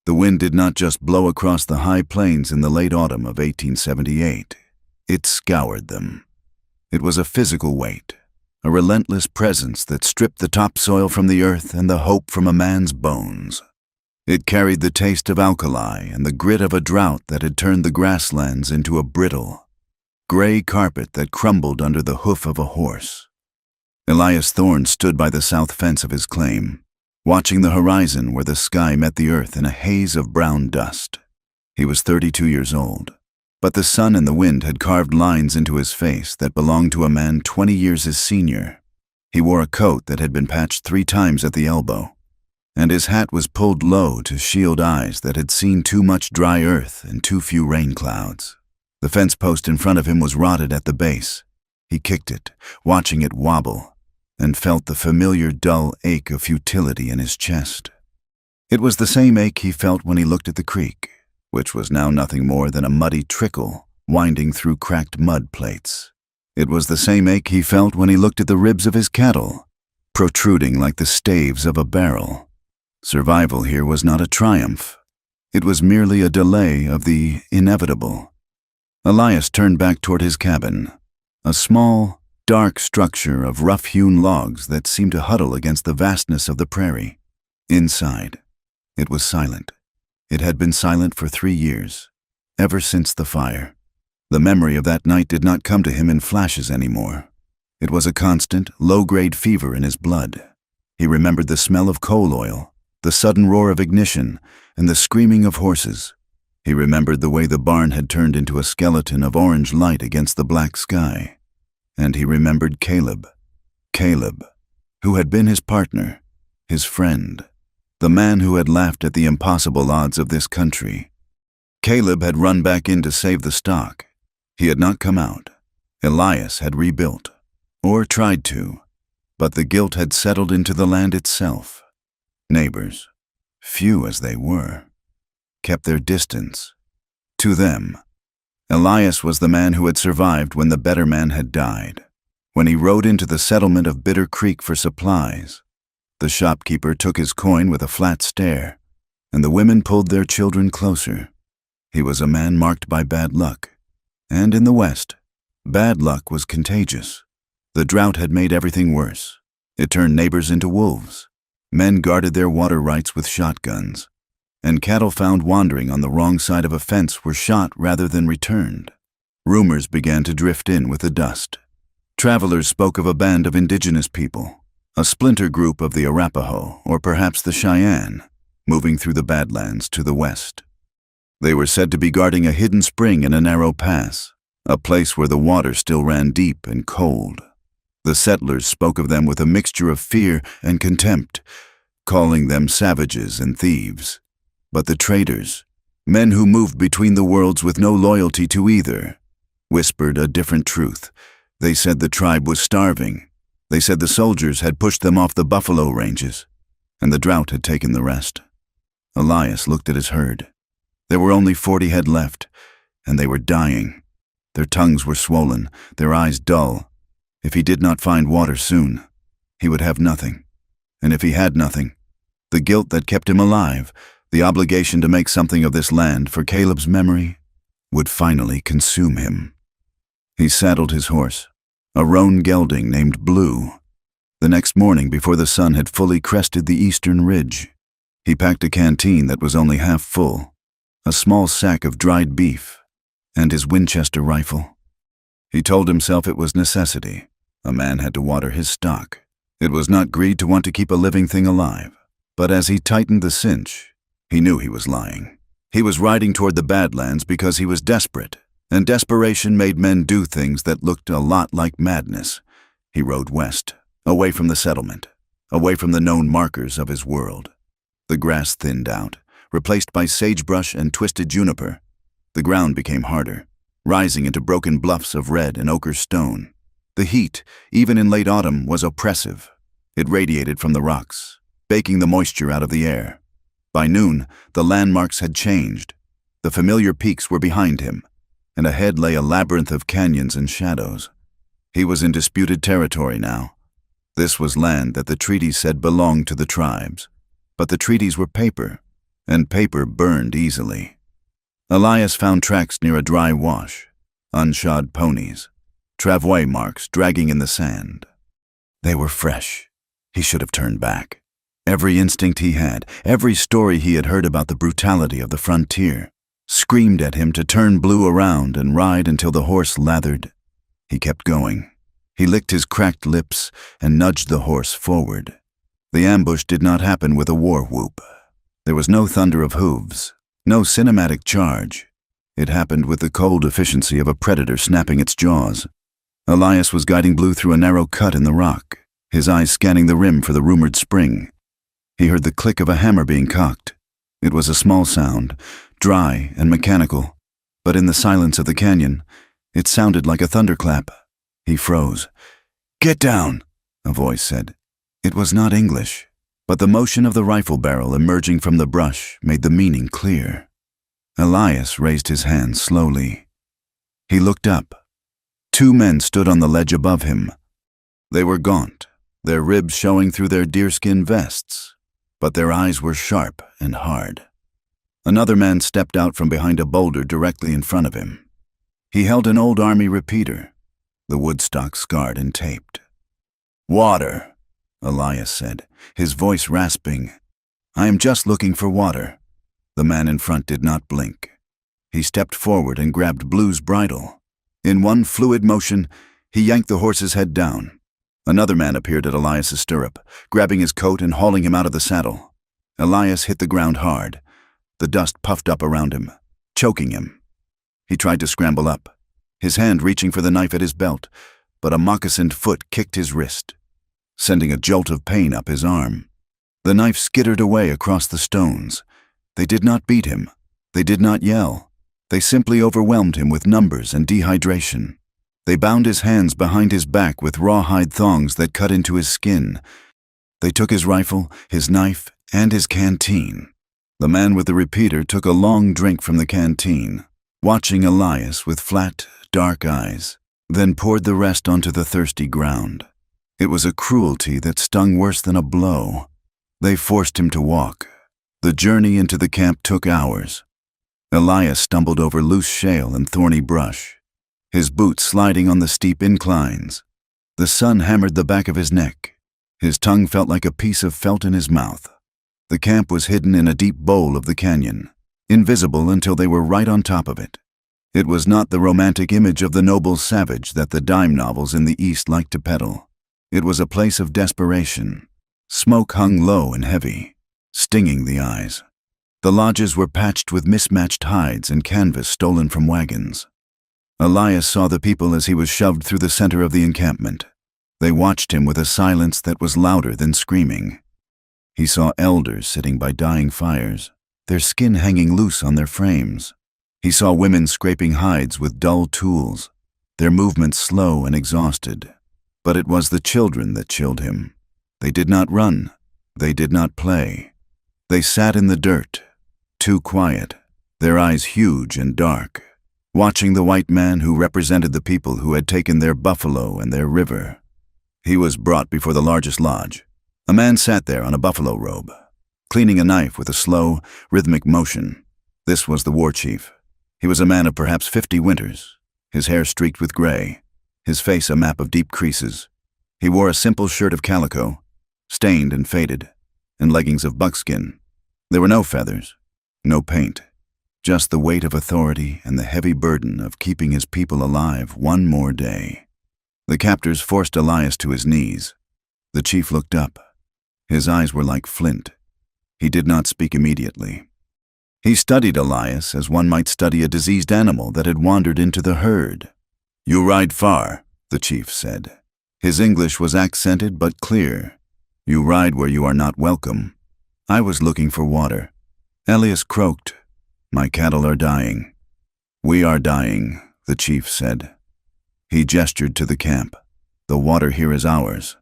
The wind did not just blow across the high plains in the late autumn of 1878. It scoured them. It was a physical weight, a relentless presence that stripped the topsoil from the earth and the hope from a man's bones. It carried the taste of alkali and the grit of a drought that had turned the grasslands into a brittle, gray carpet that crumbled under the hoof of a horse. Elias Thorne stood by the south fence of his claim, watching the horizon where the sky met the earth in a haze of brown dust. He was 32 years old, but the sun and the wind had carved lines into his face that belonged to a man 20 years his senior. He wore a coat that had been patched 3 times at the elbow, and his hat was pulled low to shield eyes that had seen too much dry earth and too few rain clouds. The fence post in front of him was rotted at the base. He kicked it, watching it wobble, and felt the familiar dull ache of futility in his chest. It was the same ache he felt when he looked at the creek, which was now nothing more than a muddy trickle winding through cracked mud plates. It was the same ache he felt when he looked at the ribs of his cattle, protruding like the staves of a barrel. Survival here was not a triumph. It was merely a delay of the inevitable. Elias turned back toward his cabin, a small, dark structure of rough-hewn logs that seemed to huddle against the vastness of the prairie. Inside, it was silent. It had been silent for 3 years, ever since the fire. The memory of that night did not come to him in flashes anymore. It was a constant, low-grade fever in his blood. He remembered the smell of coal oil, the sudden roar of ignition, and the screaming of horses. He remembered the way the barn had turned into a skeleton of orange light against the black sky. And he remembered Caleb, who had been his partner, his friend, the man who had laughed at the impossible odds of this country. Caleb had run back in to save the stock. He had not come out. Elias had rebuilt, or tried to, but the guilt had settled into the land itself. Neighbors, few as they were, kept their distance. To them, Elias was the man who had survived when the better man had died. When he rode into the settlement of Bitter Creek for supplies, the shopkeeper took his coin with a flat stare, and the women pulled their children closer. He was a man marked by bad luck, and in the West, bad luck was contagious. The drought had made everything worse. It turned neighbors into wolves. Men guarded their water rights with shotguns, and cattle found wandering on the wrong side of a fence were shot rather than returned. Rumors began to drift in with the dust. Travelers spoke of a band of indigenous people, a splinter group of the Arapaho, or perhaps the Cheyenne, moving through the Badlands to the west. They were said to be guarding a hidden spring in a narrow pass, a place where the water still ran deep and cold. The settlers spoke of them with a mixture of fear and contempt, calling them savages and thieves. But the traders, men who moved between the worlds with no loyalty to either, whispered a different truth. They said the tribe was starving. They said the soldiers had pushed them off the buffalo ranges, and the drought had taken the rest. Elias looked at his herd. There were only 40 head left, and they were dying. Their tongues were swollen, their eyes dull. If he did not find water soon, he would have nothing. And if he had nothing, the guilt that kept him alive, the obligation to make something of this land for Caleb's memory, would finally consume him. He saddled his horse, a roan gelding named Blue. The next morning, before the sun had fully crested the eastern ridge, he packed a canteen that was only half full, a small sack of dried beef, and his Winchester rifle. He told himself it was necessity. A man had to water his stock. It was not greed to want to keep a living thing alive. But as he tightened the cinch, he knew he was lying. He was riding toward the Badlands because he was desperate, and desperation made men do things that looked a lot like madness. He rode west, away from the settlement, away from the known markers of his world. The grass thinned out, replaced by sagebrush and twisted juniper. The ground became harder, rising into broken bluffs of red and ochre stone. The heat, even in late autumn, was oppressive. It radiated from the rocks, baking the moisture out of the air. By noon, the landmarks had changed. The familiar peaks were behind him, and ahead lay a labyrinth of canyons and shadows. He was in disputed territory now. This was land that the treaties said belonged to the tribes. But the treaties were paper. and paper burned easily. Elias found tracks near a dry wash, unshod ponies, travois marks dragging in the sand. They were fresh. He should have turned back. Every instinct he had, every story he had heard about the brutality of the frontier, screamed at him to turn Blue around and ride until the horse lathered. He kept going. He licked his cracked lips and nudged the horse forward. The ambush did not happen with a war whoop. There was no thunder of hooves, no cinematic charge. It happened with the cold efficiency of a predator snapping its jaws. Elias was guiding Blue through a narrow cut in the rock, his eyes scanning the rim for the rumored spring. He heard the click of a hammer being cocked. It was a small sound, dry and mechanical, but in the silence of the canyon, it sounded like a thunderclap. He froze. "Get down," a voice said. It was not English, but the motion of the rifle barrel emerging from the brush made the meaning clear. Elias raised his hand slowly. He looked up. 2 men stood on the ledge above him. They were gaunt, their ribs showing through their deerskin vests, but their eyes were sharp and hard. Another man stepped out from behind a boulder directly in front of him. He held an old army repeater, the woodstock scarred and taped. "Water," Elias said, his voice rasping. "I am just looking for water." The man in front did not blink. He stepped forward and grabbed Blue's bridle. In one fluid motion, he yanked the horse's head down. Another man appeared at Elias's stirrup, grabbing his coat and hauling him out of the saddle. Elias hit the ground hard. The dust puffed up around him, choking him. He tried to scramble up, his hand reaching for the knife at his belt, but a moccasined foot kicked his wrist, sending a jolt of pain up his arm. The knife skittered away across the stones. They did not beat him. They did not yell. They simply overwhelmed him with numbers and dehydration. They bound his hands behind his back with rawhide thongs that cut into his skin. They took his rifle, his knife, and his canteen. The man with the repeater took a long drink from the canteen, watching Elias with flat, dark eyes, then poured the rest onto the thirsty ground. It was a cruelty that stung worse than a blow. They forced him to walk. The journey into the camp took hours. Elias stumbled over loose shale and thorny brush, his boots sliding on the steep inclines. The sun hammered the back of his neck. His tongue felt like a piece of felt in his mouth. The camp was hidden in a deep bowl of the canyon, invisible until they were right on top of it. It was not the romantic image of the noble savage that the dime novels in the East liked to peddle. It was a place of desperation. Smoke hung low and heavy, stinging the eyes. The lodges were patched with mismatched hides and canvas stolen from wagons. Elias saw the people as he was shoved through the center of the encampment. They watched him with a silence that was louder than screaming. He saw elders sitting by dying fires, their skin hanging loose on their frames. He saw women scraping hides with dull tools, their movements slow and exhausted. But it was the children that chilled him. They did not run. They did not play. They sat in the dirt, too quiet, their eyes huge and dark, watching the white man who represented the people who had taken their buffalo and their river. He was brought before the largest lodge. A man sat there on a buffalo robe, cleaning a knife with a slow, rhythmic motion. This was the war chief. He was a man of perhaps 50 winters, his hair streaked with gray, his face a map of deep creases. He wore a simple shirt of calico, stained and faded, and leggings of buckskin. There were no feathers, no paint, just the weight of authority and the heavy burden of keeping his people alive one more day. The captors forced Elias to his knees. The chief looked up. His eyes were like flint. He did not speak immediately. He studied Elias as one might study a diseased animal that had wandered into the herd. "You ride far," the chief said. His English was accented but clear. "You ride where you are not welcome." "I was looking for water." Elias croaked. "My cattle are dying." "We are dying," the chief said. He gestured to the camp. "The water here is ours.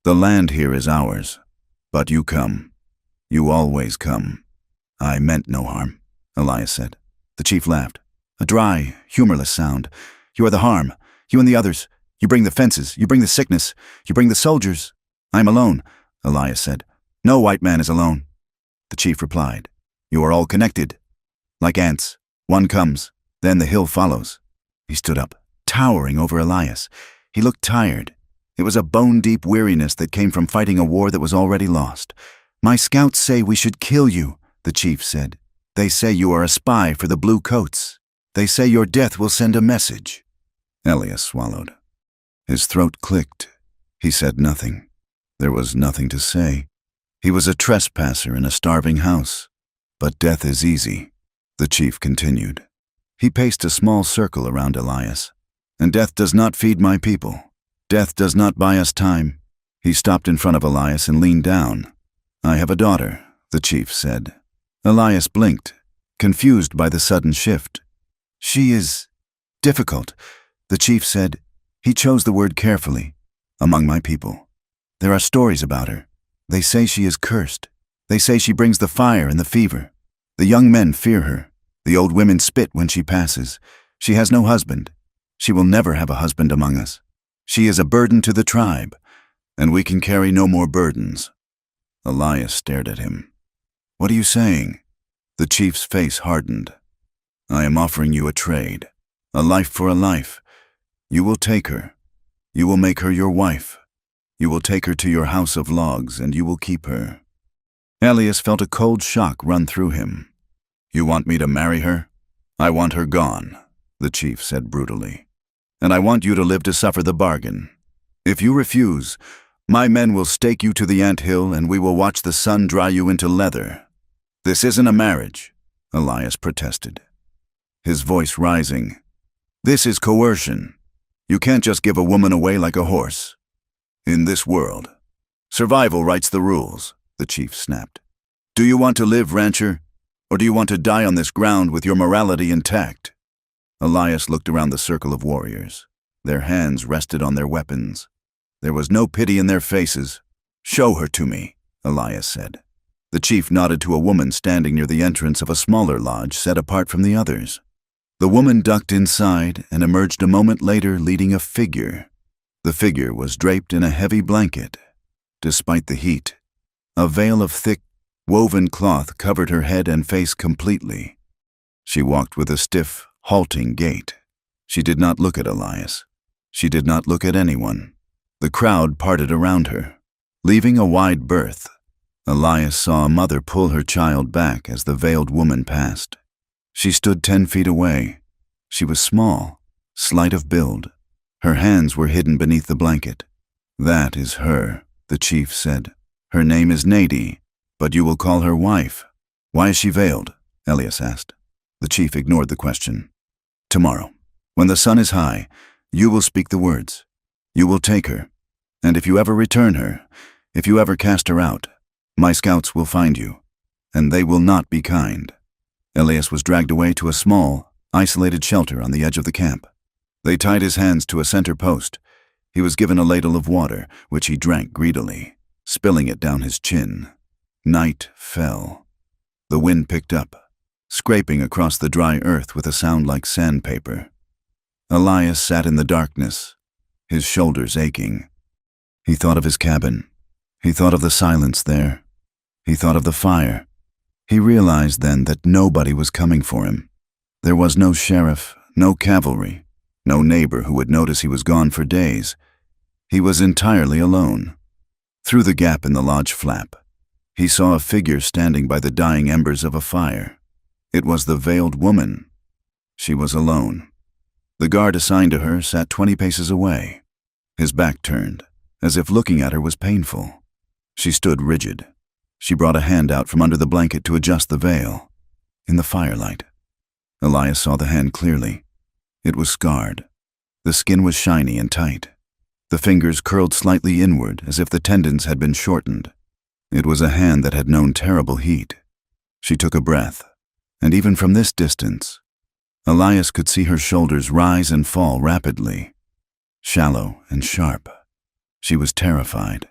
The land here is ours. But you come. You always come." "I meant no harm," Elias said. The chief laughed. A dry, humorless sound. "You are the harm. You and the others. You bring the fences. You bring the sickness. You bring the soldiers." "I am alone," Elias said. "No white man is alone." The chief replied. You are all connected. Like ants. One comes, then the hill follows. He stood up, towering over Elias. He looked tired. It was a bone-deep weariness that came from fighting a war that was already lost. My scouts say we should kill you, the chief said. They say you are a spy for the blue coats. They say your death will send a message. Elias swallowed. His throat clicked. He said nothing. There was nothing to say. He was a trespasser in a starving house. But death is easy, the chief continued. He paced a small circle around Elias. And death does not feed my people. Death does not buy us time. He stopped in front of Elias and leaned down. I have a daughter, the chief said. Elias blinked, confused by the sudden shift. She is difficult, the chief said. He chose the word carefully. Among my people. There are stories about her. They say she is cursed. They say she brings the fire and the fever. The young men fear her. The old women spit when she passes. She has no husband. She will never have a husband among us. She is a burden to the tribe, and we can carry no more burdens. Elias stared at him. What are you saying? The chief's face hardened. I am offering you a trade, a life for a life. You will take her. You will make her your wife. You will take her to your house of logs, and you will keep her. Elias felt a cold shock run through him. You want me to marry her? I want her gone, the chief said brutally. And I want you to live to suffer the bargain. If you refuse, my men will stake you to the anthill, and we will watch the sun dry you into leather. This isn't a marriage, Elias protested, his voice rising. This is coercion. You can't just give a woman away like a horse. In this world, survival writes the rules, the chief snapped. Do you want to live, rancher, or do you want to die on this ground with your morality intact? Elias looked around the circle of warriors. Their hands rested on their weapons. There was no pity in their faces. Show her to me, Elias said. The chief nodded to a woman standing near the entrance of a smaller lodge set apart from the others. The woman ducked inside and emerged a moment later leading a figure. The figure was draped in a heavy blanket. Despite the heat, a veil of thick, woven cloth covered her head and face completely. She walked with a stiff, halting gait. She did not look at Elias. She did not look at anyone. The crowd parted around her, leaving a wide berth. Elias saw a mother pull her child back as the veiled woman passed. She stood 10 feet away. She was small, slight of build. Her hands were hidden beneath the blanket. That is her, the chief said. Her name is Nady, but you will call her wife. Why is she veiled? Elias asked. The chief ignored the question. Tomorrow, when the sun is high, you will speak the words. You will take her, and if you ever return her, if you ever cast her out, my scouts will find you, and they will not be kind. Elias was dragged away to a small, isolated shelter on the edge of the camp. They tied his hands to a center post. He was given a ladle of water, which he drank greedily, spilling it down his chin. Night fell. The wind picked up, scraping across the dry earth with a sound like sandpaper. Elias sat in the darkness, his shoulders aching. He thought of his cabin. He thought of the silence there. He thought of the fire. He realized then that nobody was coming for him. There was no sheriff, no cavalry, no neighbor who would notice he was gone for days. He was entirely alone. Through the gap in the lodge flap, he saw a figure standing by the dying embers of a fire. It was the veiled woman. She was alone. The guard assigned to her sat 20 paces away, his back turned, as if looking at her was painful. She stood rigid. She brought a hand out from under the blanket to adjust the veil. In the firelight, Elias saw the hand clearly. It was scarred. The skin was shiny and tight. The fingers curled slightly inward as if the tendons had been shortened. It was a hand that had known terrible heat. She took a breath, and even from this distance, Elias could see her shoulders rise and fall rapidly, shallow and sharp. She was terrified.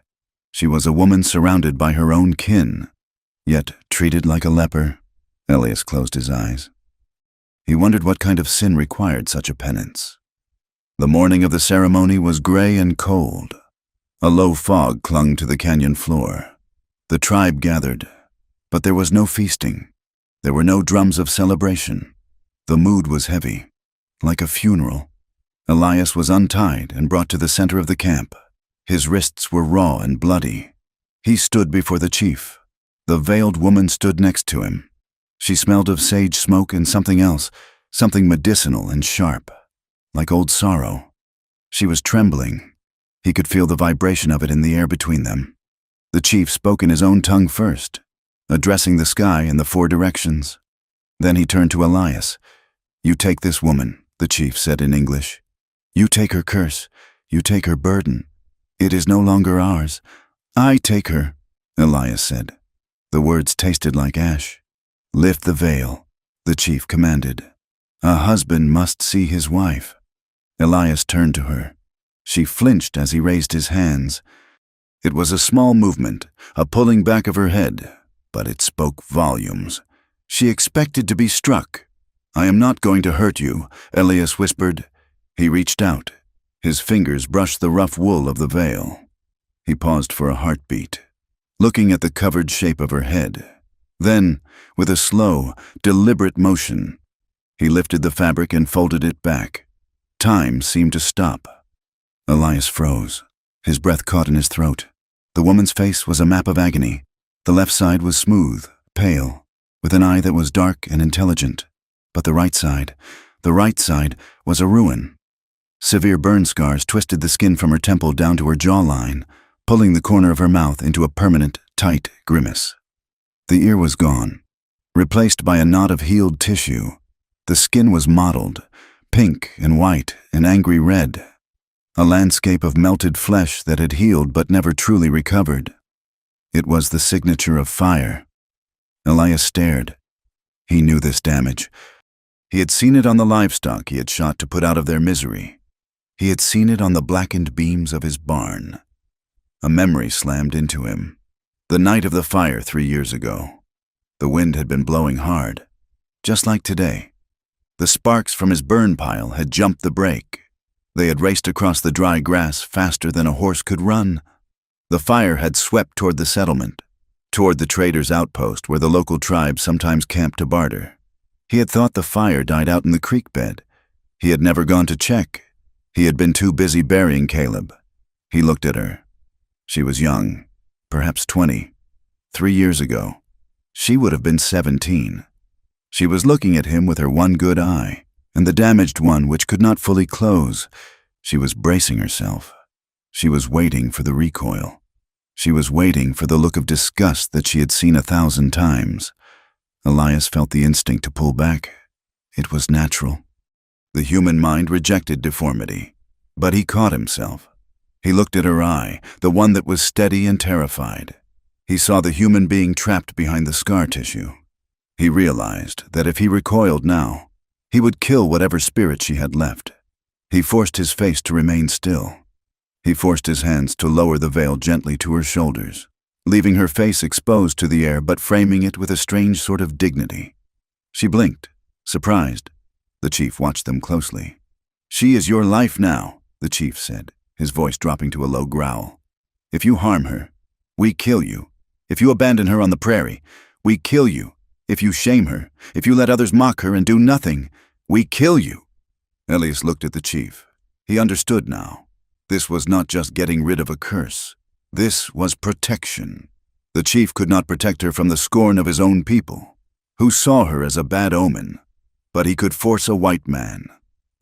She was a woman surrounded by her own kin, yet treated like a leper. Elias closed his eyes. He wondered what kind of sin required such a penance. The morning of the ceremony was gray and cold. A low fog clung to the canyon floor. The tribe gathered, but there was no feasting. There were no drums of celebration. The mood was heavy, like a funeral. Elias was untied and brought to the center of the camp. His wrists were raw and bloody. He stood before the chief. The veiled woman stood next to him. She smelled of sage smoke and something else, something medicinal and sharp, like old sorrow. She was trembling. He could feel the vibration of it in the air between them. The chief spoke in his own tongue first, addressing the sky in the 4 directions. Then he turned to Elias. "You take this woman," the chief said in English. "You take her curse. You take her burden. It is no longer ours. I take her," Elias said. The words tasted like ash. "Lift the veil," the chief commanded. "A husband must see his wife." Elias turned to her. She flinched as he raised his hands. It was a small movement, a pulling back of her head, but it spoke volumes. She expected to be struck. "I am not going to hurt you," Elias whispered. He reached out. His fingers brushed the rough wool of the veil. He paused for a heartbeat, looking at the covered shape of her head. Then, with a slow, deliberate motion, he lifted the fabric and folded it back. Time seemed to stop. Elias froze. His breath caught in his throat. The woman's face was a map of agony. The left side was smooth, pale, with an eye that was dark and intelligent. But the right side was a ruin. Severe burn scars twisted the skin from her temple down to her jawline, pulling the corner of her mouth into a permanent, tight grimace. The ear was gone, replaced by a knot of healed tissue. The skin was mottled, pink and white and angry red. A landscape of melted flesh that had healed but never truly recovered. It was the signature of fire. Elias stared. He knew this damage. He had seen it on the livestock he had shot to put out of their misery. He had seen it on the blackened beams of his barn. A memory slammed into him. The night of the fire 3 years ago. The wind had been blowing hard, just like today. The sparks from his burn pile had jumped the break. They had raced across the dry grass faster than a horse could run. The fire had swept toward the settlement, toward the trader's outpost where the local tribe sometimes camped to barter. He had thought the fire died out in the creek bed. He had never gone to check. He had been too busy burying Caleb. He looked at her. She was young, perhaps 20. 3 years ago, she would have been 17. She was looking at him with her one good eye, and the damaged one which could not fully close. She was bracing herself. She was waiting for the recoil. She was waiting for the look of disgust that she had seen 1,000 times. Elias felt the instinct to pull back. It was natural. The human mind rejected deformity, but he caught himself. He looked at her eye, the one that was steady and terrified. He saw the human being trapped behind the scar tissue. He realized that if he recoiled now, he would kill whatever spirit she had left. He forced his face to remain still. He forced his hands to lower the veil gently to her shoulders, leaving her face exposed to the air but framing it with a strange sort of dignity. She blinked, surprised. The chief watched them closely. "She is your life now," the chief said, his voice dropping to a low growl. "If you harm her, we kill you. If you abandon her on the prairie, we kill you. If you shame her, if you let others mock her and do nothing, we kill you." Elias looked at the chief. He understood now. This was not just getting rid of a curse. This was protection. The chief could not protect her from the scorn of his own people, who saw her as a bad omen. But he could force a white man,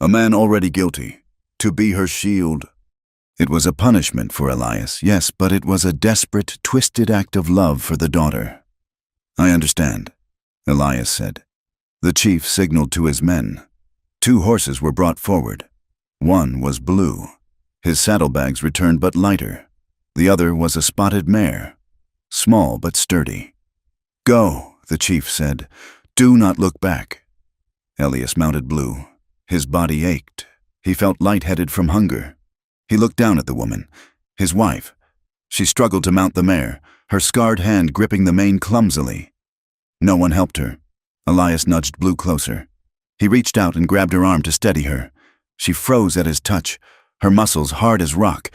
a man already guilty, to be her shield. It was a punishment for Elias, yes, but it was a desperate, twisted act of love for the daughter. "I understand," Elias said. The chief signaled to his men. 2 horses were brought forward. One was blue. His saddlebags returned but lighter. The other was a spotted mare, small but sturdy. "Go," the chief said. "Do not look back." Elias mounted Blue. His body ached. He felt lightheaded from hunger. He looked down at the woman, his wife. She struggled to mount the mare, her scarred hand gripping the mane clumsily. No one helped her. Elias nudged Blue closer. He reached out and grabbed her arm to steady her. She froze at his touch, her muscles hard as rock.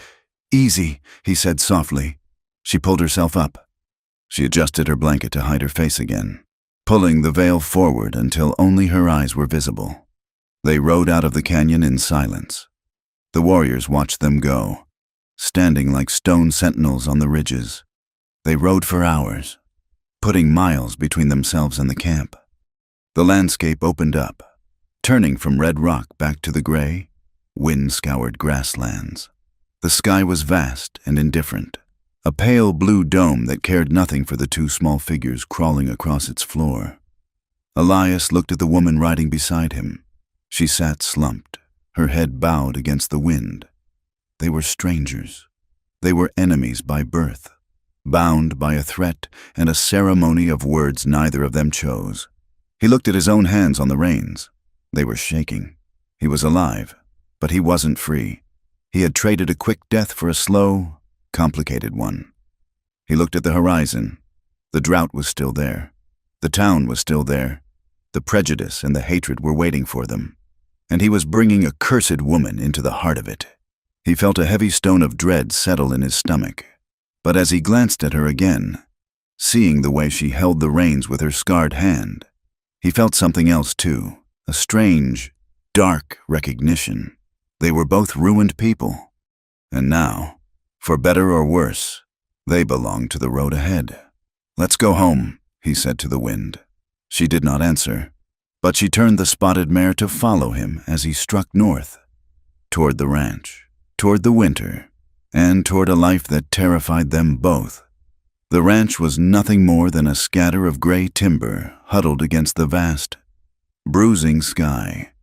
"Easy," he said softly. She pulled herself up. She adjusted her blanket to hide her face again. pulling the veil forward until only her eyes were visible. They rode out of the canyon in silence. The warriors watched them go, standing like stone sentinels on the ridges. They rode for hours, putting miles between themselves and the camp. The landscape opened up, turning from red rock back to the gray, wind-scoured grasslands. The sky was vast and indifferent, a pale blue dome that cared nothing for the two small figures crawling across its floor. Elias looked at the woman riding beside him. She sat slumped, her head bowed against the wind. They were strangers. They were enemies by birth, bound by a threat and a ceremony of words neither of them chose. He looked at his own hands on the reins. They were shaking. He was alive, but he wasn't free. He had traded a quick death for a slow, complicated one. He looked at the horizon. The drought was still there. The town was still there. The prejudice and the hatred were waiting for them. And he was bringing a cursed woman into the heart of it. He felt a heavy stone of dread settle in his stomach. But as he glanced at her again, seeing the way she held the reins with her scarred hand, he felt something else too, a strange, dark recognition. They were both ruined people. And now, for better or worse, they belonged to the road ahead. "Let's go home," he said to the wind. She did not answer, but she turned the spotted mare to follow him as he struck north, toward the ranch, toward the winter, and toward a life that terrified them both. The ranch was nothing more than a scatter of gray timber huddled against the vast, bruising sky.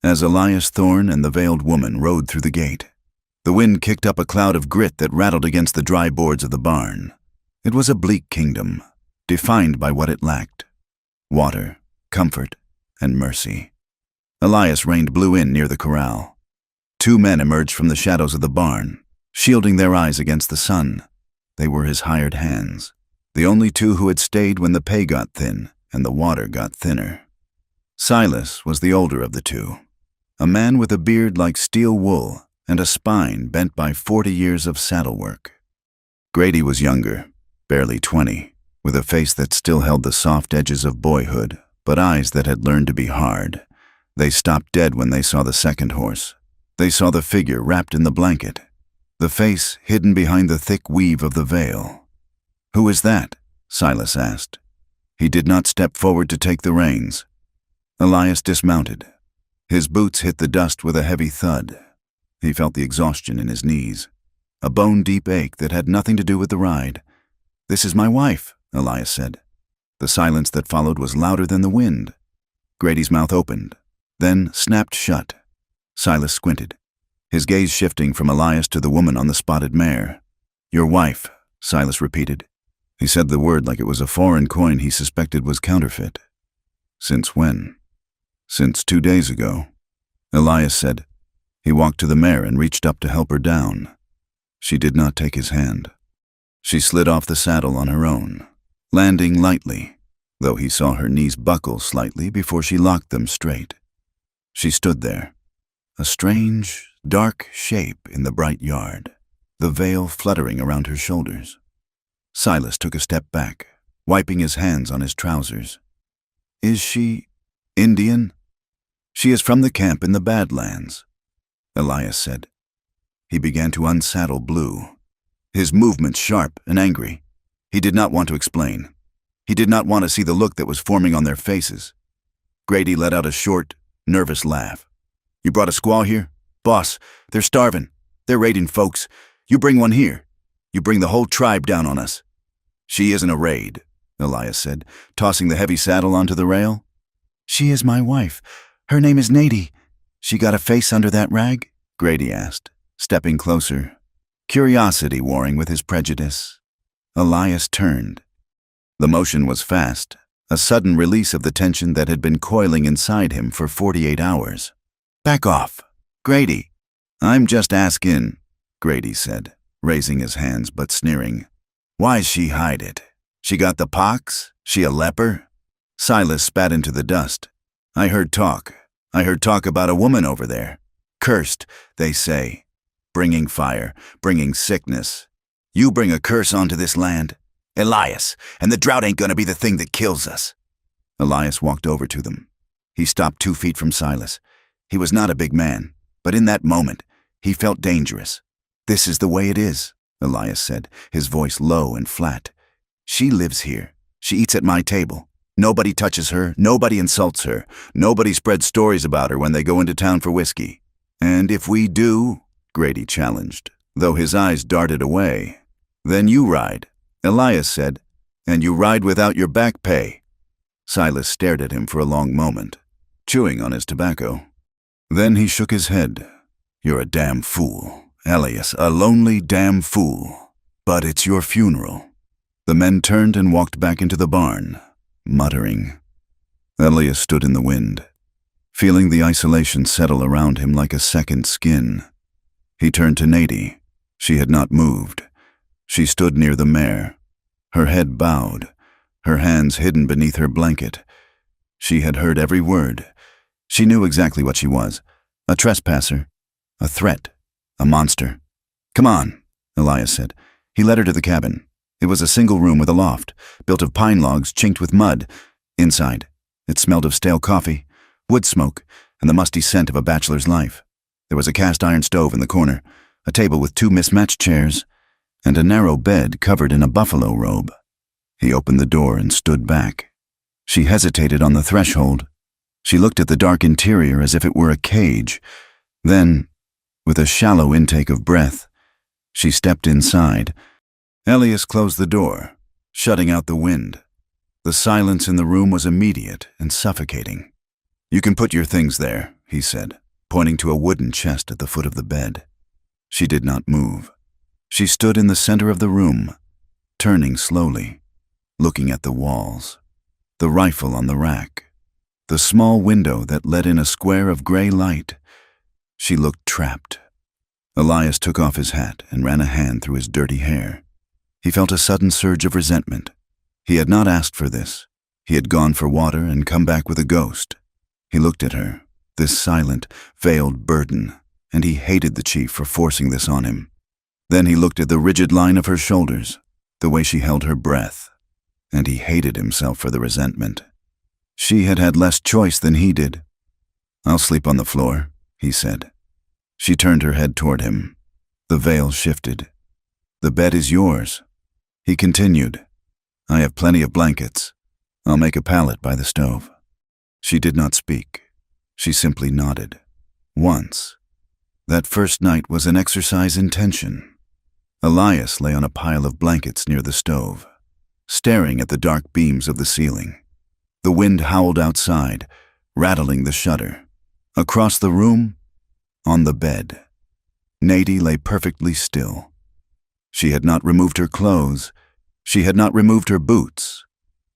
As Elias Thorne and the veiled woman rode through the gate, the wind kicked up a cloud of grit that rattled against the dry boards of the barn. It was a bleak kingdom, defined by what it lacked: water, comfort, and mercy. Elias reined Blue in near the corral. Two men emerged from the shadows of the barn, shielding their eyes against the sun. They were his hired hands, the only two who had stayed when the pay got thin and the water got thinner. Silas was the older of the two, a man with a beard like steel wool and a spine bent by 40 years of saddle work. Grady was younger, barely 20, with a face that still held the soft edges of boyhood, but eyes that had learned to be hard. They stopped dead when they saw the second horse. They saw the figure wrapped in the blanket, the face hidden behind the thick weave of the veil. "Who is that?" Silas asked. He did not step forward to take the reins. Elias dismounted. His boots hit the dust with a heavy thud. He felt the exhaustion in his knees, a bone-deep ache that had nothing to do with the ride. "This is my wife," Elias said. The silence that followed was louder than the wind. Grady's mouth opened, then snapped shut. Silas squinted, his gaze shifting from Elias to the woman on the spotted mare. "Your wife," Silas repeated. He said the word like it was a foreign coin he suspected was counterfeit. "Since when?" "Since 2 days ago," Elias said. He walked to the mare and reached up to help her down. She did not take his hand. She slid off the saddle on her own, landing lightly, though he saw her knees buckle slightly before she locked them straight. She stood there, a strange, dark shape in the bright yard, the veil fluttering around her shoulders. Silas took a step back, wiping his hands on his trousers. "Is she Indian?" "She is from the camp in the Badlands," Elias said. He began to unsaddle Blue, his movements sharp and angry. He did not want to explain. He did not want to see the look that was forming on their faces. Grady let out a short, nervous laugh. "You brought a squaw here? Boss, they're starving. They're raiding folks. You bring one here. You bring the whole tribe down on us." "She isn't a raid," Elias said, tossing the heavy saddle onto the rail. "She is my wife. Her name is Nadie. She got a face under that rag?" Grady asked, stepping closer, curiosity warring with his prejudice. Elias turned. The motion was fast, a sudden release of the tension that had been coiling inside him for 48 hours. "Back off, Grady." "I'm just asking," Grady said, raising his hands but sneering. "Why's she hide it? She got the pox? She a leper?" Silas spat into the dust. I heard talk about a woman over there. Cursed, they say. Bringing fire, bringing sickness. You bring a curse onto this land, Elias, and the drought ain't gonna be the thing that kills us. Elias walked over to them. He stopped 2 feet from Silas. He was not a big man, but in that moment, he felt dangerous. "This is the way it is," Elias said, his voice low and flat. "She lives here. She eats at my table. Nobody touches her, nobody insults her, nobody spreads stories about her when they go into town for whiskey. And if we do," Grady challenged, though his eyes darted away. "Then you ride," Elias said, "and you ride without your back pay." Silas stared at him for a long moment, chewing on his tobacco. Then he shook his head. "You're a damn fool, Elias, a lonely damn fool. But it's your funeral." The men turned and walked back into the barn, muttering. Elias stood in the wind, feeling the isolation settle around him like a second skin. He turned to Nadie. She had not moved. She stood near the mare, her head bowed, her hands hidden beneath her blanket. She had heard every word. She knew exactly what she was: a trespasser, a threat, a monster. "Come on," Elias said. He led her to the cabin. It was a single room with a loft, built of pine logs chinked with mud. Inside, it smelled of stale coffee, wood smoke, and the musty scent of a bachelor's life. There was a cast-iron stove in the corner, a table with 2 mismatched chairs, and a narrow bed covered in a buffalo robe. He opened the door and stood back. She hesitated on the threshold. She looked at the dark interior as if it were a cage. Then, with a shallow intake of breath, she stepped inside. Elias closed the door, shutting out the wind. The silence in the room was immediate and suffocating. "You can put your things there," he said, pointing to a wooden chest at the foot of the bed. She did not move. She stood in the center of the room, turning slowly, looking at the walls, the rifle on the rack, the small window that let in a square of gray light. She looked trapped. Elias took off his hat and ran a hand through his dirty hair. He felt a sudden surge of resentment. He had not asked for this. He had gone for water and come back with a ghost. He looked at her, this silent, veiled burden, and he hated the chief for forcing this on him. Then he looked at the rigid line of her shoulders, the way she held her breath, and he hated himself for the resentment. She had had less choice than he did. "I'll sleep on the floor," he said. She turned her head toward him. The veil shifted. "The bed is yours." He continued, "I have plenty of blankets. I'll make a pallet by the stove." She did not speak. She simply nodded. Once. That first night was an exercise in tension. Elias lay on a pile of blankets near the stove, staring at the dark beams of the ceiling. The wind howled outside, rattling the shutter. Across the room, on the bed, Nadie lay perfectly still. She had not removed her clothes. She had not removed her boots.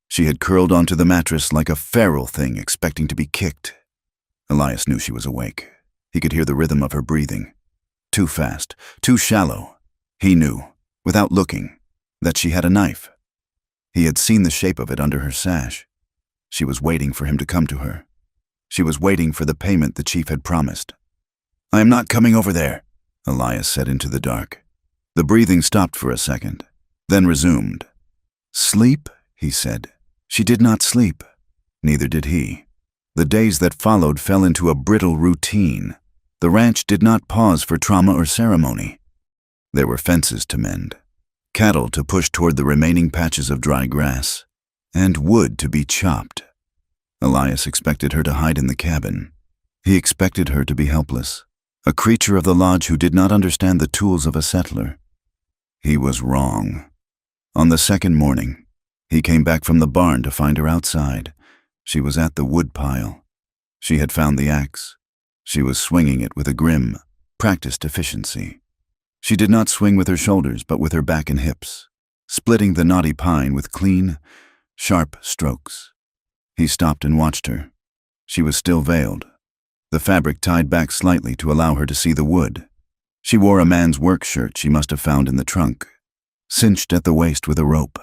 She had curled onto the mattress like a feral thing expecting to be kicked. Elias knew she was awake. He could hear the rhythm of her breathing. Too fast, too shallow. He knew, without looking, that she had a knife. He had seen the shape of it under her sash. She was waiting for him to come to her. She was waiting for the payment the chief had promised. "I am not coming over there," Elias said into the dark. The breathing stopped for a second, then resumed. "Sleep?" he said. She did not sleep. Neither did he. The days that followed fell into a brittle routine. The ranch did not pause for trauma or ceremony. There were fences to mend, cattle to push toward the remaining patches of dry grass, and wood to be chopped. Elias expected her to hide in the cabin. He expected her to be helpless, a creature of the lodge who did not understand the tools of a settler. He was wrong. On the second morning, he came back from the barn to find her outside. She was at the wood pile. She had found the axe. She was swinging it with a grim, practiced efficiency. She did not swing with her shoulders, but with her back and hips, splitting the knotty pine with clean, sharp strokes. He stopped and watched her. She was still veiled, the fabric tied back slightly to allow her to see the wood. She wore a man's work shirt she must have found in the trunk, cinched at the waist with a rope.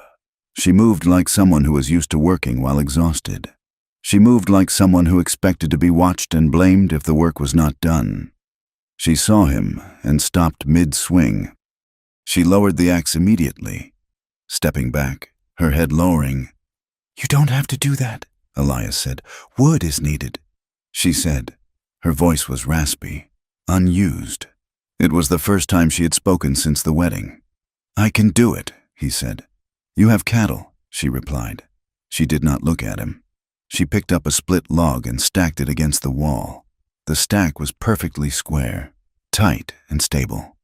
She moved like someone who was used to working while exhausted. She moved like someone who expected to be watched and blamed if the work was not done. She saw him and stopped mid-swing. She lowered the axe immediately, stepping back, her head lowering. "You don't have to do that," Elias said. Wood is needed, she said. Her voice was raspy, unused. It was the first time she had spoken since the wedding. I can do it, he said. You have cattle, she replied. She did not look at him. She picked up a split log and stacked it against the wall. The stack was perfectly square, tight and stable.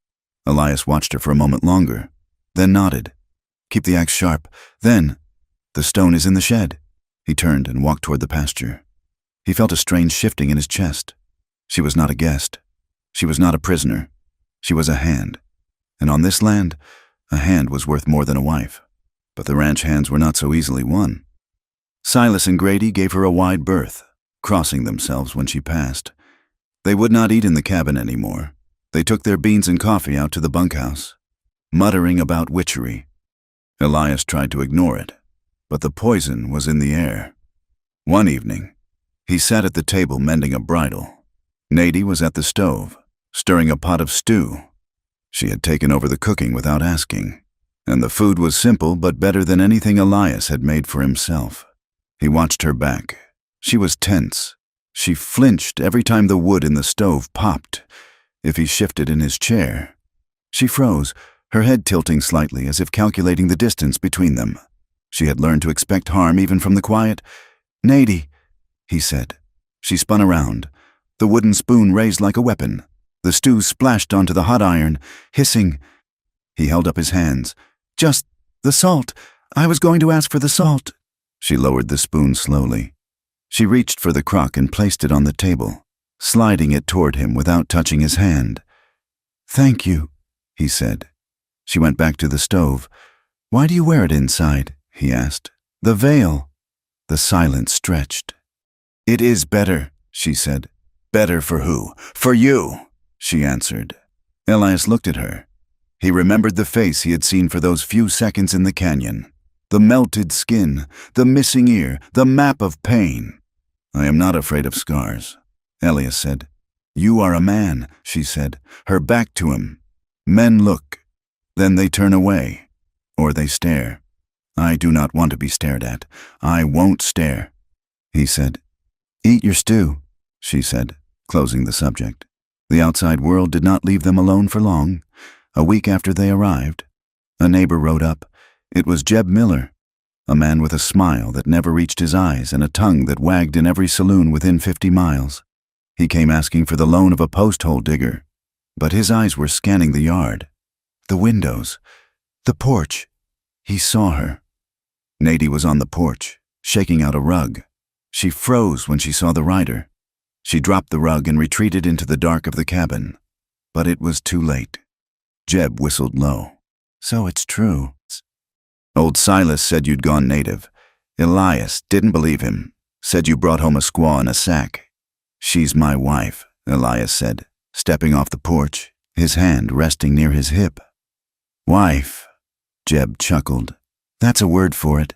Elias watched her for a moment longer, then nodded. Keep the axe sharp. Then, the stone is in the shed. He turned and walked toward the pasture. He felt a strange shifting in his chest. She was not a guest. She was not a prisoner. She was a hand. And on this land, a hand was worth more than a wife. But the ranch hands were not so easily won. Silas and Grady gave her a wide berth, crossing themselves when she passed. They would not eat in the cabin anymore. They took their beans and coffee out to the bunkhouse, muttering about witchery. Elias tried to ignore it, but the poison was in the air. One evening, he sat at the table mending a bridle. Nadie was at the stove, stirring a pot of stew. She had taken over the cooking without asking, and the food was simple but better than anything Elias had made for himself. He watched her back. She was tense. She flinched every time the wood in the stove popped, if he shifted in his chair. She froze, her head tilting slightly as if calculating the distance between them. She had learned to expect harm even from the quiet. Nadie, he said. She spun around, the wooden spoon raised like a weapon. The stew splashed onto the hot iron, hissing. He held up his hands. Just the salt. I was going to ask for the salt. She lowered the spoon slowly. She reached for the crock and placed it on the table, sliding it toward him without touching his hand. Thank you, he said. She went back to the stove. Why do you wear it inside? He asked. The veil. The silence stretched. It is better, she said. Better for who? For you, she answered. Elias looked at her. He remembered the face he had seen for those few seconds in the canyon. The melted skin, the missing ear, the map of pain. I am not afraid of scars, Elias said. You are a man, she said, her back to him. Men look. Then they turn away, or they stare. I do not want to be stared at. I won't stare, he said. Eat your stew, she said, closing the subject. The outside world did not leave them alone for long. A week after they arrived, a neighbor rode up. It was Jeb Miller, a man with a smile that never reached his eyes and a tongue that wagged in every saloon within 50 miles. He came asking for the loan of a post-hole digger, but his eyes were scanning the yard, the windows, the porch. He saw her. Nadie was on the porch, shaking out a rug. She froze when she saw the rider. She dropped the rug and retreated into the dark of the cabin, but it was too late. Jeb whistled low. So it's true. Old Silas said you'd gone native. Elias didn't believe him, said you brought home a squaw in a sack. She's my wife, Elias said, stepping off the porch, his hand resting near his hip. Wife, Jeb chuckled. That's a word for it.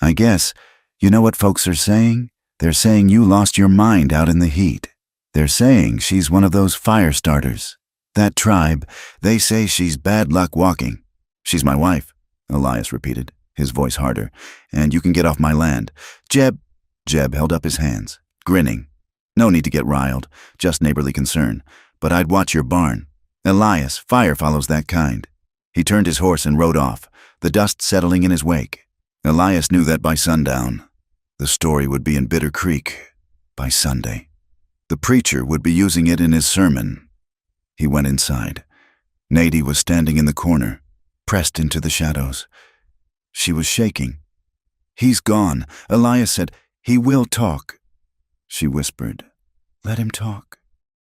I guess, you know what folks are saying? They're saying you lost your mind out in the heat. They're saying she's one of those fire starters. That tribe, they say she's bad luck walking. She's my wife, Elias repeated, his voice harder. And you can get off my land. Jeb held up his hands, grinning. No need to get riled, just neighborly concern. But I'd watch your barn. Elias, fire follows that kind. He turned his horse and rode off, the dust settling in his wake. Elias knew that by sundown, the story would be in Bitter Creek by Sunday. The preacher would be using it in his sermon. He went inside. Nadie was standing in the corner, pressed into the shadows. She was shaking. He's gone, Elias said. He will talk. She whispered, let him talk.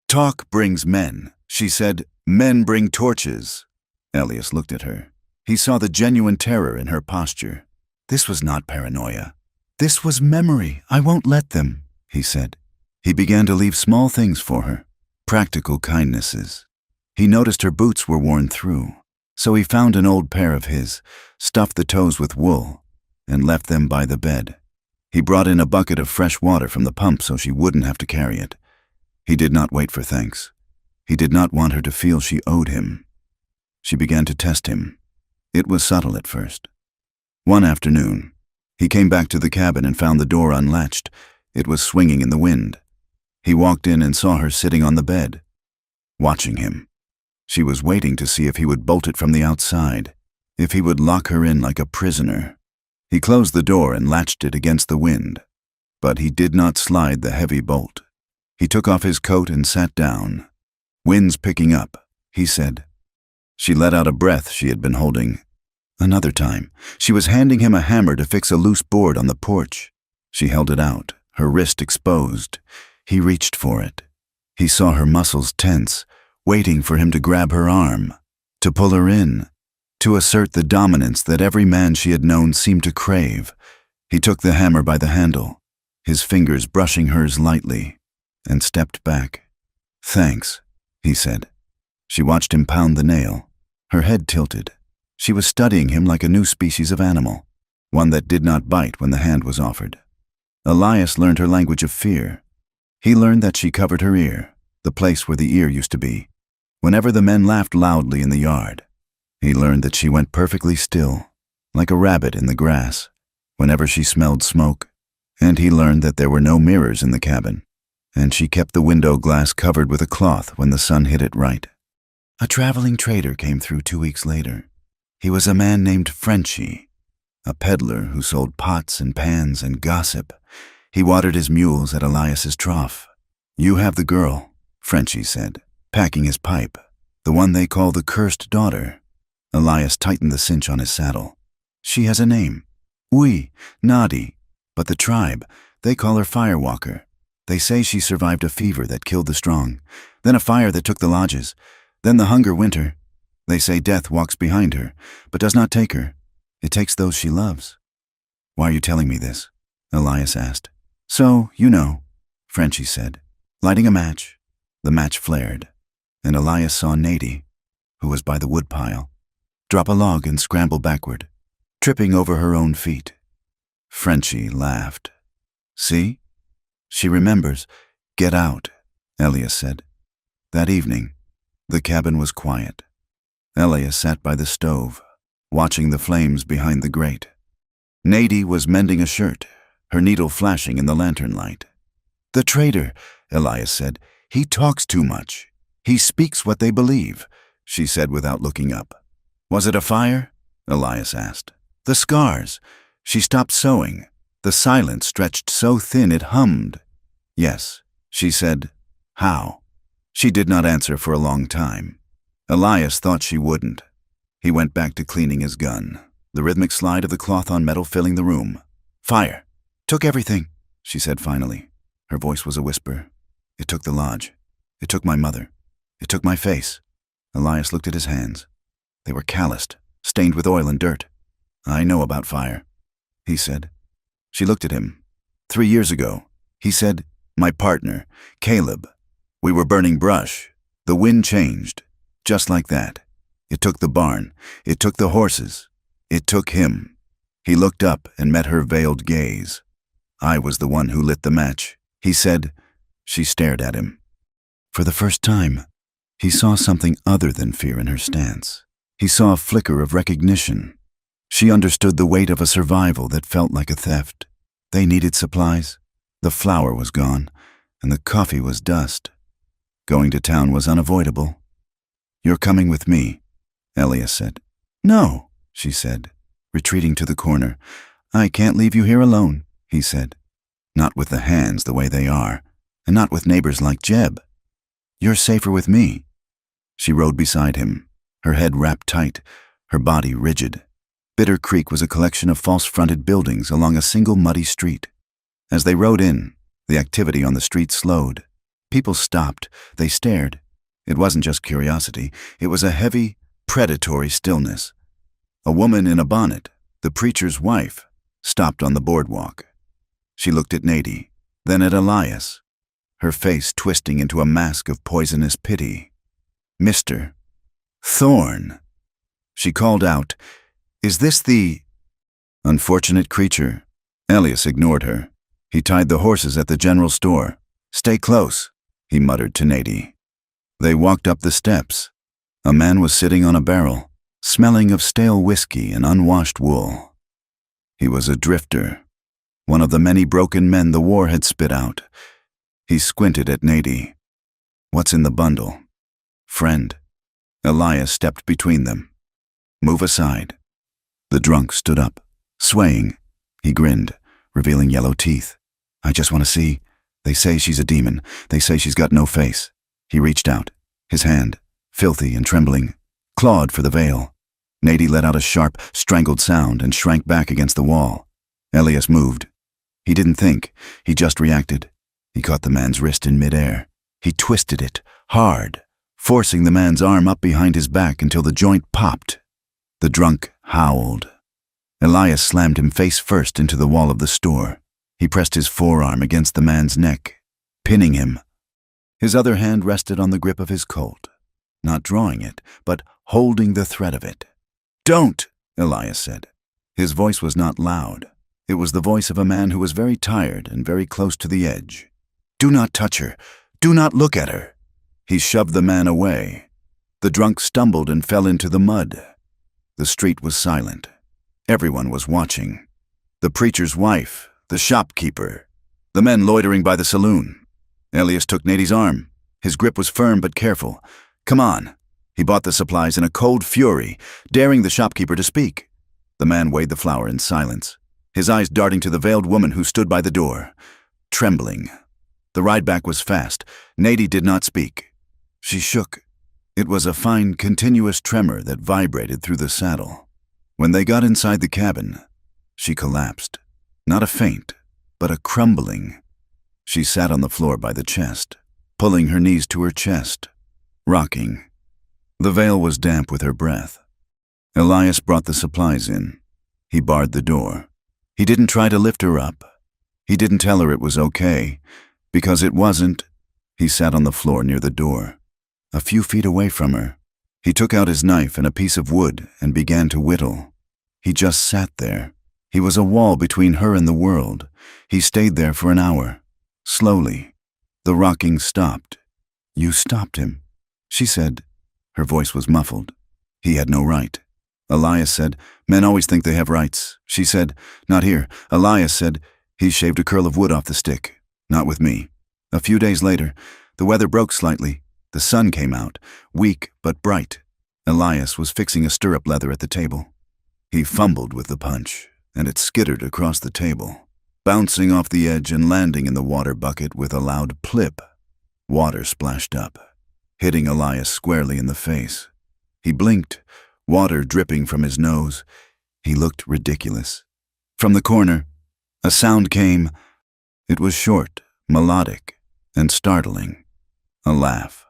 Talk brings men, she said. Men bring torches. Elias looked at her. He saw the genuine terror in her posture. This was not paranoia. This was memory. I won't let them, he said. He began to leave small things for her, practical kindnesses. He noticed her boots were worn through, so he found an old pair of his, stuffed the toes with wool, and left them by the bed. He brought in a bucket of fresh water from the pump so she wouldn't have to carry it. He did not wait for thanks. He did not want her to feel she owed him. She began to test him. It was subtle at first. One afternoon, He came back to the cabin and found the door unlatched. It was swinging in the wind. He walked in and saw her sitting on the bed, watching him. She was waiting to see if he would bolt it from the outside, if he would lock her in like a prisoner. He closed the door and latched it against the wind, but he did not slide the heavy bolt. He took off his coat and sat down. "Wind's picking up," he said. She let out a breath she had been holding. Another time, she was handing him a hammer to fix a loose board on the porch. She held it out, her wrist exposed. He reached for it. He saw her muscles tense, waiting for him to grab her arm, to pull her in, to assert the dominance that every man she had known seemed to crave. He took the hammer by the handle, his fingers brushing hers lightly, and stepped back. "Thanks," he said. She watched him pound the nail, her head tilted. She was studying him like a new species of animal, one that did not bite when the hand was offered. Elias learned her language of fear. He learned that she covered her ear, the place where the ear used to be, whenever the men laughed loudly in the yard. He learned that she went perfectly still, like a rabbit in the grass, whenever she smelled smoke. And he learned that there were no mirrors in the cabin, and she kept the window glass covered with a cloth when the sun hit it right. A traveling trader came through 2 weeks later. He was a man named Frenchy, a peddler who sold pots and pans and gossip. He watered his mules at Elias's trough. "You have the girl," Frenchy said, packing his pipe, "the one they call the cursed daughter." Elias tightened the cinch on his saddle. "She has a name. Oui, Nadi. But the tribe, they call her Firewalker. They say she survived a fever that killed the strong, then a fire that took the lodges, then the hunger winter. They say death walks behind her, but does not take her. It takes those she loves." "Why are you telling me this?" Elias asked. "So, you know," Frenchy said, lighting a match. The match flared, and Elias saw Nady, who was by the woodpile, drop a log and scramble backward, tripping over her own feet. Frenchy laughed. "See? She remembers. Get out," Elias said. That evening, the cabin was quiet. Elias sat by the stove, watching the flames behind the grate. Nady was mending a shirt, her needle flashing in the lantern light. "The trader," Elias said. "He talks too much. He speaks what they believe," she said without looking up. "Was it a fire?" Elias asked. "The scars." She stopped sewing. The silence stretched so thin it hummed. "Yes," she said. "How?" She did not answer for a long time. Elias thought she wouldn't. He went back to cleaning his gun, the rhythmic slide of the cloth on metal filling the room. "Fire. Took everything," she said finally. Her voice was a whisper. "It took the lodge. It took my mother. It took my face." Elias looked at his hands. They were calloused, stained with oil and dirt. "I know about fire," he said. She looked at him. 3 years ago, he said, "My partner, Caleb. We were burning brush. The wind changed. Just like that. It took the barn. It took the horses. It took him." He looked up and met her veiled gaze. "I was the one who lit the match," he said. She stared at him. For the first time, he saw something other than fear in her stance. He saw a flicker of recognition. She understood the weight of a survival that felt like a theft. They needed supplies. The flour was gone, and the coffee was dust. Going to town was unavoidable. "You're coming with me," Elias said. "No," she said, retreating to the corner. "I can't leave you here alone," he said. "Not with the hands the way they are, and not with neighbors like Jeb. You're safer with me." She rode beside him, her head wrapped tight, her body rigid. Bitter Creek was a collection of false-fronted buildings along a single muddy street. As they rode in, the activity on the street slowed. People stopped. They stared. It wasn't just curiosity. It was a heavy, predatory stillness. A woman in a bonnet, the preacher's wife, stopped on the boardwalk. She looked at Nady, then at Elias, her face twisting into a mask of poisonous pity. "Mr. Thorne," she called out. "Is this the—" "Unfortunate creature." Elias ignored her. He tied the horses at the general store. "Stay close," he muttered to Nady. They walked up the steps. A man was sitting on a barrel, smelling of stale whiskey and unwashed wool. He was a drifter, one of the many broken men the war had spit out. He squinted at Nady. "What's in the bundle?" "Friend." Elias stepped between them. "Move aside." The drunk stood up, swaying. He grinned, revealing yellow teeth. "I just want to see. They say she's a demon. They say she's got no face." He reached out, his hand, filthy and trembling, clawed for the veil. Nady let out a sharp, strangled sound and shrank back against the wall. Elias moved. He didn't think, he just reacted. He caught the man's wrist in midair. He twisted it, hard, forcing the man's arm up behind his back until the joint popped. The drunk howled. Elias slammed him face first into the wall of the store. He pressed his forearm against the man's neck, pinning him. His other hand rested on the grip of his Colt, not drawing it, but holding the threat of it. "Don't," Elias said. His voice was not loud. It was the voice of a man who was very tired and very close to the edge. "Do not touch her. Do not look at her." He shoved the man away. The drunk stumbled and fell into the mud. The street was silent. Everyone was watching. The preacher's wife, the shopkeeper, the men loitering by the saloon. Elias took Nady's arm. His grip was firm but careful. "Come on." He bought the supplies in a cold fury, daring the shopkeeper to speak. The man weighed the flour in silence, his eyes darting to the veiled woman who stood by the door, trembling. The ride back was fast. Nady did not speak. She shook. It was a fine, continuous tremor that vibrated through the saddle. When they got inside the cabin, she collapsed. Not a faint, but a crumbling. She sat on the floor by the chest, pulling her knees to her chest, rocking. The veil was damp with her breath. Elias brought the supplies in. He barred the door. He didn't try to lift her up. He didn't tell her it was okay, because it wasn't. He sat on the floor near the door, a few feet away from her. He took out his knife and a piece of wood and began to whittle. He just sat there. He was a wall between her and the world. He stayed there for an hour. Slowly, the rocking stopped. "You stopped him," she said. Her voice was muffled. He had no right. Elias said, "Men always think they have rights." She said, "Not here." Elias said, "He shaved a curl of wood off the stick. Not with me." A few days later, the weather broke slightly. The sun came out, weak but bright. Elias was fixing a stirrup leather at the table. He fumbled with the punch, and it skittered across the table, bouncing off the edge and landing in the water bucket with a loud plip. Water splashed up, hitting Elias squarely in the face. He blinked, water dripping from his nose. He looked ridiculous. From the corner, a sound came. It was short, melodic, and startling. A laugh.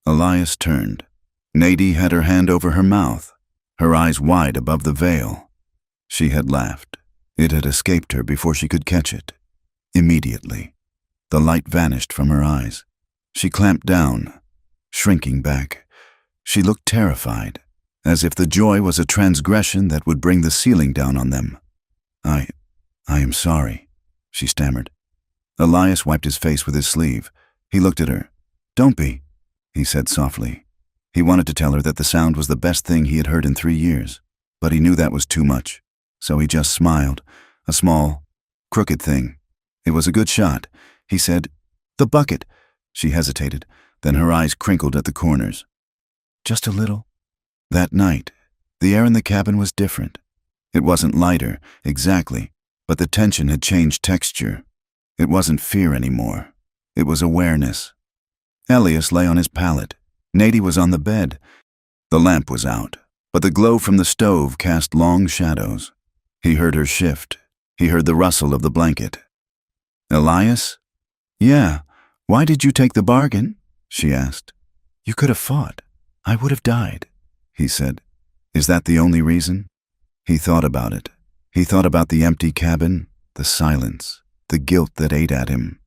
Elias turned. Nady had her hand over her mouth, her eyes wide above the veil. She had laughed. It had escaped her before she could catch it. Immediately, the light vanished from her eyes. She clamped down, shrinking back. She looked terrified, as if the joy was a transgression that would bring the ceiling down on them. I am sorry," she stammered. Elias wiped his face with his sleeve. He looked at her. "Don't be," he said softly. He wanted to tell her that the sound was the best thing he had heard in 3 years, but he knew that was too much, so he just smiled, a small, crooked thing. It was a good shot. He said, "The bucket." She hesitated, then her eyes crinkled at the corners. "Just a little." That night, the air in the cabin was different. It wasn't lighter, exactly, but the tension had changed texture. It wasn't fear anymore. It was awareness. Elias lay on his pallet. Nady was on the bed. The lamp was out, but the glow from the stove cast long shadows. He heard her shift. He heard the rustle of the blanket. "Elias?" "Yeah. Why did you take the bargain?" she asked. "You could have fought. I would have died," he said. "Is that the only reason?" He thought about it. He thought about the empty cabin, the silence, the guilt that ate at him.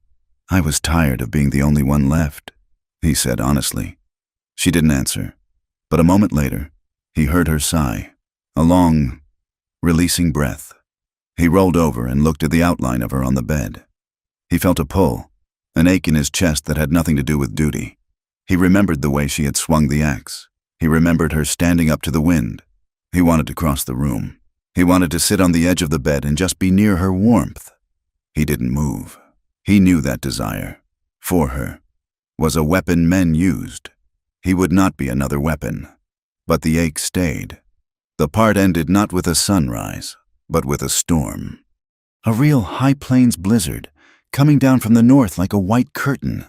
"I was tired of being the only one left," he said honestly. She didn't answer, but a moment later, he heard her sigh, a long, releasing breath. He rolled over and looked at the outline of her on the bed. He felt a pull, an ache in his chest that had nothing to do with duty. He remembered the way she had swung the axe. He remembered her standing up to the wind. He wanted to cross the room. He wanted to sit on the edge of the bed and just be near her warmth. He didn't move. He knew that desire, for her, was a weapon men used. He would not be another weapon. But the ache stayed. The part ended not with a sunrise, but with a storm. A real high plains blizzard, coming down from the north like a white curtain.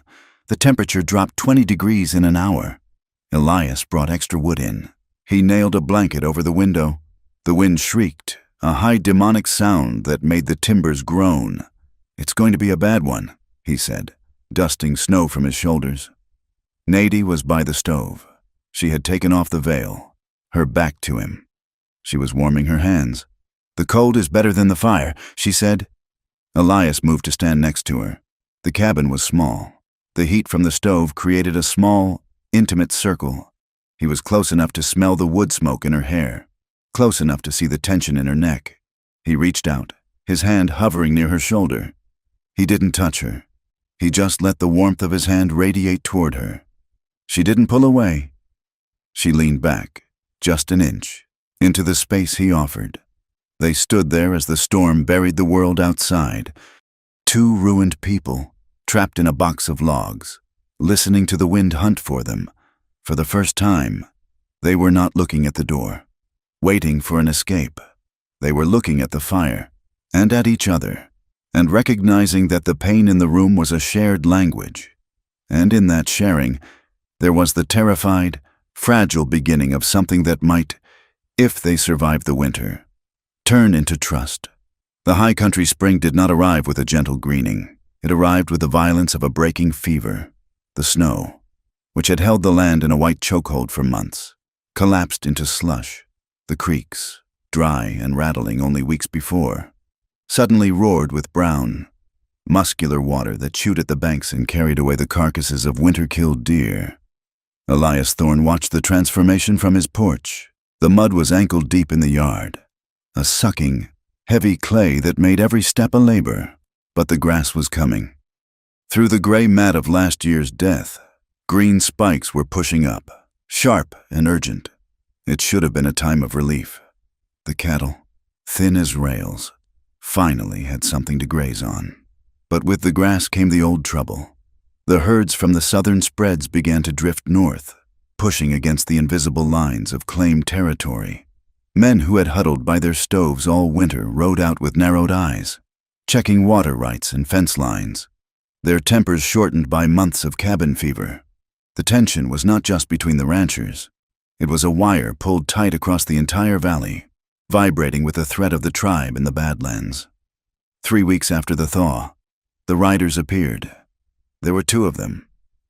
The temperature dropped 20 degrees in an hour. Elias brought extra wood in. He nailed a blanket over the window. The wind shrieked, a high demonic sound that made the timbers groan. "It's going to be a bad one," he said, dusting snow from his shoulders. Nadie was by the stove. She had taken off the veil, her back to him. She was warming her hands. "The cold is better than the fire," she said. Elias moved to stand next to her. The cabin was small. The heat from the stove created a small, intimate circle. He was close enough to smell the wood smoke in her hair, close enough to see the tension in her neck. He reached out, his hand hovering near her shoulder. He didn't touch her. He just let the warmth of his hand radiate toward her. She didn't pull away. She leaned back, just an inch, into the space he offered. They stood there as the storm buried the world outside. Two ruined people, trapped in a box of logs, listening to the wind hunt for them. For the first time, they were not looking at the door, waiting for an escape. They were looking at the fire, and at each other, and recognizing that the pain in the room was a shared language. And in that sharing, there was the terrified, fragile beginning of something that might, if they survived the winter, turn into trust. The high country spring did not arrive with a gentle greening. It arrived with the violence of a breaking fever. The snow, which had held the land in a white chokehold for months, collapsed into slush. The creeks, dry and rattling only weeks before, suddenly roared with brown, muscular water that chewed at the banks and carried away the carcasses of winter-killed deer. Elias Thorne watched the transformation from his porch. The mud was ankle-deep in the yard, a sucking, heavy clay that made every step a labor. But the grass was coming. Through the gray mat of last year's death, green spikes were pushing up, sharp and urgent. It should have been a time of relief. The cattle, thin as rails, finally had something to graze on. But with the grass came the old trouble. The herds from the southern spreads began to drift north, pushing against the invisible lines of claimed territory. Men who had huddled by their stoves all winter rode out with narrowed eyes, checking water rights and fence lines, their tempers shortened by months of cabin fever. The tension was not just between the ranchers. It was a wire pulled tight across the entire valley, vibrating with the threat of the tribe in the Badlands. 3 weeks after the thaw, the riders appeared. There were 2 of them,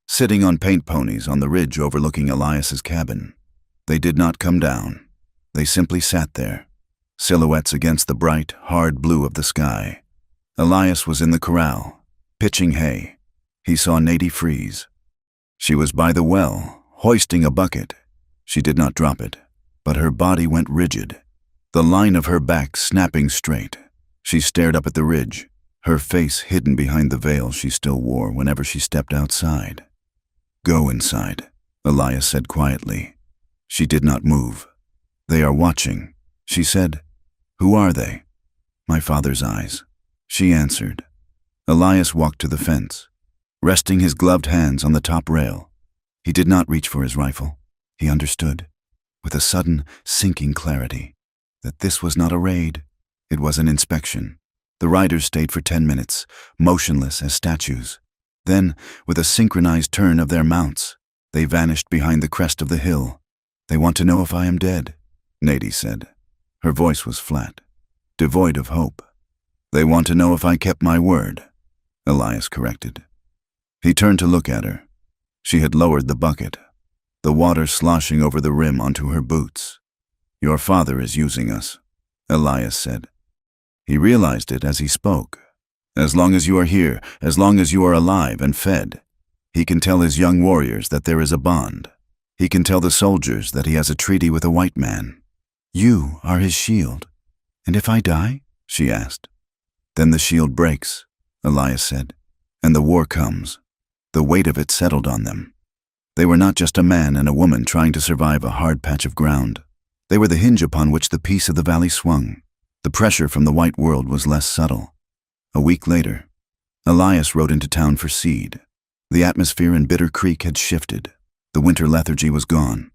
sitting on paint ponies on the ridge overlooking Elias's cabin. They did not come down. They simply sat there, silhouettes against the bright, hard blue of the sky. Elias was in the corral, pitching hay. He saw Nadie freeze. She was by the well, hoisting a bucket. She did not drop it, but her body went rigid, the line of her back snapping straight. She stared up at the ridge, her face hidden behind the veil she still wore whenever she stepped outside. "Go inside," Elias said quietly. She did not move. "They are watching," she said. "Who are they?" "My father's eyes," she answered. Elias walked to the fence, resting his gloved hands on the top rail. He did not reach for his rifle. He understood, with a sudden, sinking clarity, that this was not a raid. It was an inspection. The riders stayed for 10 minutes, motionless as statues. Then, with a synchronized turn of their mounts, they vanished behind the crest of the hill. "They want to know if I am dead," Nadie said. Her voice was flat, devoid of hope. "They want to know if I kept my word," Elias corrected. He turned to look at her. She had lowered the bucket, the water sloshing over the rim onto her boots. "Your father is using us," Elias said. He realized it as he spoke. "As long as you are here, as long as you are alive and fed, he can tell his young warriors that there is a bond. He can tell the soldiers that he has a treaty with a white man. You are his shield. And if I die?" she asked. "Then the shield breaks," Elias said, "and the war comes." The weight of it settled on them. They were not just a man and a woman trying to survive a hard patch of ground. They were the hinge upon which the peace of the valley swung. The pressure from the white world was less subtle. A week later, Elias rode into town for seed. The atmosphere in Bitter Creek had shifted. The winter lethargy was gone,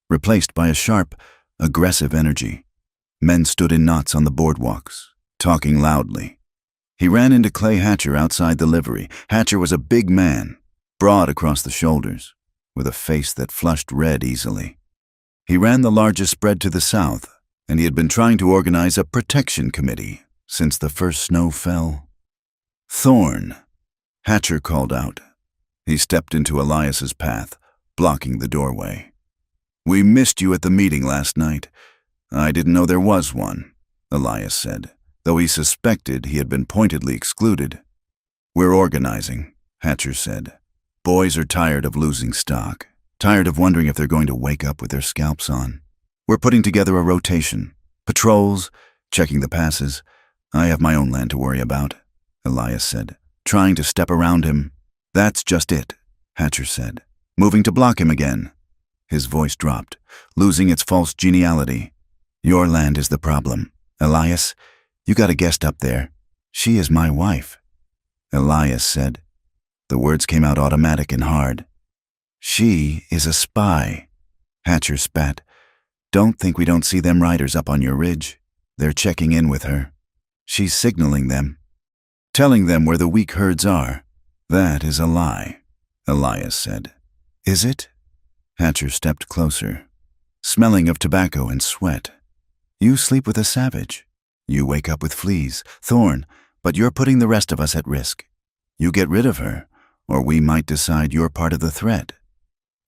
replaced by a sharp, aggressive energy. Men stood in knots on the boardwalks, talking loudly. He ran into Clay Hatcher outside the livery. Hatcher was a big man, broad across the shoulders, with a face that flushed red easily. He ran the largest spread to the south, and he had been trying to organize a protection committee since the first snow fell. "Thorn," Hatcher called out. He stepped into Elias's path, blocking the doorway. "We missed you at the meeting last night." "I didn't know there was one," Elias said, though he suspected he had been pointedly excluded. "We're organizing," Hatcher said. "Boys are tired of losing stock, tired of wondering if they're going to wake up with their scalps on. We're putting together a rotation, patrols, checking the passes. I have my own land to worry about," Elias said, trying to step around him. "That's just it," Hatcher said, moving to block him again. His voice dropped, losing its false geniality. "Your land is the problem. Elias, you got a guest up there. She is my wife," Elias said. The words came out automatic and hard. "She is a spy," Hatcher spat. "Don't think we don't see them riders up on your ridge. They're checking in with her. She's signaling them, telling them where the weak herds are." "That is a lie," Elias said. "Is it?" Hatcher stepped closer, smelling of tobacco and sweat. "You sleep with a savage. You wake up with fleas, Thorn, but you're putting the rest of us at risk. You get rid of her, or we might decide you're part of the threat."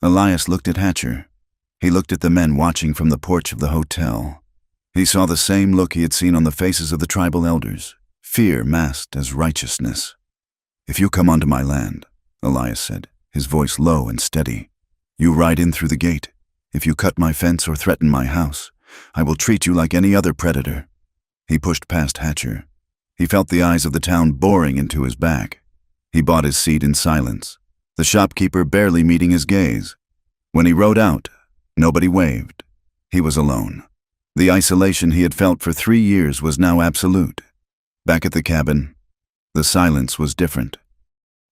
Elias looked at Hatcher. He looked at the men watching from the porch of the hotel. He saw the same look he had seen on the faces of the tribal elders, fear masked as righteousness. "If you come onto my land," Elias said, his voice low and steady, "you ride in through the gate. If you cut my fence or threaten my house, I will treat you like any other predator." He pushed past Hatcher. He felt the eyes of the town boring into his back. He bought his seat in silence, the shopkeeper barely meeting his gaze. When he rode out, nobody waved. He was alone. The isolation he had felt for 3 years was now absolute. Back at the cabin, the silence was different.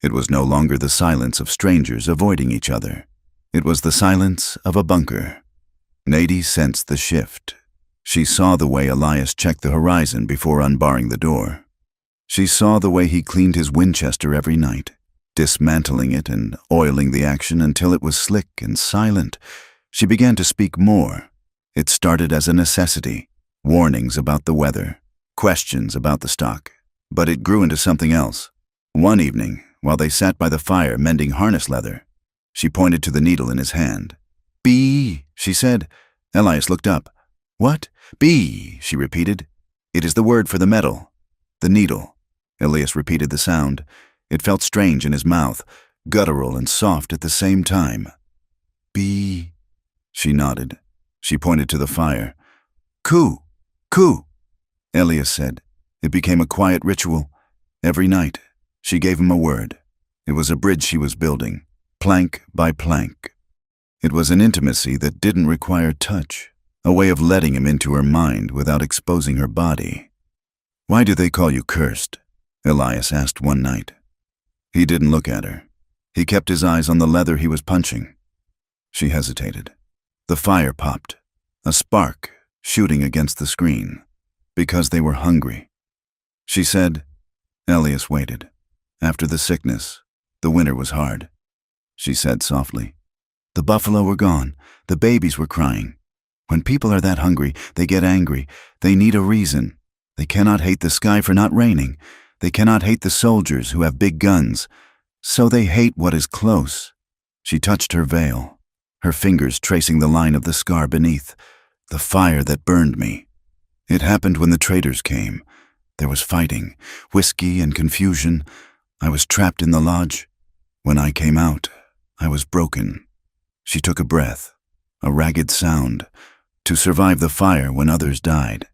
It was no longer the silence of strangers avoiding each other. It was the silence of a bunker. Nadie sensed the shift. She saw the way Elias checked the horizon before unbarring the door. She saw the way he cleaned his Winchester every night, dismantling it and oiling the action until it was slick and silent. She began to speak more. It started as a necessity, warnings about the weather, questions about the stock, but it grew into something else. One evening, while they sat by the fire mending harness leather, she pointed to the needle in his hand. "B," she said. Elias looked up. "What?" "B," she repeated. "It is the word for the metal." "The needle." Elias repeated the sound. It felt strange in his mouth, guttural and soft at the same time. "B." She nodded. She pointed to the fire. "Coo, coo," Elias said. It became a quiet ritual. Every night, she gave him a word. It was a bridge she was building, plank by plank. It was an intimacy that didn't require touch, a way of letting him into her mind without exposing her body. "Why do they call you cursed?" Elias asked one night. He didn't look at her. He kept his eyes on the leather he was punching. She hesitated. The fire popped, a spark shooting against the screen. "Because they were hungry." She said. Elias waited. "After the sickness, the winter was hard." She said softly. "The buffalo were gone. The babies were crying. When people are that hungry, they get angry. They need a reason. They cannot hate the sky for not raining. They cannot hate the soldiers who have big guns. So they hate what is close." She touched her veil, her fingers tracing the line of the scar beneath. "The fire that burned me. It happened when the traders came. There was fighting, whiskey and confusion. I was trapped in the lodge. When I came out, I was broken." She took a breath, a ragged sound, to survive the fire when others died.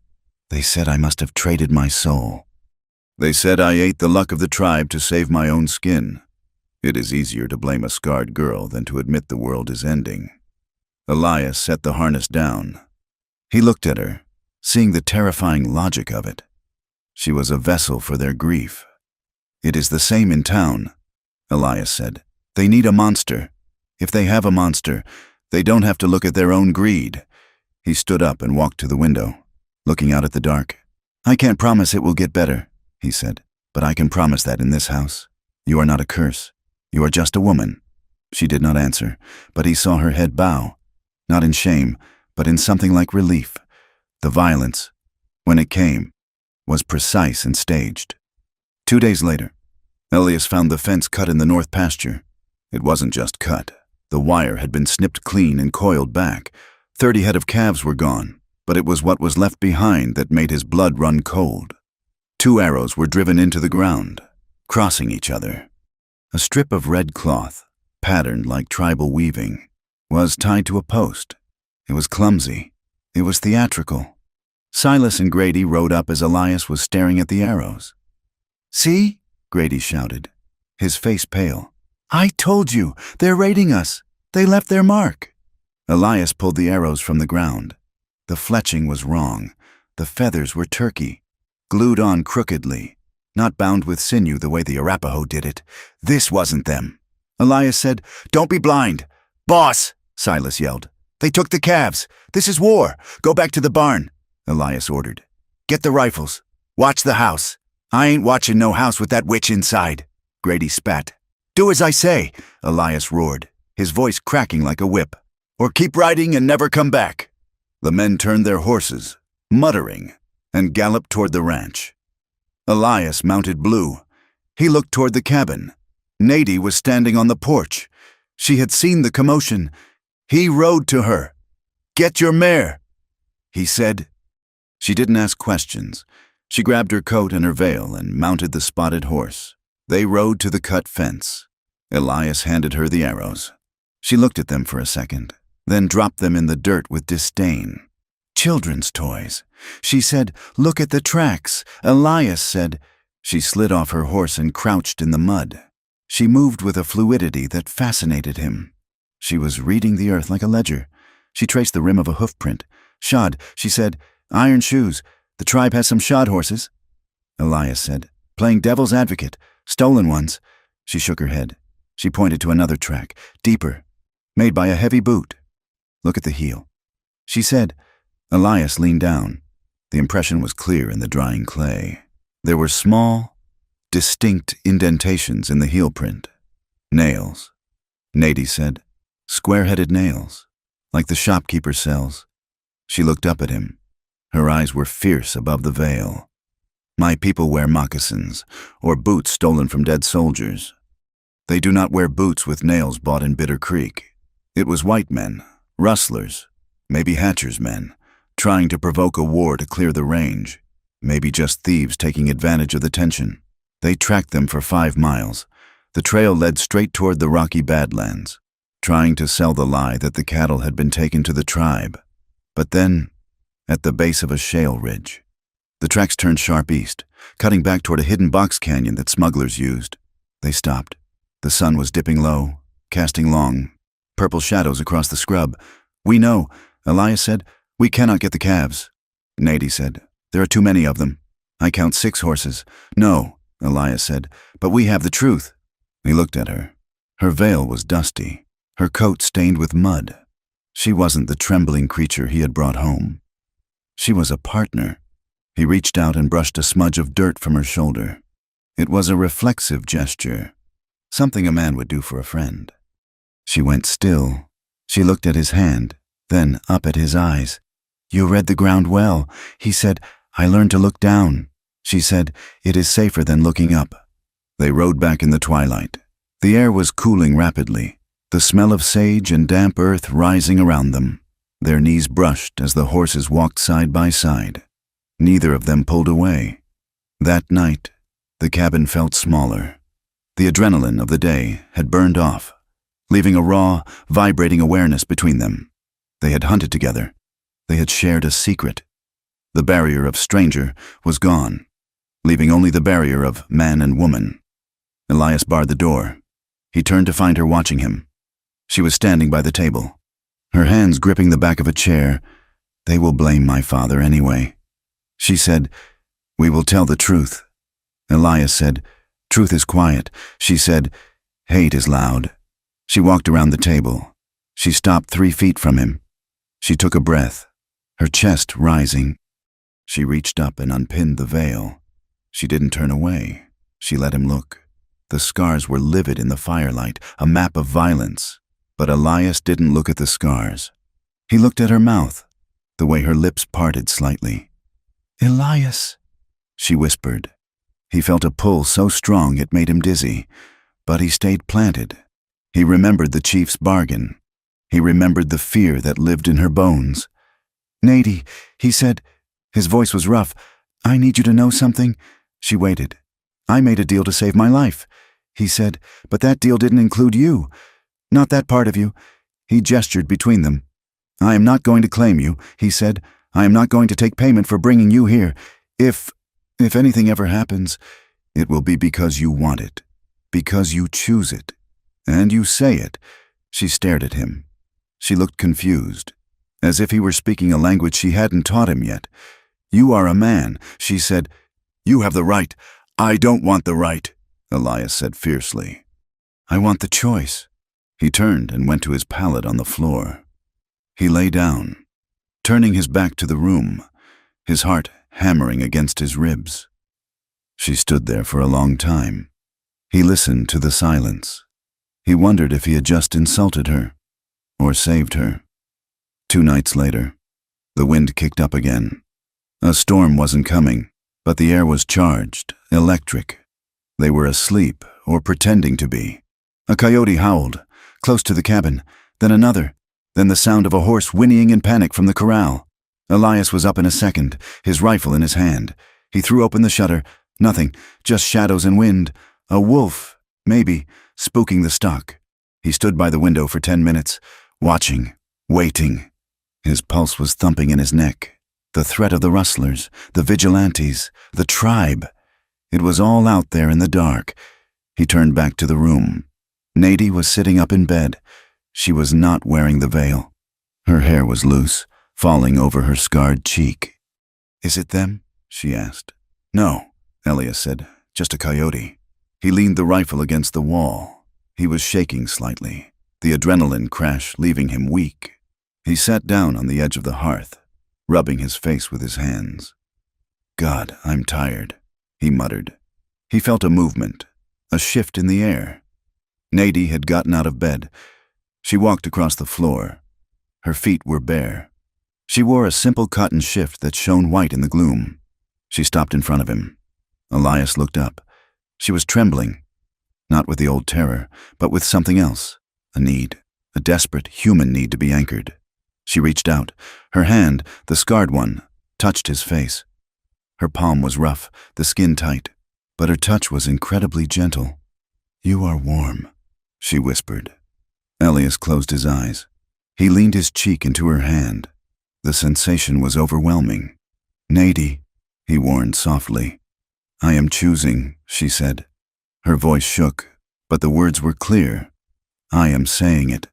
"They said I must have traded my soul. They said I ate the luck of the tribe to save my own skin. It is easier to blame a scarred girl than to admit the world is ending." Elias set the harness down. He looked at her, seeing the terrifying logic of it. She was a vessel for their grief. "It is the same in town," Elias said. "They need a monster. If they have a monster, they don't have to look at their own greed." He stood up and walked to the window, looking out at the dark. "I can't promise it will get better," he said, "but I can promise that in this house. You are not a curse. You are just a woman." She did not answer, but he saw her head bow, not in shame, but in something like relief. The violence, when it came, was precise and staged. 2 days later, Elias found the fence cut in the north pasture. It wasn't just cut. The wire had been snipped clean and coiled back. 30 head of calves were gone, but it was what was left behind that made his blood run cold. 2 arrows were driven into the ground, crossing each other. A strip of red cloth, patterned like tribal weaving, was tied to a post. It was clumsy. It was theatrical. Silas and Grady rode up as Elias was staring at the arrows. "See?" Grady shouted, his face pale. "I told you, they're raiding us. They left their mark." Elias pulled the arrows from the ground. The fletching was wrong. The feathers were turkey, glued on crookedly, not bound with sinew the way the Arapaho did it. This wasn't them. Elias said, "Don't be blind." "Boss," Silas yelled. "They took the calves. This is war. Go back to the barn," Elias ordered. "Get the rifles. Watch the house." "I ain't watching no house with that witch inside," Grady spat. "Do as I say," Elias roared, his voice cracking like a whip. "Or keep riding and never come back." The men turned their horses, muttering, and galloped toward the ranch. Elias mounted Blue. He looked toward the cabin. Nadie was standing on the porch. She had seen the commotion. He rode to her. "Get your mare," he said. She didn't ask questions. She grabbed her coat and her veil and mounted the spotted horse. They rode to the cut fence. Elias handed her the arrows. She looked at them for a second, then dropped them in the dirt with disdain. "Children's toys." She said, "Look at the tracks." Elias said. She slid off her horse and crouched in the mud. She moved with a fluidity that fascinated him. She was reading the earth like a ledger. She traced the rim of a hoof print. "Shod," she said. "Iron shoes. The tribe has some shod horses." Elias said, "Playing devil's advocate. Stolen ones." She shook her head. She pointed to another track, deeper, made by a heavy boot. "Look at the heel." She said. Elias leaned down. The impression was clear in the drying clay. There were small, distinct indentations in the heel print. "Nails," Nadie said. "Square-headed nails, like the shopkeeper sells." She looked up at him. Her eyes were fierce above the veil. "My people wear moccasins, or boots stolen from dead soldiers. They do not wear boots with nails bought in Bitter Creek. It was white men, rustlers, maybe Hatcher's men, trying to provoke a war to clear the range, maybe just thieves taking advantage of the tension. They tracked them for 5 miles. The trail led straight toward the rocky Badlands, trying to sell the lie that the cattle had been taken to the tribe. But then, at the base of a shale ridge, the tracks turned sharp east, cutting back toward a hidden box canyon that smugglers used. They stopped. The sun was dipping low, casting long, purple shadows across the scrub. "We know," Elias said. "We cannot get the calves." Nadie said, "There are too many of them. I count 6 horses." "No," Elias said, "but we have the truth." He looked at her. Her veil was dusty, her coat stained with mud. She wasn't the trembling creature he had brought home. She was a partner. He reached out and brushed a smudge of dirt from her shoulder. It was a reflexive gesture, something a man would do for a friend. She went still. She looked at his hand, then up at his eyes. "You read the ground well," he said. "I learned to look down." She said, "It is safer than looking up." They rode back in the twilight. The air was cooling rapidly, the smell of sage and damp earth rising around them. Their knees brushed as the horses walked side by side. Neither of them pulled away. That night, the cabin felt smaller. The adrenaline of the day had burned off, leaving a raw, vibrating awareness between them. They had hunted together. They had shared a secret. The barrier of stranger was gone, leaving only the barrier of man and woman. Elias barred the door. He turned to find her watching him. She was standing by the table, her hands gripping the back of a chair. They will blame my father anyway. She said, "We will tell the truth." Elias said, "Truth is quiet." She said, "Hate is loud." She walked around the table. She stopped 3 feet from him. She took a breath, her chest rising. She reached up and unpinned the veil. She didn't turn away. She let him look. The scars were livid in the firelight, a map of violence. But Elias didn't look at the scars. He looked at her mouth, the way her lips parted slightly. "Elias," she whispered. He felt a pull so strong it made him dizzy, but he stayed planted. He remembered the chief's bargain. He remembered the fear that lived in her bones. "Nady," he said. His voice was rough. "I need you to know something." She waited. "I made a deal to save my life," he said, "but that deal didn't include you. Not that part of you." He gestured between them. "I am not going to claim you," he said. "I am not going to take payment for bringing you here. If anything ever happens, it will be because you want it, because you choose it, and you say it." She stared at him. She looked confused, as if he were speaking a language she hadn't taught him yet. "You are a man," she said. "You have the right." "I don't want the right," Elias said fiercely. "I want the choice." He turned and went to his pallet on the floor. He lay down, turning his back to the room, his heart hammering against his ribs. She stood there for a long time. He listened to the silence. He wondered if he had just insulted her, or saved her. 2 nights later, the wind kicked up again. A storm wasn't coming, but the air was charged, electric. They were asleep, or pretending to be. A coyote howled, close to the cabin, then another, then the sound of a horse whinnying in panic from the corral. Elias was up in a second, his rifle in his hand. He threw open the shutter. Nothing, just shadows and wind. A wolf, maybe, spooking the stock. He stood by the window for 10 minutes, watching, waiting. His pulse was thumping in his neck. The threat of the rustlers, the vigilantes, the tribe. It was all out there in the dark. He turned back to the room. Nady was sitting up in bed. She was not wearing the veil. Her hair was loose, falling over her scarred cheek. "Is it them?" she asked. "No," Elias said, "just a coyote." He leaned the rifle against the wall. He was shaking slightly, the adrenaline crash leaving him weak. He sat down on the edge of the hearth, rubbing his face with his hands. "God, I'm tired," he muttered. He felt a movement, a shift in the air. Nady had gotten out of bed. She walked across the floor. Her feet were bare. She wore a simple cotton shift that shone white in the gloom. She stopped in front of him. Elias looked up. She was trembling, not with the old terror, but with something else, a need, a desperate human need to be anchored. She reached out. Her hand, the scarred one, touched his face. Her palm was rough, the skin tight, but her touch was incredibly gentle. "You are warm," she whispered. Elias closed his eyes. He leaned his cheek into her hand. The sensation was overwhelming. "Nady," he warned softly. "I am choosing," she said. Her voice shook, but the words were clear. "I am saying it."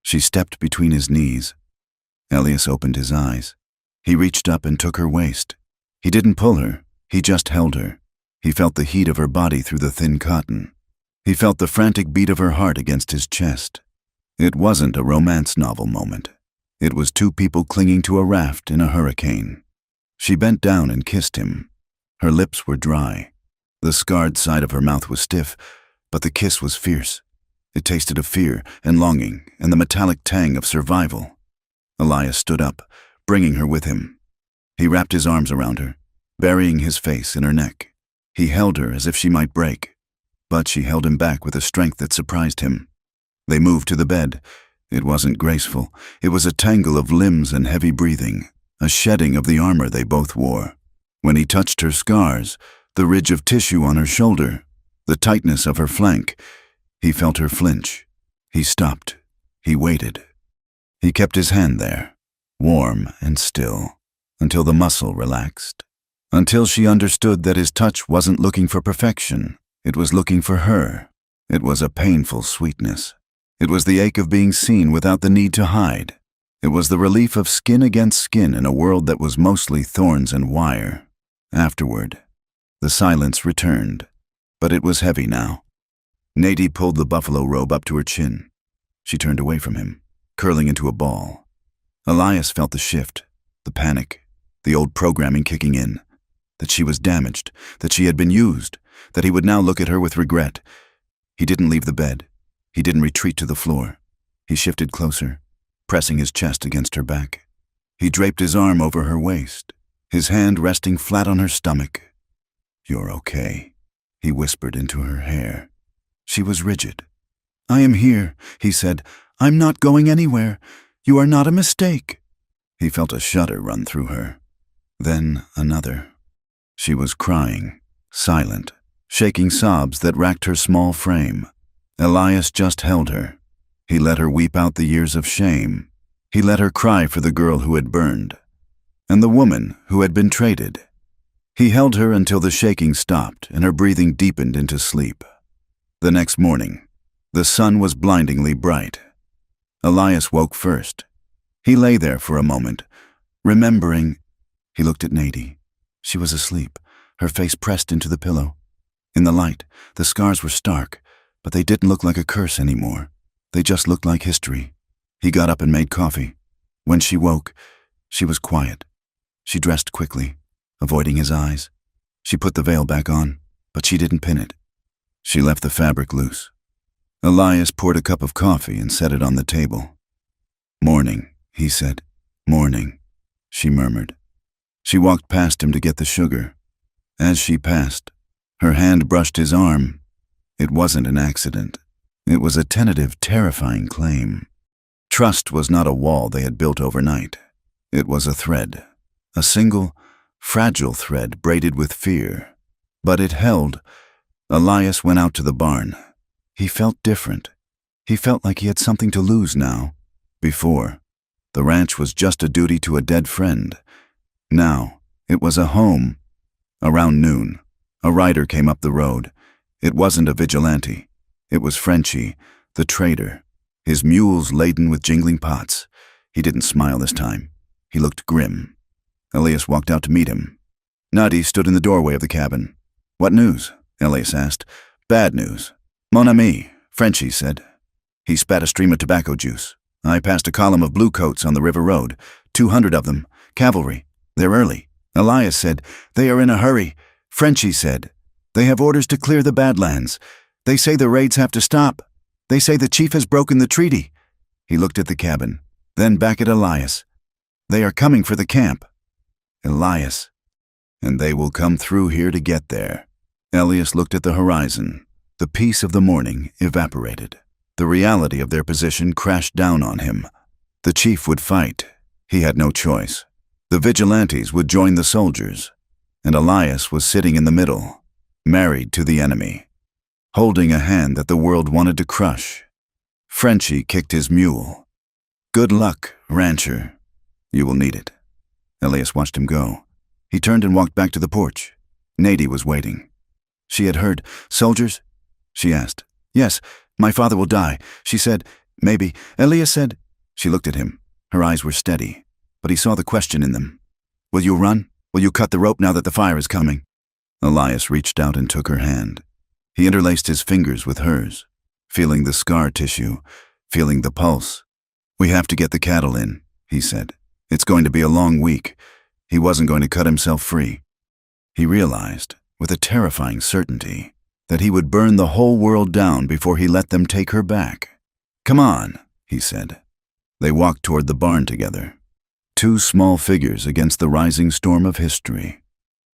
She stepped between his knees. Elias opened his eyes. He reached up and took her waist. He didn't pull her, he just held her. He felt the heat of her body through the thin cotton. He felt the frantic beat of her heart against his chest. It wasn't a romance novel moment. It was 2 people clinging to a raft in a hurricane. She bent down and kissed him. Her lips were dry. The scarred side of her mouth was stiff, but the kiss was fierce. It tasted of fear and longing and the metallic tang of survival. Elias stood up, bringing her with him. He wrapped his arms around her, burying his face in her neck. He held her as if she might break, but she held him back with a strength that surprised him. They moved to the bed. It wasn't graceful. It was a tangle of limbs and heavy breathing, a shedding of the armor they both wore. When he touched her scars, the ridge of tissue on her shoulder, the tightness of her flank, he felt her flinch. He stopped. He waited. He kept his hand there, warm and still, until the muscle relaxed, until she understood that his touch wasn't looking for perfection. It was looking for her. It was a painful sweetness. It was the ache of being seen without the need to hide. It was the relief of skin against skin in a world that was mostly thorns and wire. Afterward, the silence returned, but it was heavy now. Nadie pulled the buffalo robe up to her chin. She turned away from him, curling into a ball. Elias felt the shift, the panic, the old programming kicking in, that she was damaged, that she had been used, that he would now look at her with regret. He didn't leave the bed. He didn't retreat to the floor. He shifted closer, pressing his chest against her back. He draped his arm over her waist, his hand resting flat on her stomach. "You're okay," he whispered into her hair. She was rigid. "I am here," he said. "I'm not going anywhere. You are not a mistake." He felt a shudder run through her. Then another. She was crying, silent, shaking sobs that racked her small frame. Elias just held her. He let her weep out the years of shame. He let her cry for the girl who had burned, and the woman who had been traded. He held her until the shaking stopped and her breathing deepened into sleep. The next morning, the sun was blindingly bright. Elias woke first. He lay there for a moment, remembering. He looked at Nadie. She was asleep, her face pressed into the pillow. In the light, the scars were stark, but they didn't look like a curse anymore. They just looked like history. He got up and made coffee. When she woke, she was quiet. She dressed quickly, avoiding his eyes. She put the veil back on, but she didn't pin it. She left the fabric loose. Elias poured a cup of coffee and set it on the table. "Morning," he said. "Morning," she murmured. She walked past him to get the sugar. As she passed, her hand brushed his arm. It wasn't an accident. It was a tentative, terrifying claim. Trust was not a wall they had built overnight. It was a thread, a single, fragile thread braided with fear. But it held. Elias went out to the barn. He felt different. He felt like he had something to lose now. Before, the ranch was just a duty to a dead friend. Now, it was a home. Around noon, a rider came up the road. It wasn't a vigilante. It was Frenchie, the trader, his mules laden with jingling pots. He didn't smile this time. He looked grim. Elias walked out to meet him. Nadie stood in the doorway of the cabin. "What news?" Elias asked. "Bad news." "Mon ami," Frenchie said. He spat a stream of tobacco juice. "I passed a column of bluecoats on the river road. 200 of them. Cavalry. They're early." Elias said. "They are in a hurry." Frenchie said. "They have orders to clear the Badlands. They say the raids have to stop. They say the chief has broken the treaty." He looked at the cabin, then back at Elias. "They are coming for the camp." Elias. "And they will come through here to get there." Elias looked at the horizon. The peace of the morning evaporated. The reality of their position crashed down on him. The chief would fight. He had no choice. The vigilantes would join the soldiers, and Elias was sitting in the middle, married to the enemy, holding a hand that the world wanted to crush. Frenchie kicked his mule. "Good luck, rancher. You will need it." Elias watched him go. He turned and walked back to the porch. Nadie was waiting. She had heard. "Soldiers?" she asked. "Yes, my father will die," she said. "Maybe." Elias said. She looked at him. Her eyes were steady, but he saw the question in them. "Will you run? Will you cut the rope now that the fire is coming?" Elias reached out and took her hand. He interlaced his fingers with hers, feeling the scar tissue, feeling the pulse. "We have to get the cattle in," he said. "It's going to be a long week." He wasn't going to cut himself free. He realized, with a terrifying certainty, that he would burn the whole world down before he let them take her back. "Come on," he said. They walked toward the barn together. Two small figures against the rising storm of history.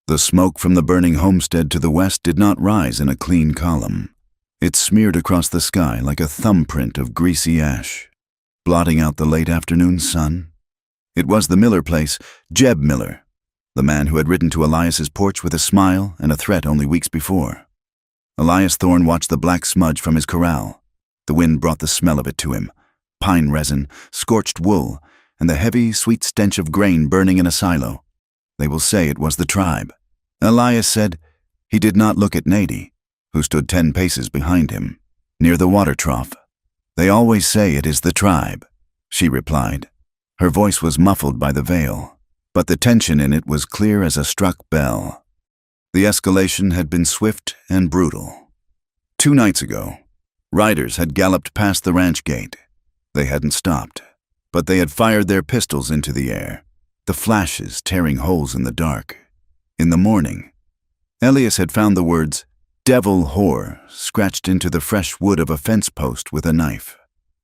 The smoke from the burning homestead to the west did not rise in a clean column. It smeared across the sky like a thumbprint of greasy ash, blotting out the late afternoon sun. It was the Miller place, Jeb Miller, the man who had ridden to Elias's porch with a smile and a threat only weeks before. Elias Thorne watched the black smudge from his corral. The wind brought the smell of it to him, pine resin, scorched wool, and the heavy, sweet stench of grain burning in a silo. They will say it was the tribe. Elias said. He did not look at Nadie, who stood 10 paces behind him, near the water trough. "They always say it is the tribe," she replied. Her voice was muffled by the veil, but the tension in it was clear as a struck bell. The escalation had been swift and brutal. 2 nights ago, riders had galloped past the ranch gate. They hadn't stopped, but they had fired their pistols into the air, the flashes tearing holes in the dark. In the morning, Elias had found the words, "Devil whore," scratched into the fresh wood of a fence post with a knife.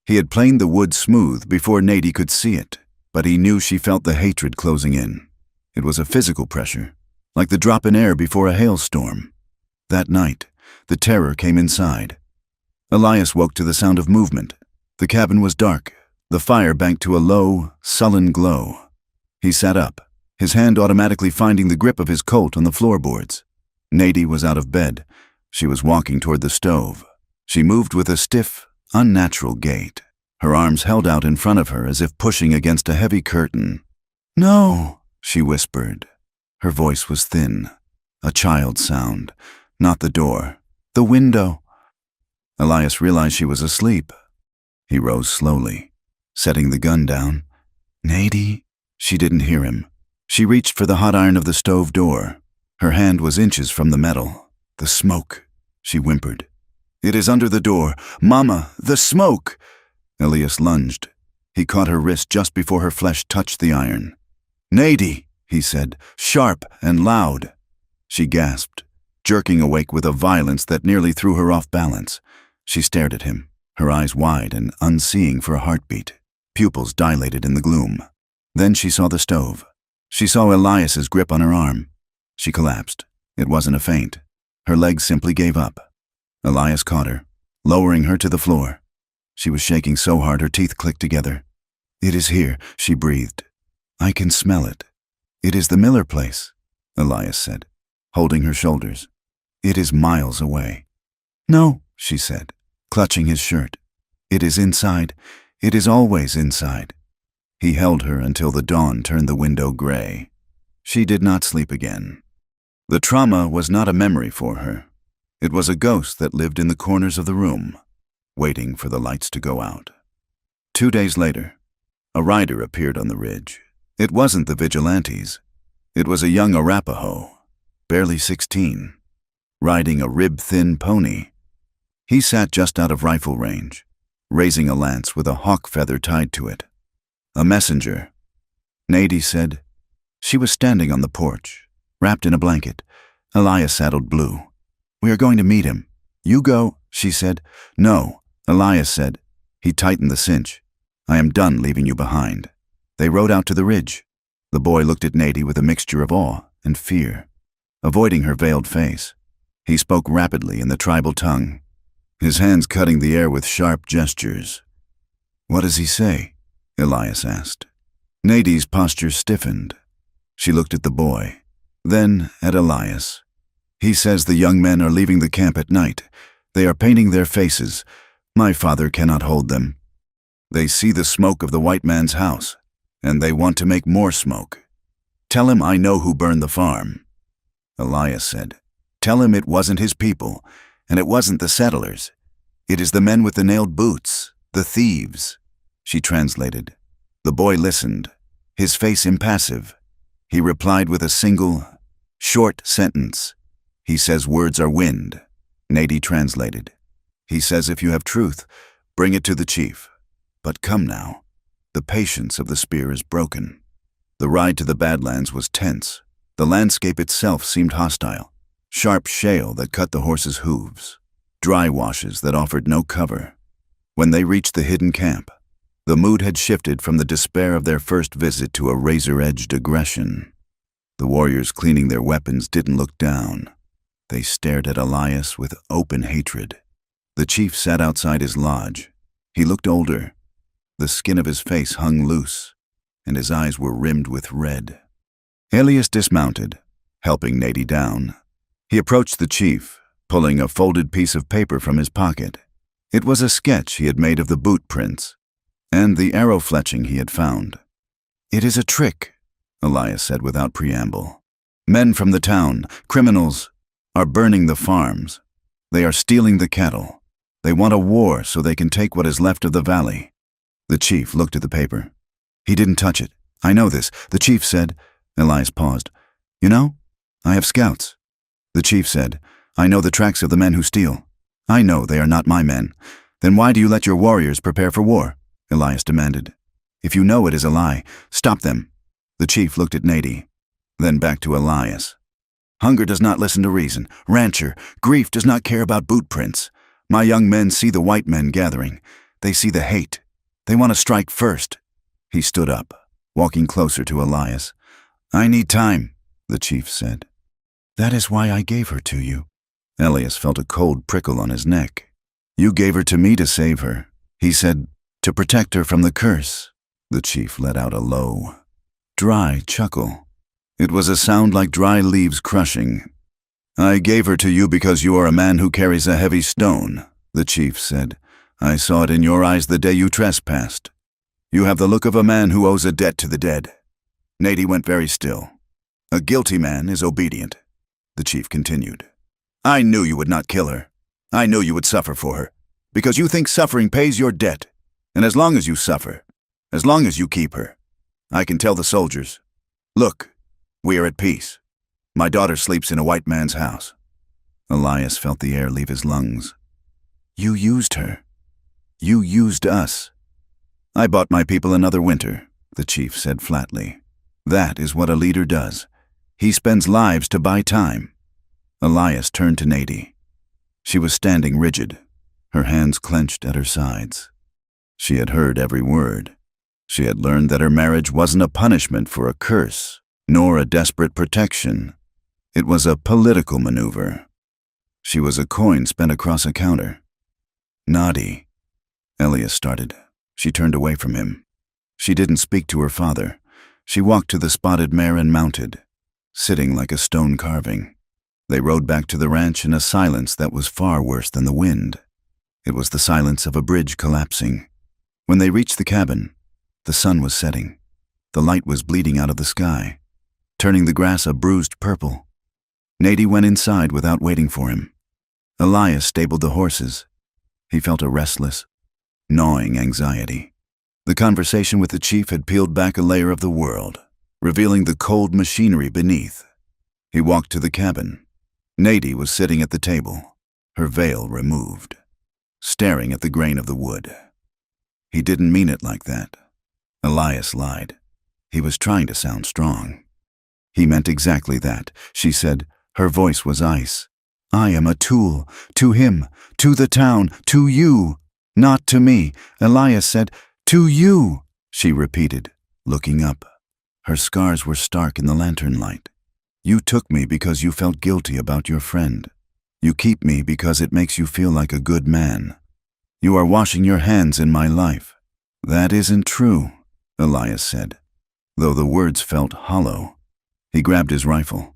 He had planed the wood smooth before Nadie could see it, but he knew she felt the hatred closing in. It was a physical pressure, like the drop in air before a hailstorm. That night, the terror came inside. Elias woke to the sound of movement. The cabin was dark, the fire banked to a low, sullen glow. He sat up, his hand automatically finding the grip of his Colt on the floorboards. Nadie was out of bed. She was walking toward the stove. She moved with a stiff, unnatural gait, her arms held out in front of her as if pushing against a heavy curtain. "No," she whispered. Her voice was thin, a child's sound, not the door, the window. Elias realized she was asleep. He rose slowly, setting the gun down. "Nadie?" She didn't hear him. She reached for the hot iron of the stove door. Her hand was inches from the metal. "The smoke," she whimpered. "It is under the door. Mama, the smoke!" Elias lunged. He caught her wrist just before her flesh touched the iron. "Nadie," he said, sharp and loud. She gasped, jerking awake with a violence that nearly threw her off balance. She stared at him, her eyes wide and unseeing for a heartbeat, pupils dilated in the gloom. Then she saw the stove. She saw Elias's grip on her arm. She collapsed. It wasn't a faint. Her legs simply gave up. Elias caught her, lowering her to the floor. She was shaking so hard her teeth clicked together. "It is here," she breathed. "I can smell it." "It is the Miller place," Elias said, holding her shoulders. "It is miles away." "No," she said, clutching his shirt. "It is inside. It is always inside." He held her until the dawn turned the window gray. She did not sleep again. The trauma was not a memory for her. It was a ghost that lived in the corners of the room, waiting for the lights to go out. 2 days later, a rider appeared on the ridge. It wasn't the vigilantes. It was a young Arapaho, barely 16, riding a rib-thin pony. He sat just out of rifle range, raising a lance with a hawk feather tied to it. "A messenger," Nadie said. She was standing on the porch, wrapped in a blanket. Elias saddled Blue. "We are going to meet him." "You go," she said. "No," Elias said. He tightened the cinch. "I am done leaving you behind." They rode out to the ridge. The boy looked at Nadie with a mixture of awe and fear, avoiding her veiled face. He spoke rapidly in the tribal tongue, his hands cutting the air with sharp gestures. "What does he say?" Elias asked. Nadie's posture stiffened. She looked at the boy, then at Elias. "He says the young men are leaving the camp at night. They are painting their faces. My father cannot hold them. They see the smoke of the white man's house, and they want to make more smoke. Tell him I know who burned the farm." Elias said, "Tell him it wasn't his people, and it wasn't the settlers. It is the men with the nailed boots, the thieves." She translated. The boy listened, his face impassive. He replied with a single, short sentence. "He says words are wind." Nadie translated. "He says if you have truth, bring it to the chief. But come now. The patience of the spear is broken." The ride to the Badlands was tense. The landscape itself seemed hostile. Sharp shale that cut the horses' hooves. Dry washes that offered no cover. When they reached the hidden camp, the mood had shifted from the despair of their first visit to a razor-edged aggression. The warriors cleaning their weapons didn't look down. They stared at Elias with open hatred. The chief sat outside his lodge. He looked older. The skin of his face hung loose, and his eyes were rimmed with red. Elias dismounted, helping Nadie down. He approached the chief, pulling a folded piece of paper from his pocket. It was a sketch he had made of the boot prints and the arrow fletching he had found. "It is a trick," Elias said without preamble. "Men from the town, criminals, are burning the farms. They are stealing the cattle. They want a war so they can take what is left of the valley." The chief looked at the paper. He didn't touch it. I know this, the chief said. Elias paused. You know, I have scouts. The chief said, I know the tracks of the men who steal. I know they are not my men. Then why do you let your warriors prepare for war? Elias demanded. If you know it is a lie, stop them. The chief looked at Nady, then back to Elias. Hunger does not listen to reason. Rancher, grief does not care about boot prints. My young men see the white men gathering. They see the hate. They want to strike first. He stood up, walking closer to Elias. I need time, the chief said. That is why I gave her to you. Elias felt a cold prickle on his neck. You gave her to me to save her. He said, to protect her from the curse. The chief let out a low, dry chuckle. It was a sound like dry leaves crushing. I gave her to you because you are a man who carries a heavy stone, the chief said. I saw it in your eyes the day you trespassed. You have the look of a man who owes a debt to the dead. Nady went very still. A guilty man is obedient, the chief continued. I knew you would not kill her. I knew you would suffer for her, because you think suffering pays your debt. And as long as you suffer, as long as you keep her, I can tell the soldiers, look, we are at peace. My daughter sleeps in a white man's house. Elias felt the air leave his lungs. You used her. You used us. I bought my people another winter, the chief said flatly. That is what a leader does. He spends lives to buy time. Elias turned to Nady. She was standing rigid, her hands clenched at her sides. She had heard every word. She had learned that her marriage wasn't a punishment for a curse, nor a desperate protection. It was a political maneuver. She was a coin spent across a counter. Nady, Elias started. She turned away from him. She didn't speak to her father. She walked to the spotted mare and mounted, sitting like a stone carving. They rode back to the ranch in a silence that was far worse than the wind. It was the silence of a bridge collapsing. When they reached the cabin, the sun was setting. The light was bleeding out of the sky, turning the grass a bruised purple. Nady went inside without waiting for him. Elias stabled the horses. He felt a restless, gnawing anxiety. The conversation with the chief had peeled back a layer of the world, revealing the cold machinery beneath. He walked to the cabin. Nady was sitting at the table, her veil removed, staring at the grain of the wood. He didn't mean it like that. Elias lied. He was trying to sound strong. He meant exactly that, she said. Her voice was ice. I am a tool, to him, to the town, to you. Not to me, Elias said. To you, she repeated, looking up. Her scars were stark in the lantern light. You took me because you felt guilty about your friend. You keep me because it makes you feel like a good man. You are washing your hands in my life. That isn't true, Elias said, though the words felt hollow. He grabbed his rifle.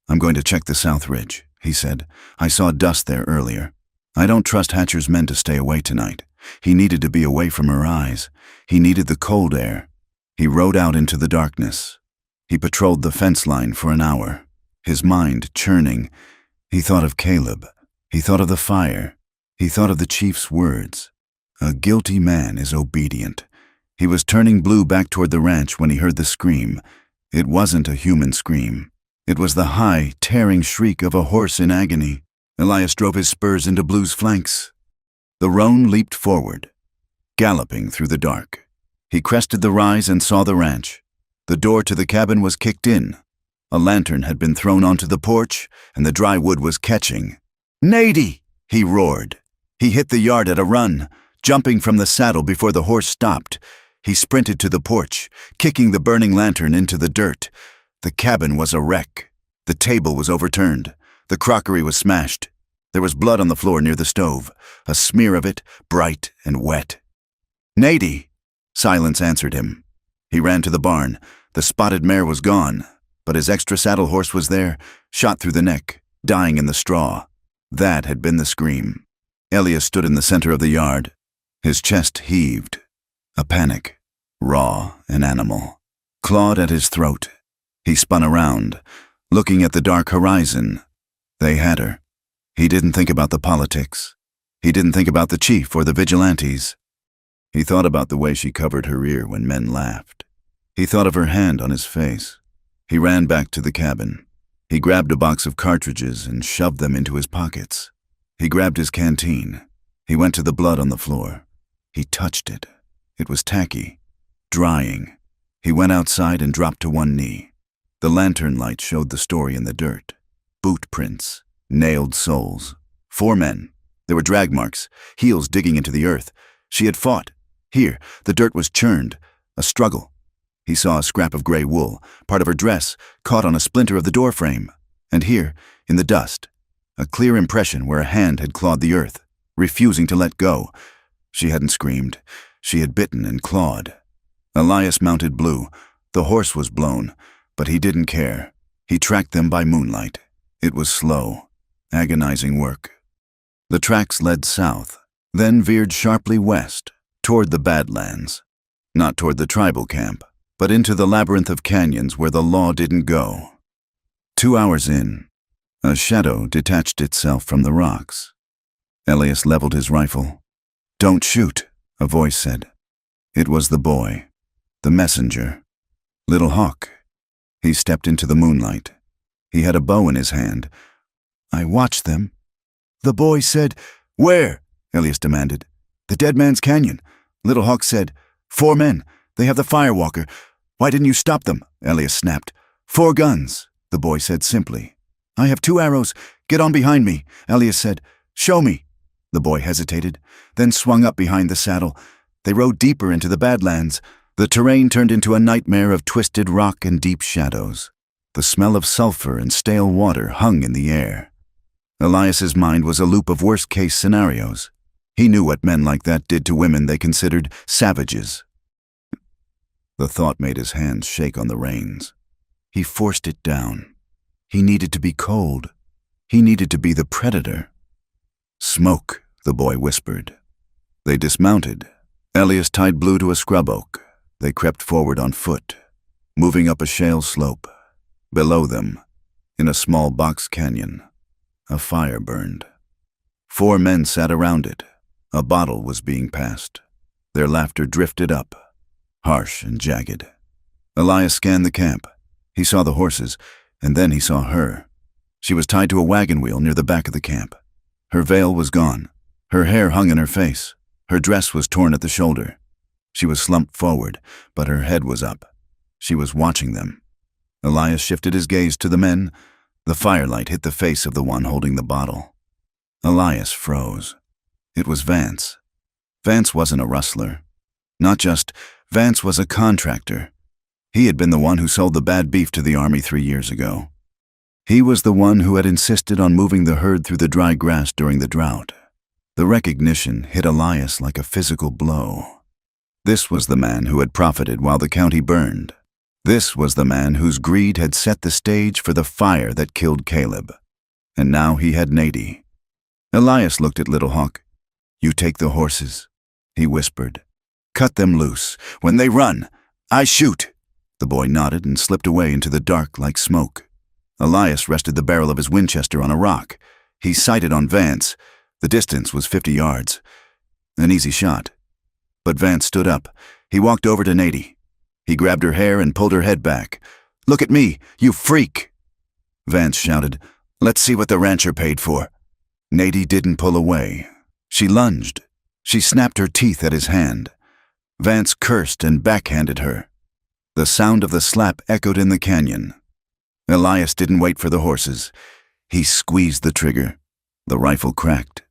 I'm going to check the South Ridge, he said. I saw dust there earlier. I don't trust Hatcher's men to stay away tonight. He needed to be away from her eyes. He needed the cold air. He rode out into the darkness. He patrolled the fence line for an hour, his mind churning. He thought of Caleb. He thought of the fire. He thought of the chief's words. A guilty man is obedient. He was turning blue back toward the ranch when he heard the scream. It wasn't a human scream. It was the high, tearing shriek of a horse in agony. Elias drove his spurs into Blue's flanks. The roan leaped forward, galloping through the dark. He crested the rise and saw the ranch. The door to the cabin was kicked in. A lantern had been thrown onto the porch, and the dry wood was catching. Nady! He roared. He hit the yard at a run, jumping from the saddle before the horse stopped. He sprinted to the porch, kicking the burning lantern into the dirt. The cabin was a wreck. The table was overturned. The crockery was smashed. There was blood on the floor near the stove, a smear of it, bright and wet. Nady! Silence answered him. He ran to the barn. The spotted mare was gone, but his extra saddle horse was there, shot through the neck, dying in the straw. That had been the scream. Elias stood in the center of the yard. His chest heaved. A panic, raw and animal, clawed at his throat. He spun around, looking at the dark horizon. They had her. He didn't think about the politics. He didn't think about the chief or the vigilantes. He thought about the way she covered her ear when men laughed. He thought of her hand on his face. He ran back to the cabin. He grabbed a box of cartridges and shoved them into his pockets. He grabbed his canteen. He went to the blood on the floor. He touched it. It was tacky, drying. He went outside and dropped to one knee. The lantern light showed the story in the dirt. Boot prints, nailed soles. 4 men. There were drag marks, heels digging into the earth. She had fought. Here, the dirt was churned. A struggle. He saw a scrap of gray wool, part of her dress, caught on a splinter of the doorframe. And here, in the dust, a clear impression where a hand had clawed the earth, refusing to let go. She hadn't screamed. She had bitten and clawed. Elias mounted Blue. The horse was blown, but he didn't care. He tracked them by moonlight. It was slow, agonizing work. The tracks led south, then veered sharply west, toward the Badlands. Not toward the tribal camp, but into the labyrinth of canyons where the law didn't go. 2 hours in, a shadow detached itself from the rocks. Elias leveled his rifle. "Don't shoot," a voice said. It was the boy, the messenger, Little Hawk. He stepped into the moonlight. He had a bow in his hand. "I watched them." The boy said. "Where?" Elias demanded. "The Dead Man's Canyon." Little Hawk said. "4 men. They have the firewalker. Why didn't you stop them?" Elias snapped. "4 guns," the boy said simply. "I have 2 arrows. Get on behind me," Elias said. "Show me." The boy hesitated, then swung up behind the saddle. They rode deeper into the Badlands. The terrain turned into a nightmare of twisted rock and deep shadows. The smell of sulfur and stale water hung in the air. Elias's mind was a loop of worst-case scenarios. He knew what men like that did to women they considered savages. The thought made his hands shake on the reins. He forced it down. He needed to be cold. He needed to be the predator. "Smoke," the boy whispered. They dismounted. Elias tied Blue to a scrub oak. They crept forward on foot, moving up a shale slope. Below them, in a small box canyon, a fire burned. 4 men sat around it. A bottle was being passed. Their laughter drifted up, harsh and jagged. Elias scanned the camp. He saw the horses, and then he saw her. She was tied to a wagon wheel near the back of the camp. Her veil was gone. Her hair hung in her face. Her dress was torn at the shoulder. She was slumped forward, but her head was up. She was watching them. Elias shifted his gaze to the men. The firelight hit the face of the one holding the bottle. Elias froze. It was Vance. Vance wasn't a rustler. Not just, Vance was a contractor. He had been the one who sold the bad beef to the army 3 years ago. He was the one who had insisted on moving the herd through the dry grass during the drought. The recognition hit Elias like a physical blow. This was the man who had profited while the county burned. This was the man whose greed had set the stage for the fire that killed Caleb. And now he had Nady. Elias looked at Little Hawk. "You take the horses," he whispered. "Cut them loose. When they run, I shoot." The boy nodded and slipped away into the dark like smoke. Elias rested the barrel of his Winchester on a rock. He sighted on Vance. The distance was 50 yards. An easy shot. But Vance stood up. He walked over to Nady. He grabbed her hair and pulled her head back. "Look at me, you freak!" Vance shouted, "Let's see what the rancher paid for." Nady didn't pull away. She lunged. She snapped her teeth at his hand. Vance cursed and backhanded her. The sound of the slap echoed in the canyon. Elias didn't wait for the horses. He squeezed the trigger. The rifle cracked.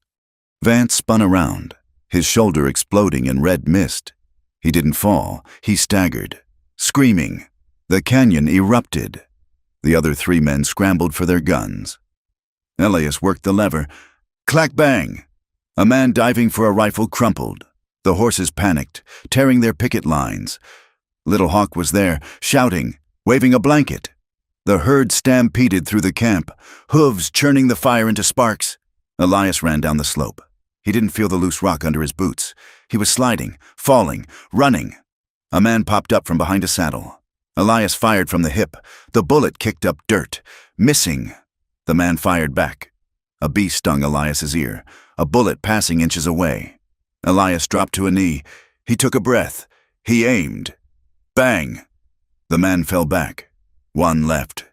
Vance spun around, his shoulder exploding in red mist. He didn't fall. He staggered, screaming. The canyon erupted. The other 3 men scrambled for their guns. Elias worked the lever. Clack bang! A man diving for a rifle crumpled. The horses panicked, tearing their picket lines. Little Hawk was there, shouting, waving a blanket. The herd stampeded through the camp, hooves churning the fire into sparks. Elias ran down the slope. He didn't feel the loose rock under his boots. He was sliding, falling, running. A man popped up from behind a saddle. Elias fired from the hip. The bullet kicked up dirt, missing. The man fired back. A bee stung Elias's ear, a bullet passing inches away. Elias dropped to a knee. He took a breath. He aimed. Bang! The man fell back. One left.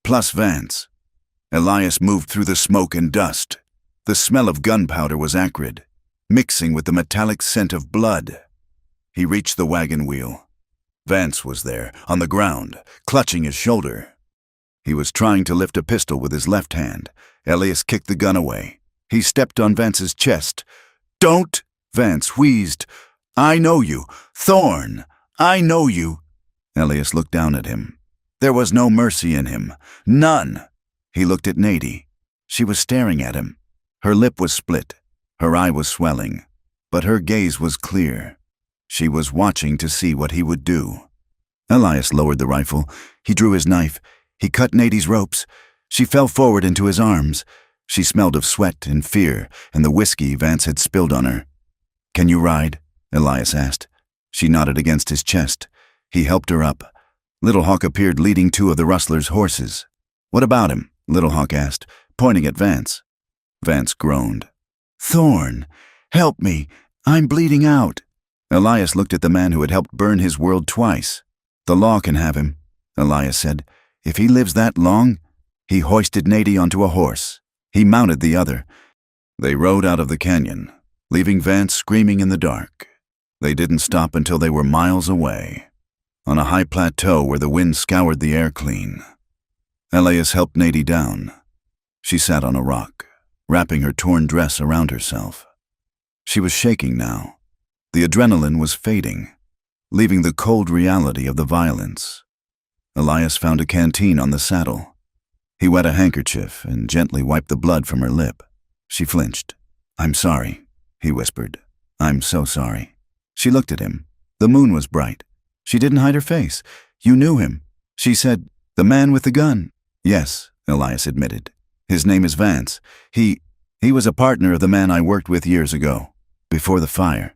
Plus Vance. Elias moved through the smoke and dust. The smell of gunpowder was acrid, mixing with the metallic scent of blood. He reached the wagon wheel. Vance was there, on the ground, clutching his shoulder. He was trying to lift a pistol with his left hand. Elias kicked the gun away. He stepped on Vance's chest. "Don't!" Vance wheezed. "I know you. Thorn! I know you." Elias looked down at him. There was no mercy in him. None. He looked at Nadie. She was staring at him. Her lip was split. Her eye was swelling. But her gaze was clear. She was watching to see what he would do. Elias lowered the rifle. He drew his knife. He cut Nadie's ropes. She fell forward into his arms. She smelled of sweat and fear and the whiskey Vance had spilled on her. "Can you ride?" Elias asked. She nodded against his chest. He helped her up. Little Hawk appeared leading two of the rustlers' horses. "What about him?" Little Hawk asked, pointing at Vance. Vance groaned. "Thorn, help me. I'm bleeding out." Elias looked at the man who had helped burn his world twice. "The law can have him," Elias said. "If he lives that long." He hoisted Nadie onto a horse. He mounted the other. They rode out of the canyon, leaving Vance screaming in the dark. They didn't stop until they were miles away, on a high plateau where the wind scoured the air clean. Elias helped Nadie down. She sat on a rock, wrapping her torn dress around herself. She was shaking now. The adrenaline was fading, leaving the cold reality of the violence. Elias found a canteen on the saddle. He wet a handkerchief and gently wiped the blood from her lip. She flinched. "I'm sorry," he whispered. "I'm so sorry." She looked at him. The moon was bright. She didn't hide her face. "You knew him." She said, "The man with the gun." "Yes," Elias admitted. "His name is Vance. He was a partner of the man I worked with years ago, before the fire."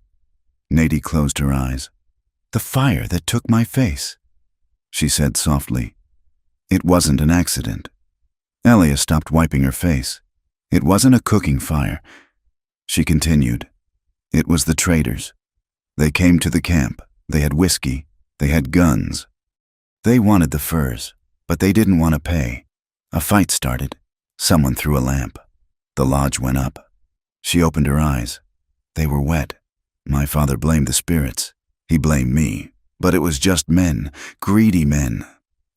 Nadie closed her eyes. "The fire that took my face," she said softly. "It wasn't an accident." Elias stopped wiping her face. "It wasn't a cooking fire." She continued. "It was the traders. They came to the camp. They had whiskey. They had guns. They wanted the furs, but they didn't want to pay. A fight started. Someone threw a lamp. The lodge went up." She opened her eyes. They were wet. "My father blamed the spirits. He blamed me. But it was just men, greedy men."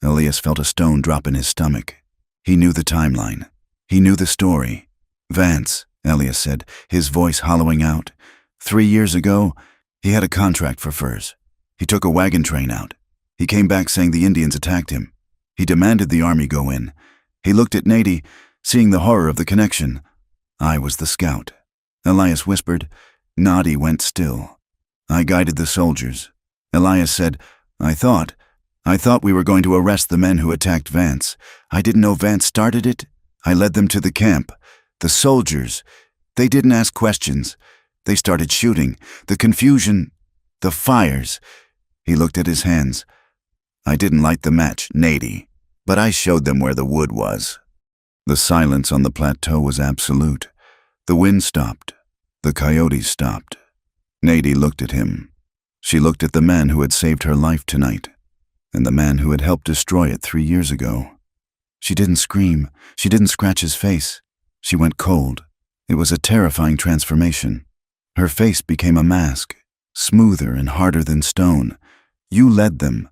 Elias felt a stone drop in his stomach. He knew the timeline. He knew the story. "Vance," Elias said, his voice hollowing out. 3 years ago, he had a contract for furs. He took a wagon train out. He came back saying the Indians attacked him. He demanded the army go in. He looked at Nadie, seeing the horror of the connection. I was the scout." Elias whispered. Nadie went still. "I guided the soldiers." Elias said, I thought we were going to arrest the men who attacked Vance. I didn't know Vance started it. I led them to the camp. The soldiers, they didn't ask questions. They started shooting. The confusion, the fires." He looked at his hands. "I didn't light the match, Nadie, but I showed them where the wood was." The silence on the plateau was absolute. The wind stopped. The coyotes stopped. Nadie looked at him. She looked at the man who had saved her life tonight, and the man who had helped destroy it 3 years ago. She didn't scream. She didn't scratch his face. She went cold. It was a terrifying transformation. Her face became a mask, smoother and harder than stone. "You led them."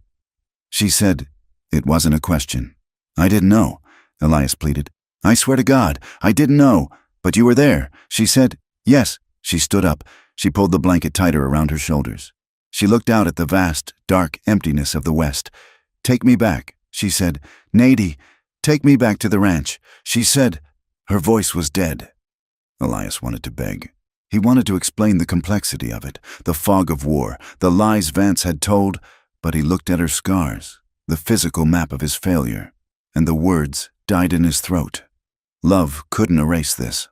She said, "It wasn't a question." "I didn't know," Elias pleaded. "I swear to God, I didn't know. But you were there." She said, "Yes." She stood up. She pulled the blanket tighter around her shoulders. She looked out at the vast, dark emptiness of the west. "Take me back," she said. "Nadie, take me back to the ranch." She said. Her voice was dead. Elias wanted to beg. He wanted to explain the complexity of it, the fog of war, the lies Vance had told, but he looked at her scars, the physical map of his failure, and the words died in his throat. Love couldn't erase this.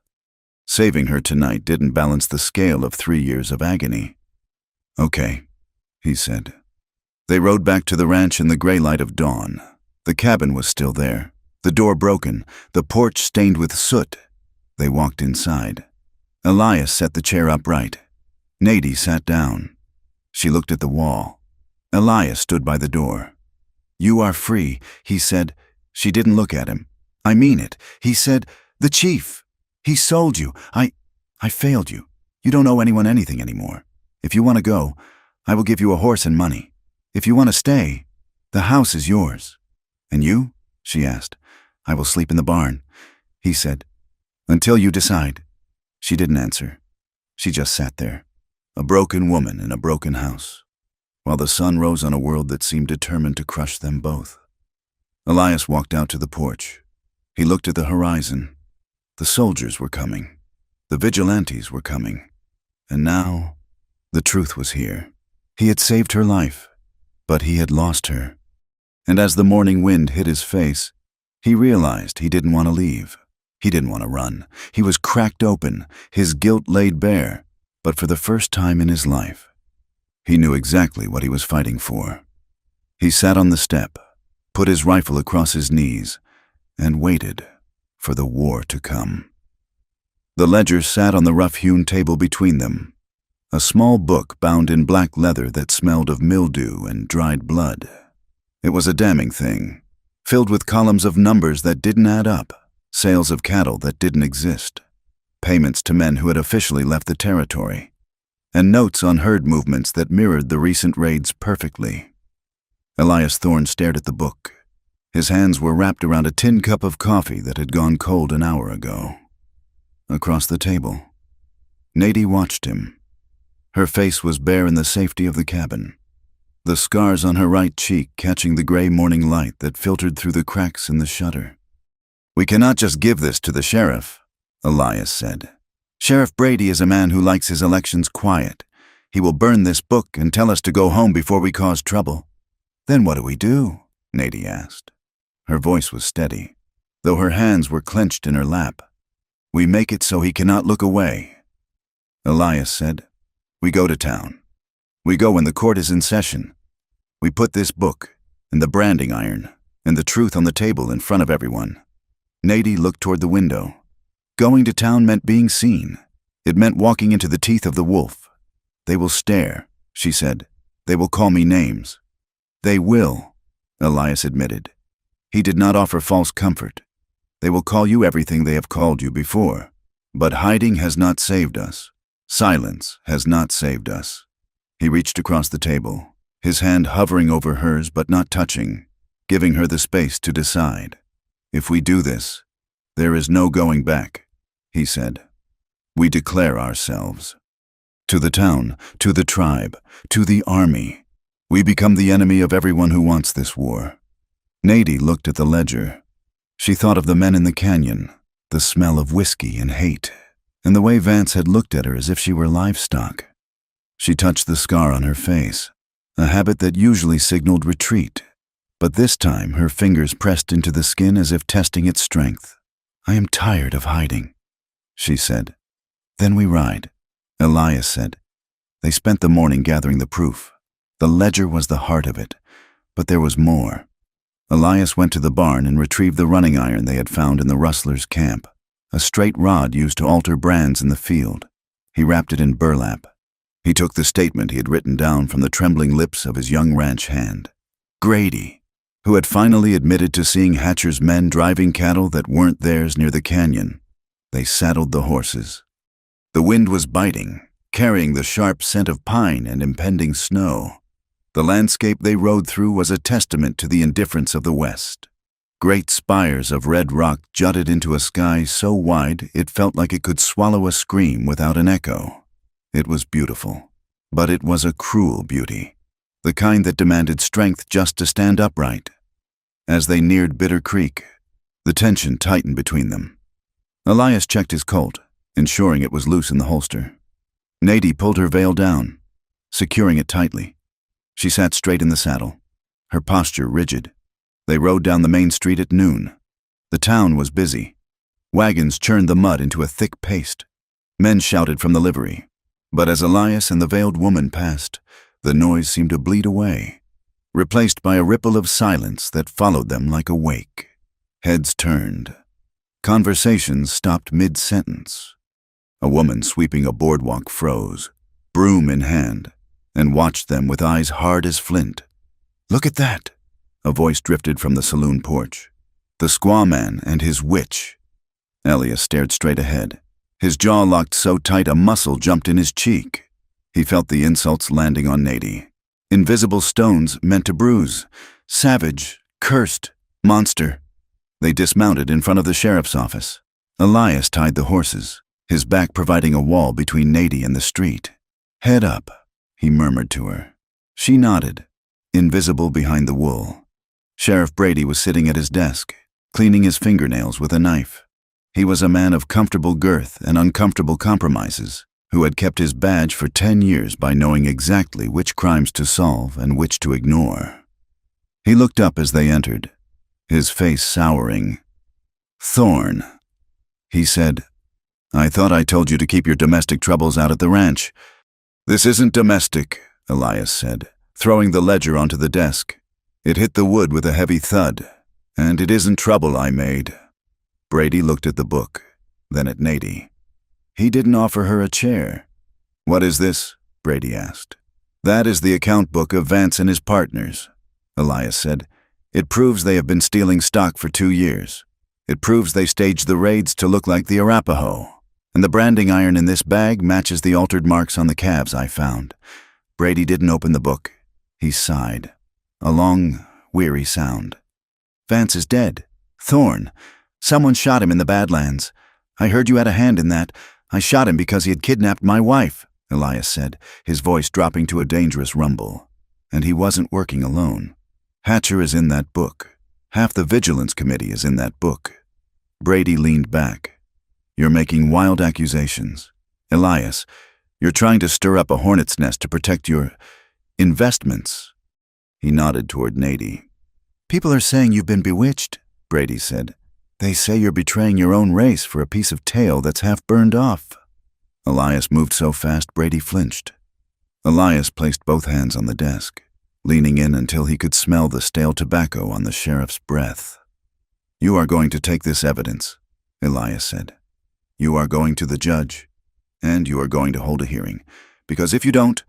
Saving her tonight didn't balance the scale of 3 years of agony. "Okay," he said. They rode back to the ranch in the gray light of dawn. The cabin was still there, the door broken, the porch stained with soot. They walked inside. Elias set the chair upright. Nadie sat down. She looked at the wall. Elias stood by the door. "You are free," he said. She didn't look at him. "I mean it," he said. "The chief. He sold you. I failed you. You don't owe anyone anything anymore. If you want to go, I will give you a horse and money. If you want to stay, the house is yours." "And you?" she asked. "I will sleep in the barn," he said. "Until you decide." She didn't answer. She just sat there, a broken woman in a broken house, while the sun rose on a world that seemed determined to crush them both. Elias walked out to the porch. He looked at the horizon. The soldiers were coming. The vigilantes were coming. And now, the truth was here. He had saved her life, but he had lost her. And as the morning wind hit his face, he realized he didn't want to leave. He didn't want to run. He was cracked open, his guilt laid bare, but for the first time in his life, he knew exactly what he was fighting for. He sat on the step, put his rifle across his knees, and waited for the war to come. The ledger sat on the rough-hewn table between them, a small book bound in black leather that smelled of mildew and dried blood. It was a damning thing, filled with columns of numbers that didn't add up, sales of cattle that didn't exist, payments to men who had officially left the territory, and notes on herd movements that mirrored the recent raids perfectly. Elias Thorne stared at the book. His hands were wrapped around a tin cup of coffee that had gone cold an hour ago. Across the table, Nadie watched him. Her face was bare in the safety of the cabin, the scars on her right cheek catching the gray morning light that filtered through the cracks in the shutter. "We cannot just give this to the sheriff," Elias said. "Sheriff Brady is a man who likes his elections quiet. He will burn this book and tell us to go home before we cause trouble." "Then what do we do?" Nadie asked. Her voice was steady, though her hands were clenched in her lap. "We make it so he cannot look away." Elias said, "We go to town. We go when the court is in session. We put this book, and the branding iron, and the truth on the table in front of everyone." Nadie looked toward the window. Going to town meant being seen. It meant walking into the teeth of the wolf. "They will stare," she said. "They will call me names." "They will," Elias admitted. He did not offer false comfort. "They will call you everything they have called you before. But hiding has not saved us. Silence has not saved us." He reached across the table, his hand hovering over hers but not touching, giving her the space to decide. "If we do this, there is no going back," he said. "We declare ourselves. To the town, to the tribe, to the army. We become the enemy of everyone who wants this war." Nadie looked at the ledger. She thought of the men in the canyon, the smell of whiskey and hate, and the way Vance had looked at her as if she were livestock. She touched the scar on her face, a habit that usually signaled retreat, but this time her fingers pressed into the skin as if testing its strength. "I am tired of hiding," she said. "Then we ride," Elias said. They spent the morning gathering the proof. The ledger was the heart of it, but there was more. Elias went to the barn and retrieved the running iron they had found in the rustlers' camp, a straight rod used to alter brands in the field. He wrapped it in burlap. He took the statement he had written down from the trembling lips of his young ranch hand. Grady, who had finally admitted to seeing Hatcher's men driving cattle that weren't theirs near the canyon. They saddled the horses. The wind was biting, carrying the sharp scent of pine and impending snow. The landscape they rode through was a testament to the indifference of the West. Great spires of red rock jutted into a sky so wide it felt like it could swallow a scream without an echo. It was beautiful, but it was a cruel beauty, the kind that demanded strength just to stand upright. As they neared Bitter Creek, the tension tightened between them. Elias checked his Colt, ensuring it was loose in the holster. Nadie pulled her veil down, securing it tightly. She sat straight in the saddle, her posture rigid. They rode down the main street at noon. The town was busy. Wagons churned the mud into a thick paste. Men shouted from the livery. But as Elias and the veiled woman passed, the noise seemed to bleed away, replaced by a ripple of silence that followed them like a wake. Heads turned. Conversations stopped mid-sentence. A woman sweeping a boardwalk froze, broom in hand, and watched them with eyes hard as flint. "Look at that," A voice drifted from the saloon porch. The squaw man and his witch. Elias stared straight ahead. His jaw locked so tight a muscle jumped in his cheek. He felt the insults landing on Nady. Invisible stones meant to bruise. Savage, cursed, monster. They dismounted in front of the sheriff's office. Elias tied the horses, his back providing a wall between Nady and the street. "Head up," he murmured to her. She nodded, invisible behind the wool. Sheriff Brady was sitting at his desk, cleaning his fingernails with a knife. He was a man of comfortable girth and uncomfortable compromises, who had kept his badge for 10 years by knowing exactly which crimes to solve and which to ignore. He looked up as they entered, his face souring. "Thorne," he said, "I thought I told you to keep your domestic troubles out at the ranch." "This isn't domestic," Elias said, throwing the ledger onto the desk. It hit the wood with a heavy thud. "And it isn't trouble I made." Brady looked at the book, then at Nady. He didn't offer her a chair. "What is this?" Brady asked. "That is the account book of Vance and his partners," Elias said. "It proves they have been stealing stock for 2 years. It proves they staged the raids to look like the Arapaho. And the branding iron in this bag matches the altered marks on the calves I found." Brady didn't open the book. He sighed. A long, weary sound. "Vance is dead. Thorne. Someone shot him in the Badlands. I heard you had a hand in that. I shot him because he had kidnapped my wife," Elias said, his voice dropping to a dangerous rumble. "And he wasn't working alone. Hatcher is in that book. Half the Vigilance Committee is in that book." Brady leaned back. "You're making wild accusations. Elias, you're trying to stir up a hornet's nest to protect your investments." He nodded toward Nady. "People are saying you've been bewitched," Brady said. "They say you're betraying your own race for a piece of tail that's half burned off." Elias moved so fast Brady flinched. Elias placed both hands on the desk, leaning in until he could smell the stale tobacco on the sheriff's breath. "You are going to take this evidence," Elias said. "You are going to the judge, and you are going to hold a hearing, because if you don't,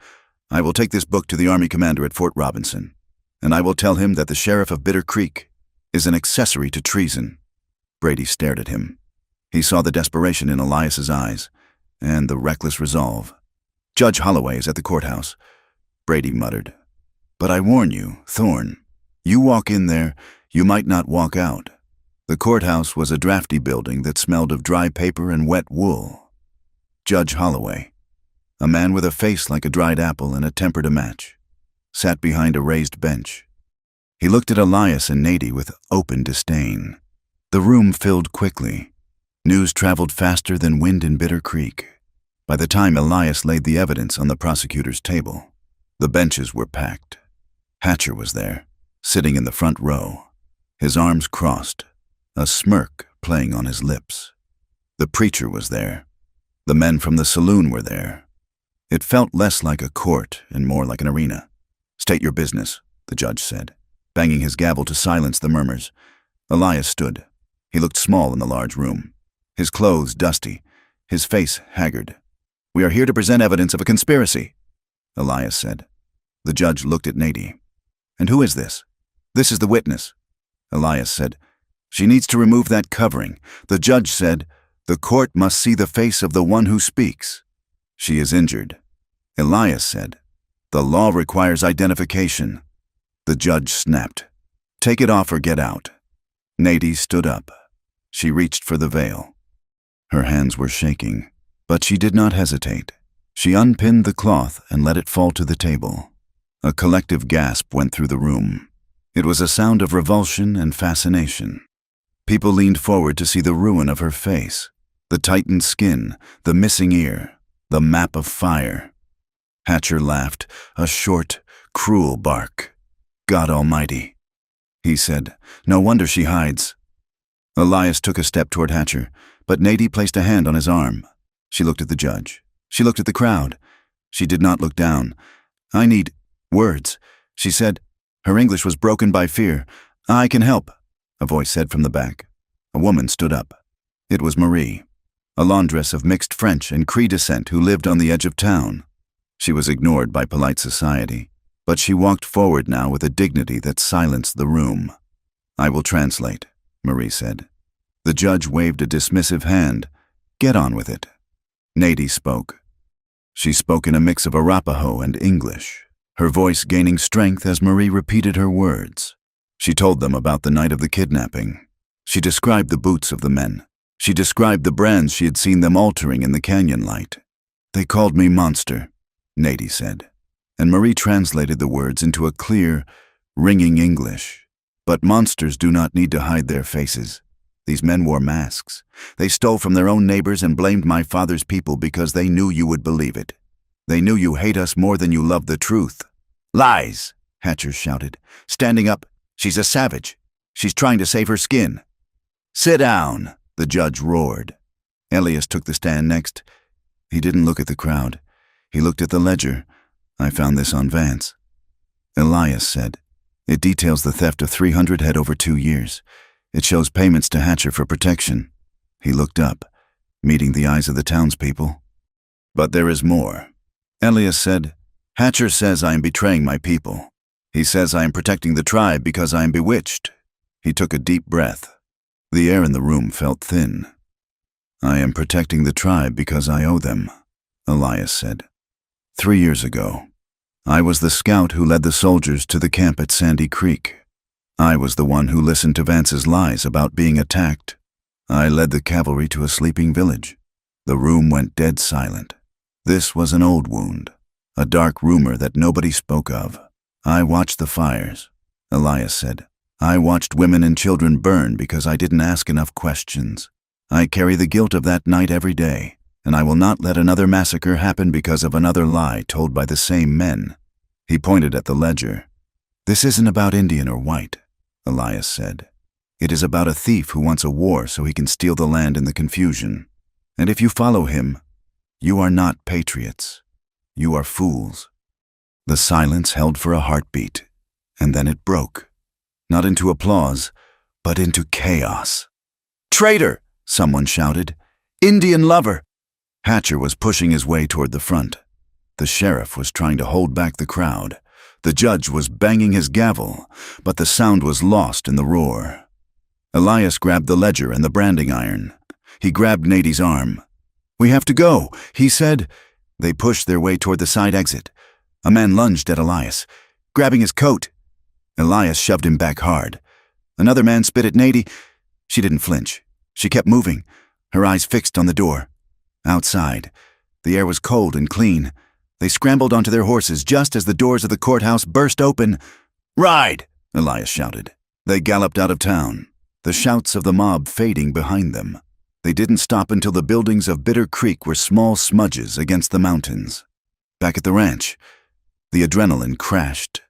I will take this book to the Army commander at Fort Robinson, and I will tell him that the sheriff of Bitter Creek is an accessory to treason." Brady stared at him. He saw the desperation in Elias's eyes, and the reckless resolve. "Judge Holloway is at the courthouse," Brady muttered. "But I warn you, Thorne, you walk in there, you might not walk out." The courthouse was a drafty building that smelled of dry paper and wet wool. Judge Holloway, a man with a face like a dried apple and a temper to match, sat behind a raised bench. He looked at Elias and Nady with open disdain. The room filled quickly. News traveled faster than wind in Bitter Creek. By the time Elias laid the evidence on the prosecutor's table, the benches were packed. Hatcher was there, sitting in the front row, his arms crossed, a smirk playing on his lips. The preacher was there. The men from the saloon were there. It felt less like a court and more like an arena. "State your business," the judge said, banging his gavel to silence the murmurs. Elias stood. He looked small in the large room, his clothes dusty, his face haggard. "We are here to present evidence of a conspiracy," Elias said. The judge looked at Nady. "And who is this?" "This is the witness," Elias said. "She needs to remove that covering." The judge said, "The court must see the face of the one who speaks." "She is injured." Elias said, "The law requires identification." The judge snapped, "Take it off or get out." Nady stood up. She reached for the veil. Her hands were shaking, but she did not hesitate. She unpinned the cloth and let it fall to the table. A collective gasp went through the room. It was a sound of revulsion and fascination. People leaned forward to see the ruin of her face, the tightened skin, the missing ear, the map of fire. Hatcher laughed, a short, cruel bark. "God Almighty," he said. "No wonder she hides." Elias took a step toward Hatcher, but Nady placed a hand on his arm. She looked at the judge. She looked at the crowd. She did not look down. "I need words," she said. Her English was broken by fear. "I can help," a voice said from the back. A woman stood up. It was Marie, a laundress of mixed French and Cree descent who lived on the edge of town. She was ignored by polite society. But she walked forward now with a dignity that silenced the room. "I will translate," Marie said. The judge waved a dismissive hand. "Get on with it." Nady spoke. She spoke in a mix of Arapaho and English, her voice gaining strength as Marie repeated her words. She told them about the night of the kidnapping. She described the boots of the men. She described the brands she had seen them altering in the canyon light. "They called me monster," Nady said, and Marie translated the words into a clear, ringing English. "But monsters do not need to hide their faces. These men wore masks. They stole from their own neighbors and blamed my father's people because they knew you would believe it. They knew you hate us more than you love the truth." "Lies!" Hatcher shouted, standing up. "She's a savage. She's trying to save her skin." "Sit down," the judge roared. Elias took the stand next. He didn't look at the crowd. He looked at the ledger. "I found this on Vance." Elias said, "It details the theft of 300 head over 2 years. It shows payments to Hatcher for protection." He looked up, meeting the eyes of the townspeople. "But there is more." Elias said, "Hatcher says I am betraying my people. He says I am protecting the tribe because I am bewitched." He took a deep breath. The air in the room felt thin. "I am protecting the tribe because I owe them," Elias said. 3 years ago, I was the scout who led the soldiers to the camp at Sandy Creek. I was the one who listened to Vance's lies about being attacked. I led the cavalry to a sleeping village. The room went dead silent. This was an old wound, a dark rumor that nobody spoke of. "I watched the fires," Elias said. "I watched women and children burn because I didn't ask enough questions. I carry the guilt of that night every day, and I will not let another massacre happen because of another lie told by the same men." He pointed at the ledger. "This isn't about Indian or white," Elias said. "It is about a thief who wants a war so he can steal the land in the confusion. And if you follow him, you are not patriots. You are fools." The silence held for a heartbeat, and then it broke. Not into applause, but into chaos. "Traitor!" someone shouted. "Indian lover!" Hatcher was pushing his way toward the front. The sheriff was trying to hold back the crowd. The judge was banging his gavel, but the sound was lost in the roar. Elias grabbed the ledger and the branding iron. He grabbed Nady's arm. "We have to go," he said. They pushed their way toward the side exit. A man lunged at Elias, grabbing his coat. Elias shoved him back hard. Another man spit at Nady. She didn't flinch. She kept moving, her eyes fixed on the door. Outside, the air was cold and clean. They scrambled onto their horses just as the doors of the courthouse burst open. "Ride!" Elias shouted. They galloped out of town, the shouts of the mob fading behind them. They didn't stop until the buildings of Bitter Creek were small smudges against the mountains. Back at the ranch, the adrenaline crashed.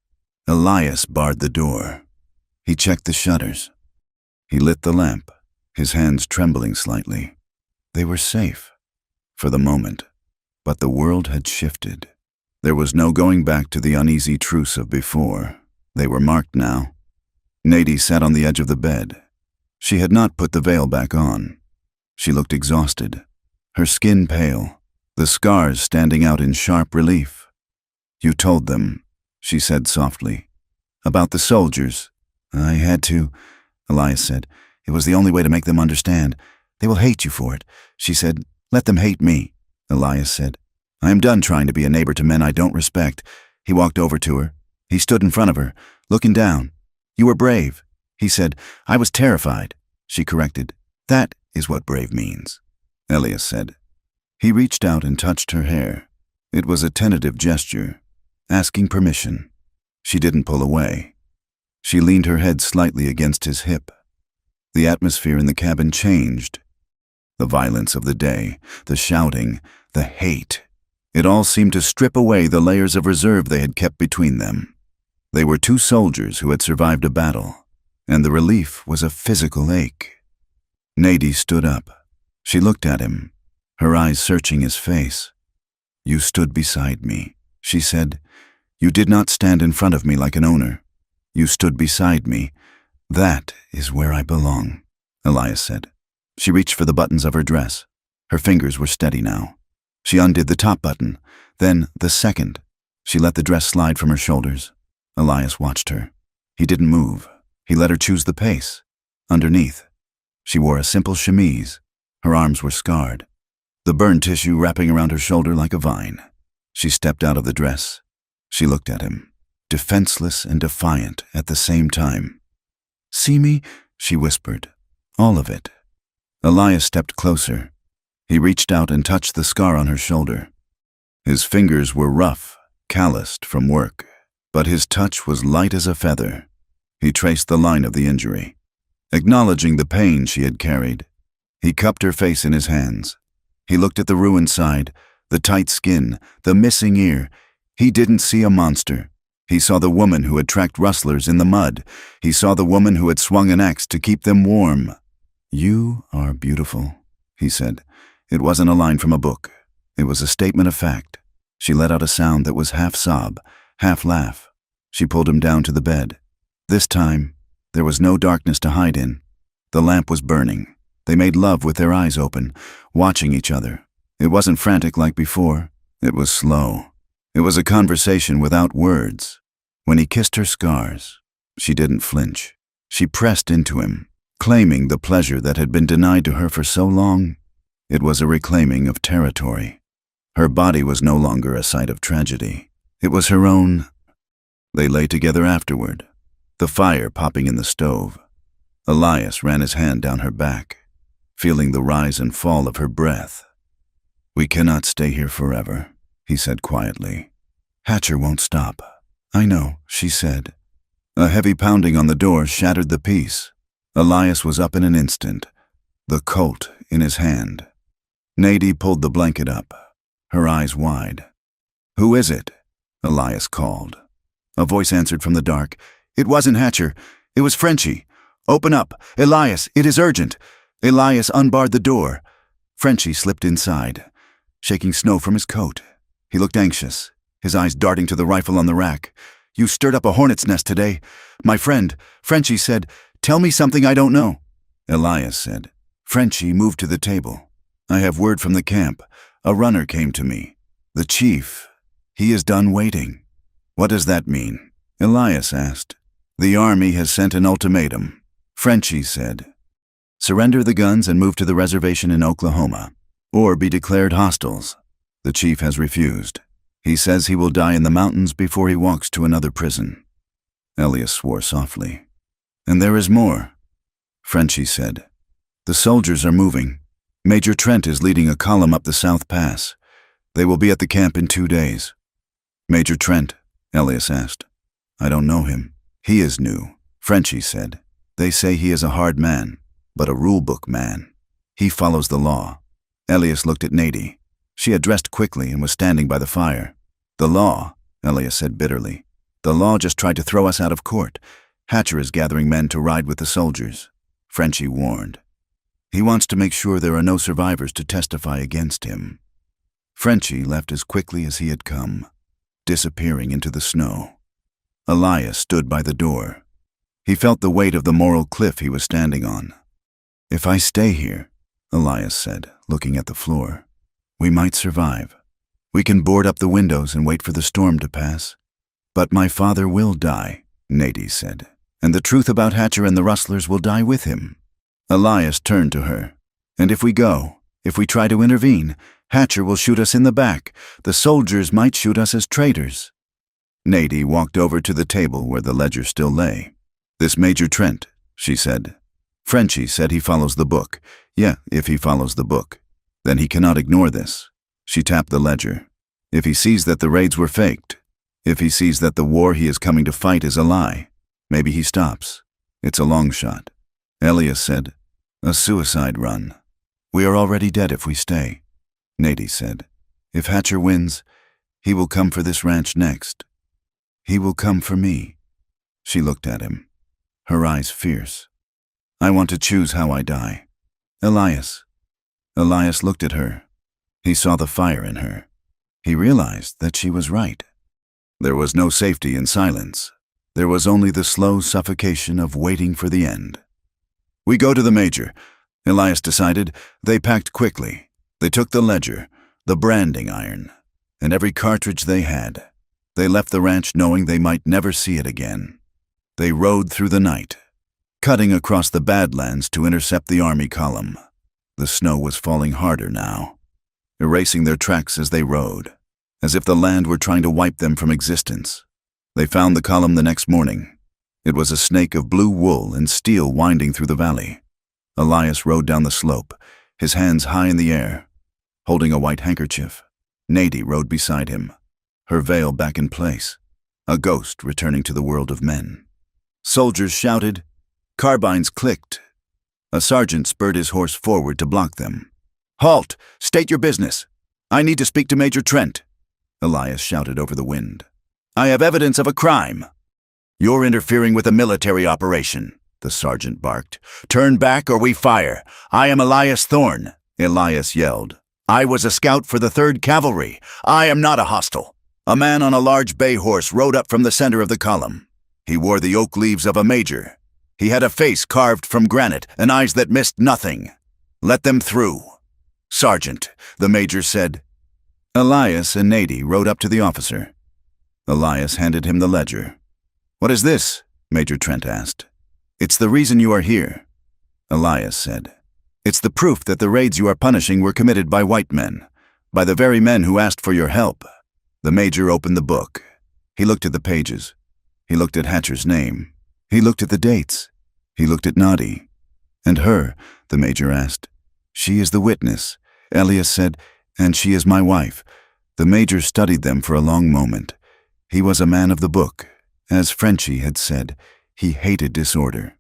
Elias barred the door. He checked the shutters. He lit the lamp, his hands trembling slightly. They were safe, for the moment. But the world had shifted. There was no going back to the uneasy truce of before. They were marked now. Nady sat on the edge of the bed. She had not put the veil back on. She looked exhausted, her skin pale, the scars standing out in sharp relief. "You told them," she said softly. "About the soldiers." "I had to," Elias said. "It was the only way to make them understand. They will hate you for it." She said, "Let them hate me." Elias said, "I am done trying to be a neighbor to men I don't respect." He walked over to her. He stood in front of her, looking down. "You were brave." He said, "I was terrified." She corrected, "That is what brave means," Elias said. He reached out and touched her hair. It was a tentative gesture, asking permission. She didn't pull away. She leaned her head slightly against his hip. The atmosphere in the cabin changed. The violence of the day, the shouting, the hate. It all seemed to strip away the layers of reserve they had kept between them. They were two soldiers who had survived a battle, and the relief was a physical ache. Nady stood up. She looked at him, her eyes searching his face. "You stood beside me," she said. "You did not stand in front of me like an owner. You stood beside me. That is where I belong," Elias said. She reached for the buttons of her dress. Her fingers were steady now. She undid the top button, then the second. She let the dress slide from her shoulders. Elias watched her. He didn't move. He let her choose the pace. Underneath, she wore a simple chemise. Her arms were scarred, the burn tissue wrapping around her shoulder like a vine. She stepped out of the dress. She looked at him, defenseless and defiant at the same time. "See me?" she whispered. "All of it." Elias stepped closer. He reached out and touched the scar on her shoulder. His fingers were rough, calloused from work, but his touch was light as a feather. He traced the line of the injury, acknowledging the pain she had carried. He cupped her face in his hands. He looked at the ruined side, the tight skin, the missing ear. He didn't see a monster. He saw the woman who had tracked rustlers in the mud. He saw the woman who had swung an axe to keep them warm. "You are beautiful," he said. It wasn't a line from a book. It was a statement of fact. She let out a sound that was half sob, half laugh. She pulled him down to the bed. This time, there was no darkness to hide in. The lamp was burning. They made love with their eyes open, watching each other. It wasn't frantic like before. It was slow. It was a conversation without words. When he kissed her scars, she didn't flinch. She pressed into him, claiming the pleasure that had been denied to her for so long. It was a reclaiming of territory. Her body was no longer a site of tragedy. It was her own. They lay together afterward, the fire popping in the stove. Elias ran his hand down her back, feeling the rise and fall of her breath. "We cannot stay here forever," he said quietly. "Hatcher won't stop." "I know," she said. A heavy pounding on the door shattered the peace. Elias was up in an instant, the Colt in his hand. Nadie pulled the blanket up, her eyes wide. "Who is it?" Elias called. A voice answered from the dark. "It wasn't Hatcher. It was Frenchie. Open up. Elias, it is urgent." Elias unbarred the door. Frenchie slipped inside, shaking snow from his coat. He looked anxious, his eyes darting to the rifle on the rack. "You stirred up a hornet's nest today. My friend," Frenchie said, "tell me something I don't know." Elias said. Frenchie moved to the table. "I have word from the camp. A runner came to me. The chief. He is done waiting." "What does that mean?" Elias asked. "The army has sent an ultimatum," Frenchie said. "Surrender the guns and move to the reservation in Oklahoma, or be declared hostiles." The chief has refused. He says he will die in the mountains before he walks to another prison. Elias swore softly. "And there is more," Frenchie said. "The soldiers are moving. Major Trent is leading a column up the South Pass. They will be at the camp in 2 days. "Major Trent?" Elias asked. "I don't know him." "He is new," Frenchie said. "They say he is a hard man, but a rule-book man. He follows the law." Elias looked at Nadie. She had dressed quickly and was standing by the fire. "The law," Elias said bitterly. "The law just tried to throw us out of court. Hatcher is gathering men to ride with the soldiers," Frenchie warned. "He wants to make sure there are no survivors to testify against him." Frenchie left as quickly as he had come, disappearing into the snow. Elias stood by the door. He felt the weight of the moral cliff he was standing on. "If I stay here," Elias said, looking at the floor, "we might survive. We can board up the windows and wait for the storm to pass." "But my father will die," Nadie said, "and the truth about Hatcher and the rustlers will die with him." Elias turned to her. "And if we go, if we try to intervene, Hatcher will shoot us in the back. The soldiers might shoot us as traitors." Nadie walked over to the table where the ledger still lay. "This Major Trent," she said. "Frenchie said he follows the book. Yeah, if he follows the book. Then he cannot ignore this." She tapped the ledger. "If he sees that the raids were faked, if he sees that the war he is coming to fight is a lie, maybe he stops. It's a long shot." Elias said, "A suicide run. We are already dead if we stay." Nadie said, "If Hatcher wins, he will come for this ranch next. He will come for me." She looked at him, her eyes fierce. "I want to choose how I die." "Elias." Elias looked at her. He saw the fire in her. He realized that she was right. There was no safety in silence. There was only the slow suffocation of waiting for the end. "We go to the Major," Elias decided. They packed quickly. They took the ledger, the branding iron, and every cartridge they had. They left the ranch knowing they might never see it again. They rode through the night, cutting across the Badlands to intercept the army column. The snow was falling harder now, erasing their tracks as they rode, as if the land were trying to wipe them from existence. They found the column the next morning. It was a snake of blue wool and steel winding through the valley. Elias rode down the slope, his hands high in the air, holding a white handkerchief. Nady rode beside him, her veil back in place, a ghost returning to the world of men. Soldiers shouted. Carbines clicked. A sergeant spurred his horse forward to block them. "Halt! State your business. I need to speak to Major Trent," Elias shouted over the wind. "I have evidence of a crime." "You're interfering with a military operation," the sergeant barked. "Turn back or we fire. I am Elias Thorne," Elias yelled. "I was a scout for the 3rd Cavalry. I am not a hostile." A man on a large bay horse rode up from the center of the column. He wore the oak leaves of a major. He had a face carved from granite and eyes that missed nothing. "Let them through." "Sergeant," the major said. Elias and Nady rode up to the officer. Elias handed him the ledger. "What is this?" Major Trent asked. "It's the reason you are here," Elias said. "It's the proof that the raids you are punishing were committed by white men, by the very men who asked for your help." The major opened the book. He looked at the pages. He looked at Hatcher's name. He looked at the dates. He looked at Nady. "And her?" the major asked. "She is the witness," Elias said, "and she is my wife." The major studied them for a long moment. He was a man of the book. As Frenchie had said, he hated disorder.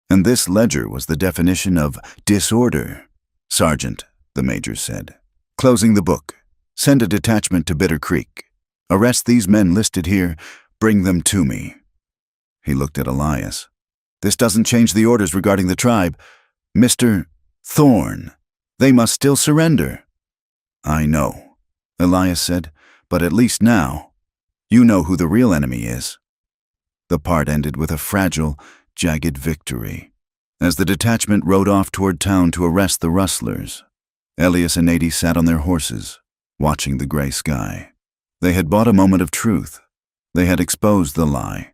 And this ledger was the definition of disorder. "Sergeant," the major said, closing the book, "send a detachment to Bitter Creek. Arrest these men listed here. Bring them to me." He looked at Elias. "This doesn't change the orders regarding the tribe. Mr. Thorne, they must still surrender." "I know," Elias said, "but at least now, you know who the real enemy is." The part ended with a fragile, jagged victory. As the detachment rode off toward town to arrest the rustlers, Elias and Nady sat on their horses, watching the gray sky. They had bought a moment of truth. They had exposed the lie.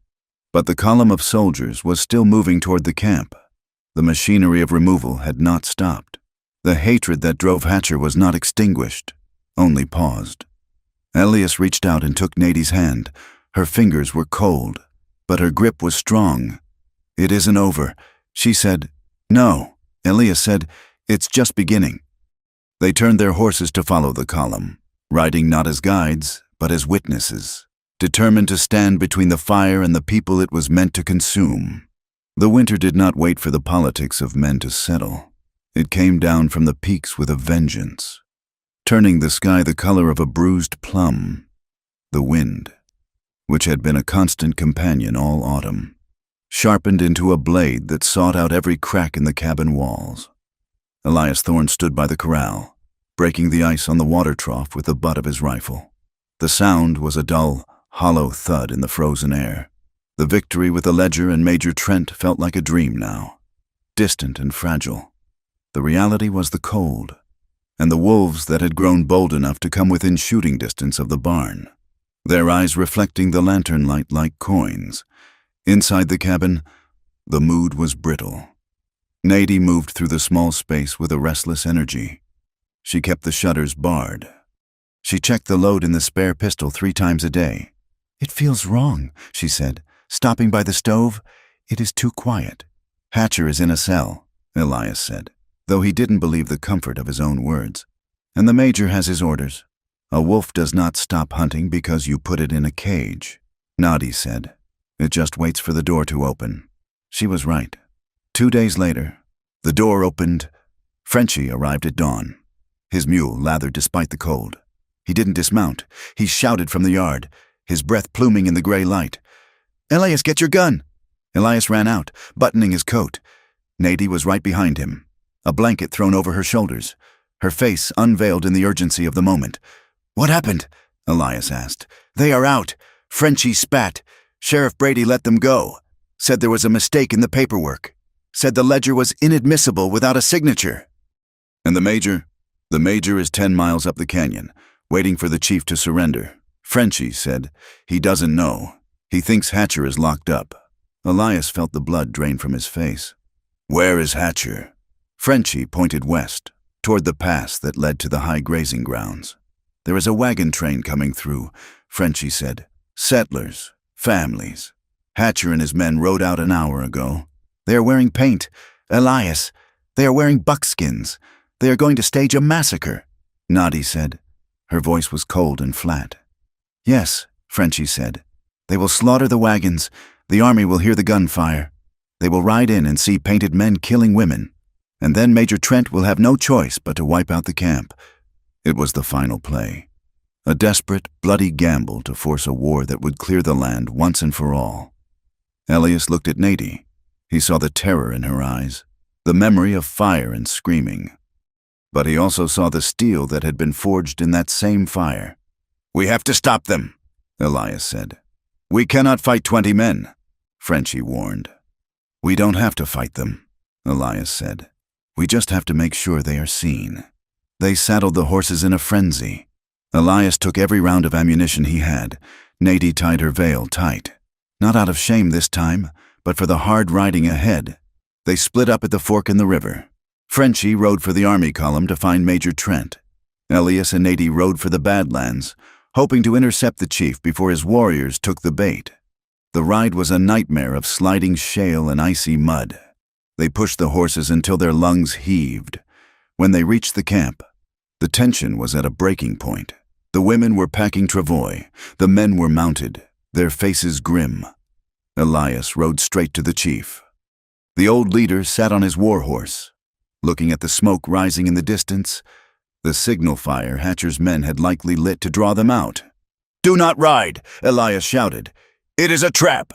But the column of soldiers was still moving toward the camp. The machinery of removal had not stopped. The hatred that drove Hatcher was not extinguished, only paused. Elias reached out and took Nady's hand. Her fingers were cold, but her grip was strong. "It isn't over," she said. "No," Elias said, "it's just beginning." They turned their horses to follow the column, riding not as guides, but as witnesses, determined to stand between the fire and the people it was meant to consume. The winter did not wait for the politics of men to settle. It came down from the peaks with a vengeance, turning the sky the color of a bruised plum. The wind, which had been a constant companion all autumn, sharpened into a blade that sought out every crack in the cabin walls. Elias Thorne stood by the corral, breaking the ice on the water trough with the butt of his rifle. The sound was a dull, hollow thud in the frozen air. The victory with the ledger and Major Trent felt like a dream now, distant and fragile. The reality was the cold, and the wolves that had grown bold enough to come within shooting distance of the barn, their eyes reflecting the lantern light like coins. Inside the cabin, the mood was brittle. Nady moved through the small space with a restless energy. She kept the shutters barred. She checked the load in the spare pistol 3 times a day. "It feels wrong," she said, stopping by the stove. "It is too quiet." "Hatcher is in a cell," Elias said, though he didn't believe the comfort of his own words. "And the major has his orders. A wolf does not stop hunting because you put it in a cage." Nady said, "It just waits for the door to open." She was right. 2 days later, the door opened. Frenchie arrived at dawn, his mule lathered despite the cold. He didn't dismount. He shouted from the yard, his breath pluming in the gray light. "Elias, get your gun!" Elias ran out, buttoning his coat. Nady was right behind him, a blanket thrown over her shoulders, her face unveiled in the urgency of the moment. "What happened?" Elias asked. "They are out." Frenchie spat. "Sheriff Brady let them go. Said there was a mistake in the paperwork. Said the ledger was inadmissible without a signature." "And the major?" "The major is 10 miles up the canyon, waiting for the chief to surrender," Frenchie said, "He doesn't know. He thinks Hatcher is locked up." Elias felt the blood drain from his face. "Where is Hatcher?" Frenchie pointed west, toward the pass that led to the high grazing grounds. "There is a wagon train coming through," Frenchie said. "Settlers, families. Hatcher and his men rode out an hour ago. They are wearing paint. Elias, they are wearing buckskins. They are going to stage a massacre," Nadi said. Her voice was cold and flat. "Yes," Frenchie said. "They will slaughter the wagons. The army will hear the gunfire. They will ride in and see painted men killing women. And then Major Trent will have no choice but to wipe out the camp." It was the final play. A desperate, bloody gamble to force a war that would clear the land once and for all. Elias looked at Nadi. He saw the terror in her eyes, the memory of fire and screaming. But he also saw the steel that had been forged in that same fire. "We have to stop them," Elias said. "We cannot fight 20 men," Frenchie warned. "We don't have to fight them," Elias said. "We just have to make sure they are seen." They saddled the horses in a frenzy. Elias took every round of ammunition he had. Nadi tied her veil tight. Not out of shame this time, but for the hard riding ahead. They split up at the fork in the river. Frenchie rode for the army column to find Major Trent. Elias and Nadi rode for the Badlands, hoping to intercept the chief before his warriors took the bait. The ride was a nightmare of sliding shale and icy mud. They pushed the horses until their lungs heaved. When they reached the camp, the tension was at a breaking point. The women were packing travois. The men were mounted, their faces grim. Elias rode straight to the chief. The old leader sat on his war horse, looking at the smoke rising in the distance, the signal fire Hatcher's men had likely lit to draw them out. "Do not ride," Elias shouted. "It is a trap."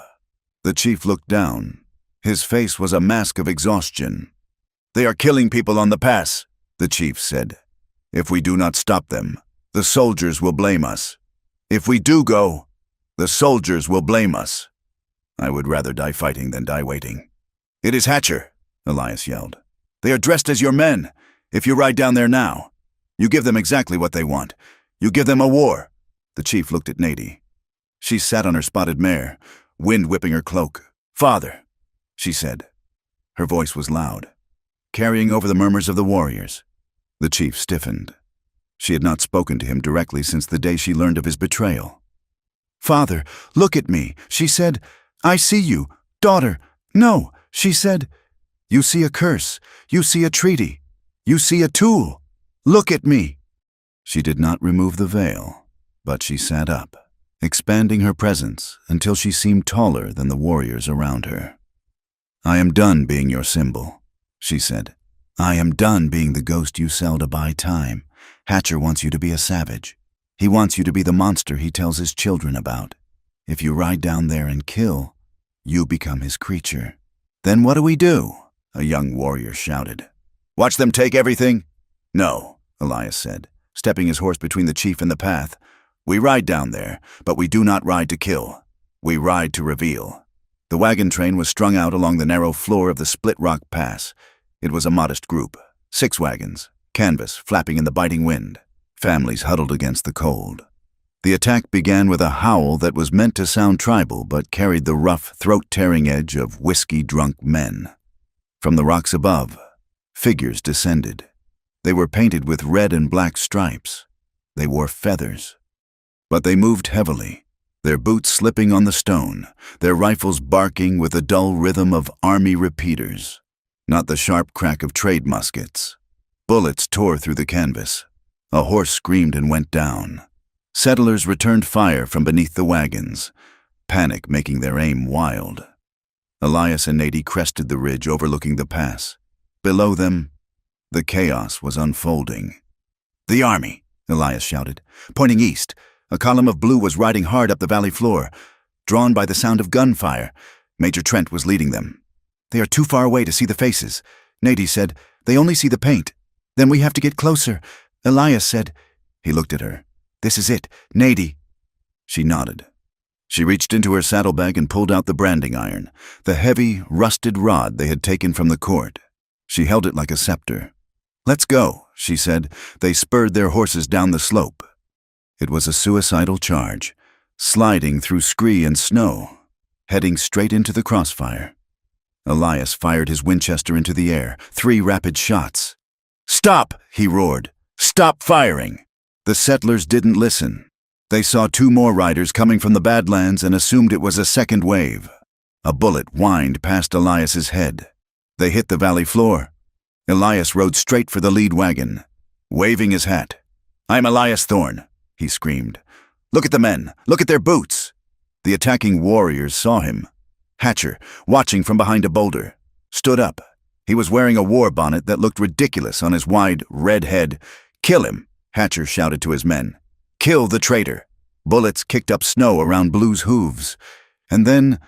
The chief looked down. His face was a mask of exhaustion. "They are killing people on the pass," the chief said. "If we do not stop them, the soldiers will blame us. If we do go, the soldiers will blame us. I would rather die fighting than die waiting." "It is Hatcher," Elias yelled. "They are dressed as your men. If you ride down there now, you give them exactly what they want. You give them a war." The chief looked at Nadi. She sat on her spotted mare, wind whipping her cloak. "Father," she said. Her voice was loud, carrying over the murmurs of the warriors. The chief stiffened. She had not spoken to him directly since the day she learned of his betrayal. "Father, look at me," she said. "I see you. Daughter, no," she said. "You see a curse. You see a treaty. You see a tool. Look at me." She did not remove the veil, but she sat up, expanding her presence until she seemed taller than the warriors around her. "I am done being your symbol," she said. "I am done being the ghost you sell to buy time. Hatcher wants you to be a savage. He wants you to be the monster he tells his children about. If you ride down there and kill, you become his creature." "Then what do we do?" a young warrior shouted. "Watch them take everything?" "No," Elias said, stepping his horse between the chief and the path. "We ride down there, but we do not ride to kill. We ride to reveal." The wagon train was strung out along the narrow floor of the Split Rock Pass. It was a modest group, 6 wagons, canvas flapping in the biting wind, families huddled against the cold. The attack began with a howl that was meant to sound tribal but carried the rough, throat-tearing edge of whiskey-drunk men. From the rocks above, figures descended. They were painted with red and black stripes. They wore feathers. But they moved heavily, their boots slipping on the stone, their rifles barking with the dull rhythm of army repeaters, not the sharp crack of trade muskets. Bullets tore through the canvas. A horse screamed and went down. Settlers returned fire from beneath the wagons, panic making their aim wild. Elias and Nadi crested the ridge overlooking the pass. Below them, the chaos was unfolding. "The army!" Elias shouted, pointing east. A column of blue was riding hard up the valley floor, drawn by the sound of gunfire. Major Trent was leading them. "They are too far away to see the faces," Nadi said. "They only see the paint. Then we have to get closer," Elias said. He looked at her. "This is it, Nadi." She nodded. She reached into her saddlebag and pulled out the branding iron, the heavy, rusted rod they had taken from the court. She held it like a scepter. "Let's go," she said. They spurred their horses down the slope. It was a suicidal charge, sliding through scree and snow, heading straight into the crossfire. Elias fired his Winchester into the air, 3 rapid shots. "Stop!" he roared. "Stop firing!" The settlers didn't listen. They saw 2 more riders coming from the Badlands and assumed it was a second wave. A bullet whined past Elias's head. They hit the valley floor. Elias rode straight for the lead wagon, waving his hat. "I'm Elias Thorne," he screamed. "Look at the men! Look at their boots!" The attacking warriors saw him. Hatcher, watching from behind a boulder, stood up. He was wearing a war bonnet that looked ridiculous on his wide, red head. "Kill him!" Hatcher shouted to his men. "Kill the traitor!" Bullets kicked up snow around Blue's hooves. And then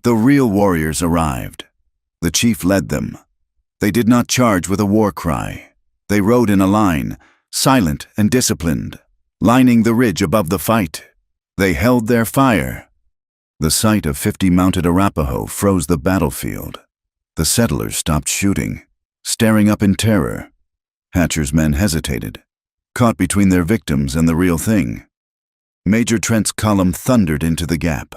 the real warriors arrived. The chief led them. They did not charge with a war cry. They rode in a line, silent and disciplined, lining the ridge above the fight. They held their fire. The sight of 50 mounted Arapaho froze the battlefield. The settlers stopped shooting, staring up in terror. Hatcher's men hesitated, caught between their victims and the real thing. Major Trent's column thundered into the gap,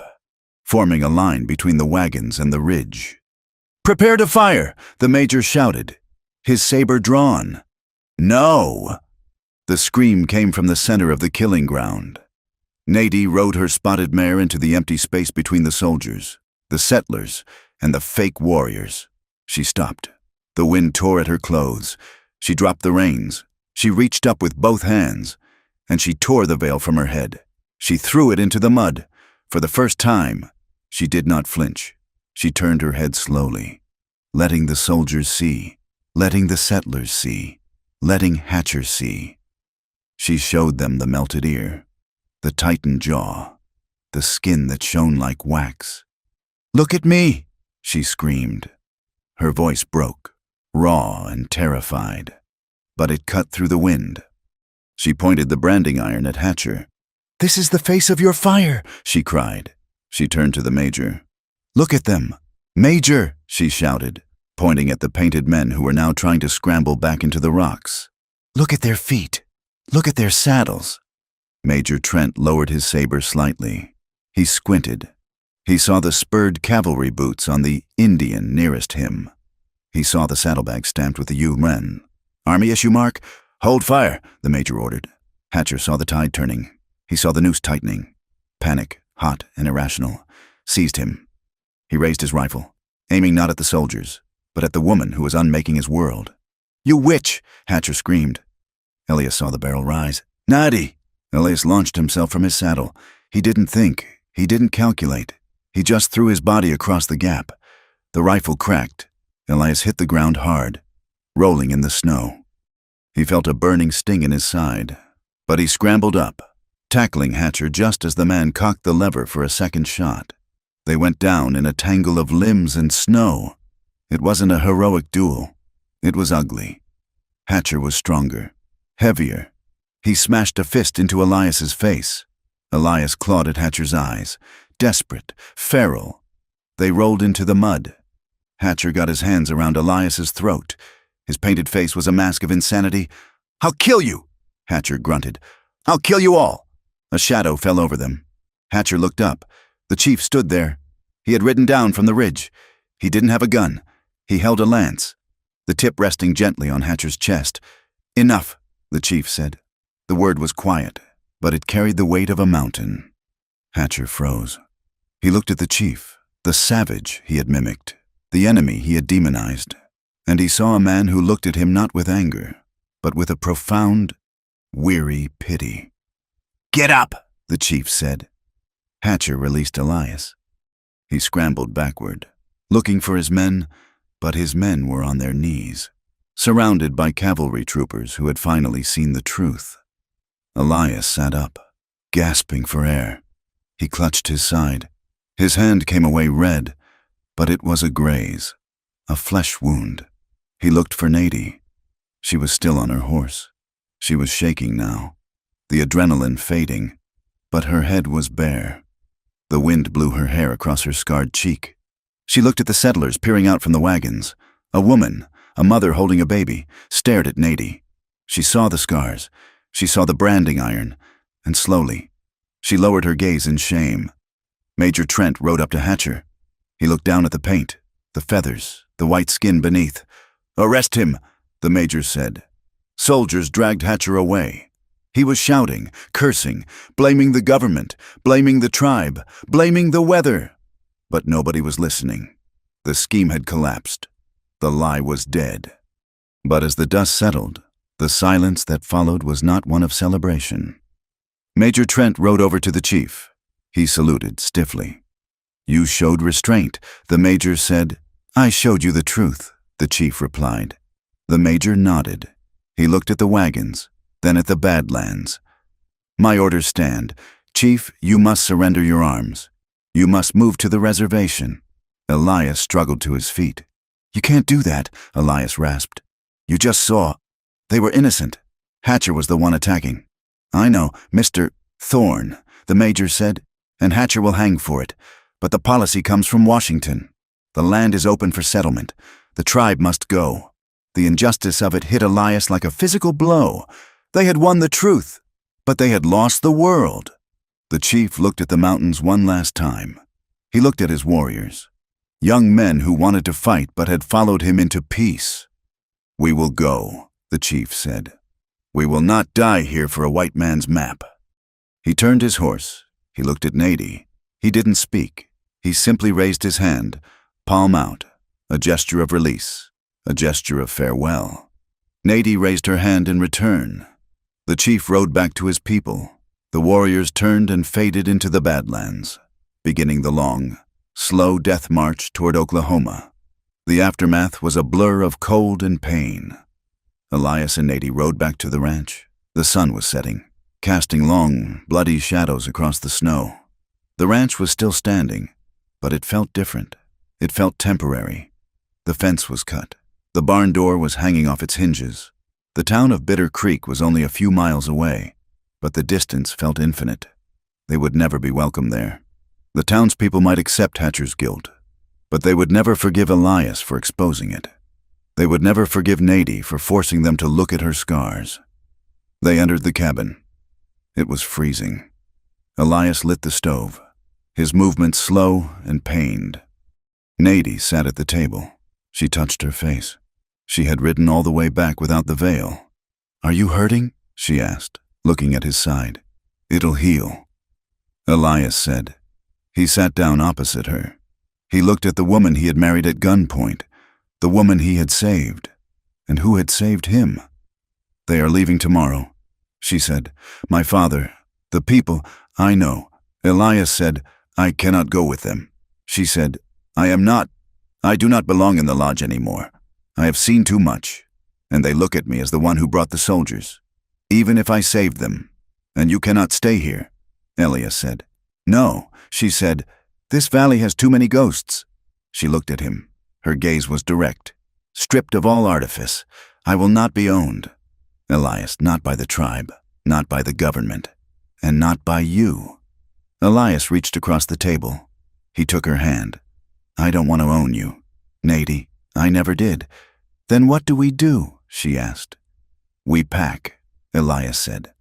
forming a line between the wagons and the ridge. "Prepare to fire!" the major shouted, his saber drawn. "No!" The scream came from the center of the killing ground. Nadie rode her spotted mare into the empty space between the soldiers, the settlers, and the fake warriors. She stopped. The wind tore at her clothes. She dropped the reins. She reached up with both hands, and she tore the veil from her head. She threw it into the mud. For the first time, she did not flinch. She turned her head slowly, letting the soldiers see, letting the settlers see, letting Hatcher see. She showed them the melted ear, the tightened jaw, the skin that shone like wax. "Look at me!" she screamed. Her voice broke, raw and terrified, but it cut through the wind. She pointed the branding iron at Hatcher. "This is the face of your fire!" she cried. She turned to the major. "Look at them! Major!" she shouted, pointing at the painted men who were now trying to scramble back into the rocks. "Look at their feet! Look at their saddles!" Major Trent lowered his saber slightly. He squinted. He saw the spurred cavalry boots on the Indian nearest him. He saw the saddlebag stamped with the UN. "Army issue mark? Hold fire," the major ordered. Hatcher saw the tide turning. He saw the noose tightening. Panic, hot and irrational, seized him. He raised his rifle, aiming not at the soldiers, but at the woman who was unmaking his world. "You witch!" Hatcher screamed. Elias saw the barrel rise. "Nadie!" Elias launched himself from his saddle. He didn't think. He didn't calculate. He just threw his body across the gap. The rifle cracked. Elias hit the ground hard, rolling in the snow. He felt a burning sting in his side, but he scrambled up, tackling Hatcher just as the man cocked the lever for a second shot. They went down in a tangle of limbs and snow. It wasn't a heroic duel. It was ugly. Hatcher was stronger, heavier. He smashed a fist into Elias's face. Elias clawed at Hatcher's eyes, desperate, feral. They rolled into the mud. Hatcher got his hands around Elias's throat. His painted face was a mask of insanity. "I'll kill you!" Hatcher grunted. "I'll kill you all!" A shadow fell over them. Hatcher looked up. The chief stood there. He had ridden down from the ridge. He didn't have a gun. He held a lance, the tip resting gently on Hatcher's chest. "Enough," the chief said. The word was quiet, but it carried the weight of a mountain. Hatcher froze. He looked at the chief, the savage he had mimicked, the enemy he had demonized, and he saw a man who looked at him not with anger, but with a profound, weary pity. "Get up," the chief said. Hatcher released Elias. He scrambled backward, looking for his men, but his men were on their knees, surrounded by cavalry troopers who had finally seen the truth. Elias sat up, gasping for air. He clutched his side. His hand came away red, but it was a graze, a flesh wound. He looked for Nadie. She was still on her horse. She was shaking now, the adrenaline fading, but her head was bare. The wind blew her hair across her scarred cheek. She looked at the settlers peering out from the wagons. A woman, a mother holding a baby, stared at Nadie. She saw the scars. She saw the branding iron, and slowly. She lowered her gaze in shame. Major Trent rode up to Hatcher. He looked down at the paint, the feathers, the white skin beneath. "Arrest him," the major said. Soldiers dragged Hatcher away. He was shouting, cursing, blaming the government, blaming the tribe, blaming the weather. But nobody was listening. The scheme had collapsed. The lie was dead. But as the dust settled, the silence that followed was not one of celebration. Major Trent rode over to the chief. He saluted stiffly. "You showed restraint," the major said. "I showed you the truth," the chief replied. The major nodded. He looked at the wagons, then at the Badlands. "My orders stand. Chief, you must surrender your arms. You must move to the reservation." Elias struggled to his feet. "You can't do that," Elias rasped. "You just saw. They were innocent. Hatcher was the one attacking." "I know, Mr. Thorne," the major said, "and Hatcher will hang for it. But the policy comes from Washington. The land is open for settlement. The tribe must go." The injustice of it hit Elias like a physical blow. They had won the truth, but they had lost the world. The chief looked at the mountains one last time. He looked at his warriors, young men who wanted to fight but had followed him into peace. "We will go," the chief said. "We will not die here for a white man's map." He turned his horse. He looked at Nady. He didn't speak. He simply raised his hand, palm out, a gesture of release, a gesture of farewell. Nady raised her hand in return. The chief rode back to his people. The warriors turned and faded into the Badlands, beginning the long, slow death march toward Oklahoma. The aftermath was a blur of cold and pain. Elias and Nady rode back to the ranch. The sun was setting, casting long, bloody shadows across the snow. The ranch was still standing, but it felt different. It felt temporary. The fence was cut. The barn door was hanging off its hinges. The town of Bitter Creek was only a few miles away, but the distance felt infinite. They would never be welcome there. The townspeople might accept Hatcher's guilt, but they would never forgive Elias for exposing it. They would never forgive Nady for forcing them to look at her scars. They entered the cabin. It was freezing. Elias lit the stove, his movements slow and pained. Nady sat at the table. She touched her face. She had ridden all the way back without the veil. "Are you hurting?" she asked, looking at his side. "It'll heal," Elias said. He sat down opposite her. He looked at the woman he had married at gunpoint, the woman he had saved, and who had saved him. "They are leaving tomorrow," she said. "My father, the people, I know." Elias said, "I cannot go with them." She said, I do not belong in the lodge anymore. I have seen too much, and they look at me as the one who brought the soldiers. Even if I saved them, and you cannot stay here," Elias said. "No," she said, "this valley has too many ghosts." She looked at him. Her gaze was direct, stripped of all artifice. "I will not be owned." "Elias, not by the tribe, not by the government, and not by you." Elias reached across the table. He took her hand. "I don't want to own you, Nady. I never did." "Then what do we do?" she asked. "We pack," Elias said.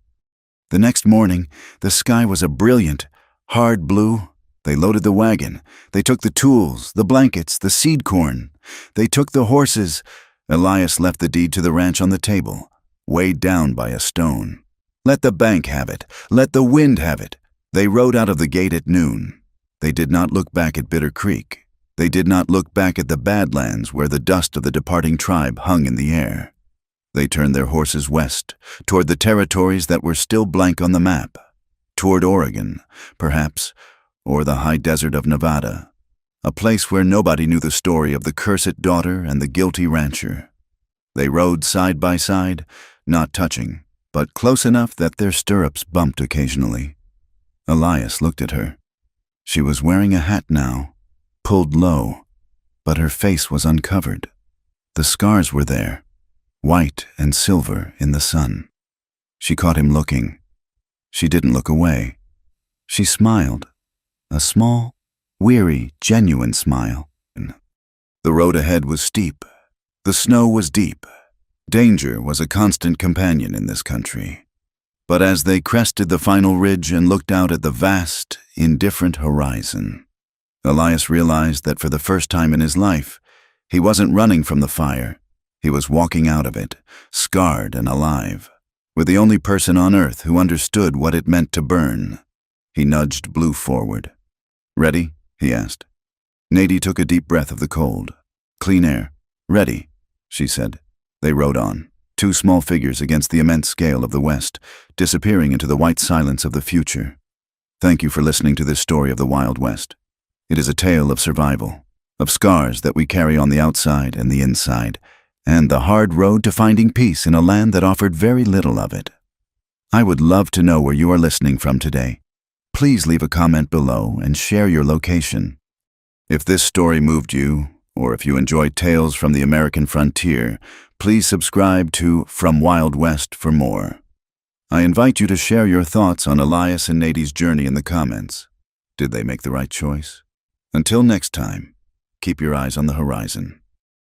The next morning, the sky was a brilliant, hard blue. They loaded the wagon. They took the tools, the blankets, the seed corn. They took the horses. Elias left the deed to the ranch on the table, weighed down by a stone. Let the bank have it. Let the wind have it. They rode out of the gate at noon. They did not look back at Bitter Creek. They did not look back at the Badlands where the dust of the departing tribe hung in the air. They turned their horses west, toward the territories that were still blank on the map, toward Oregon, perhaps, or the high desert of Nevada, a place where nobody knew the story of the cursed daughter and the guilty rancher. They rode side by side, not touching, but close enough that their stirrups bumped occasionally. Elias looked at her. She was wearing a hat now, pulled low, but her face was uncovered. The scars were there, white and silver in the sun. She caught him looking. She didn't look away. She smiled, a small, weary, genuine smile. The road ahead was steep. The snow was deep. Danger was a constant companion in this country. But as they crested the final ridge and looked out at the vast, indifferent horizon, Elias realized that for the first time in his life, he wasn't running from the fire. He was walking out of it, scarred and alive, with the only person on earth who understood what it meant to burn. He nudged Blue forward. "Ready?" he asked. Nadie took a deep breath of the cold. "Clean air. Ready," she said. They rode on, two small figures against the immense scale of the West, disappearing into the white silence of the future. Thank you for listening to this story of the Wild West. It is a tale of survival, of scars that we carry on the outside and the inside, and the hard road to finding peace in a land that offered very little of it. I would love to know where you are listening from today. Please leave a comment below and share your location. If this story moved you, or if you enjoyed tales from the American frontier, please subscribe to From Wild West for more. I invite you to share your thoughts on Elias and Nadie's journey in the comments. Did they make the right choice? Until next time, keep your eyes on the horizon.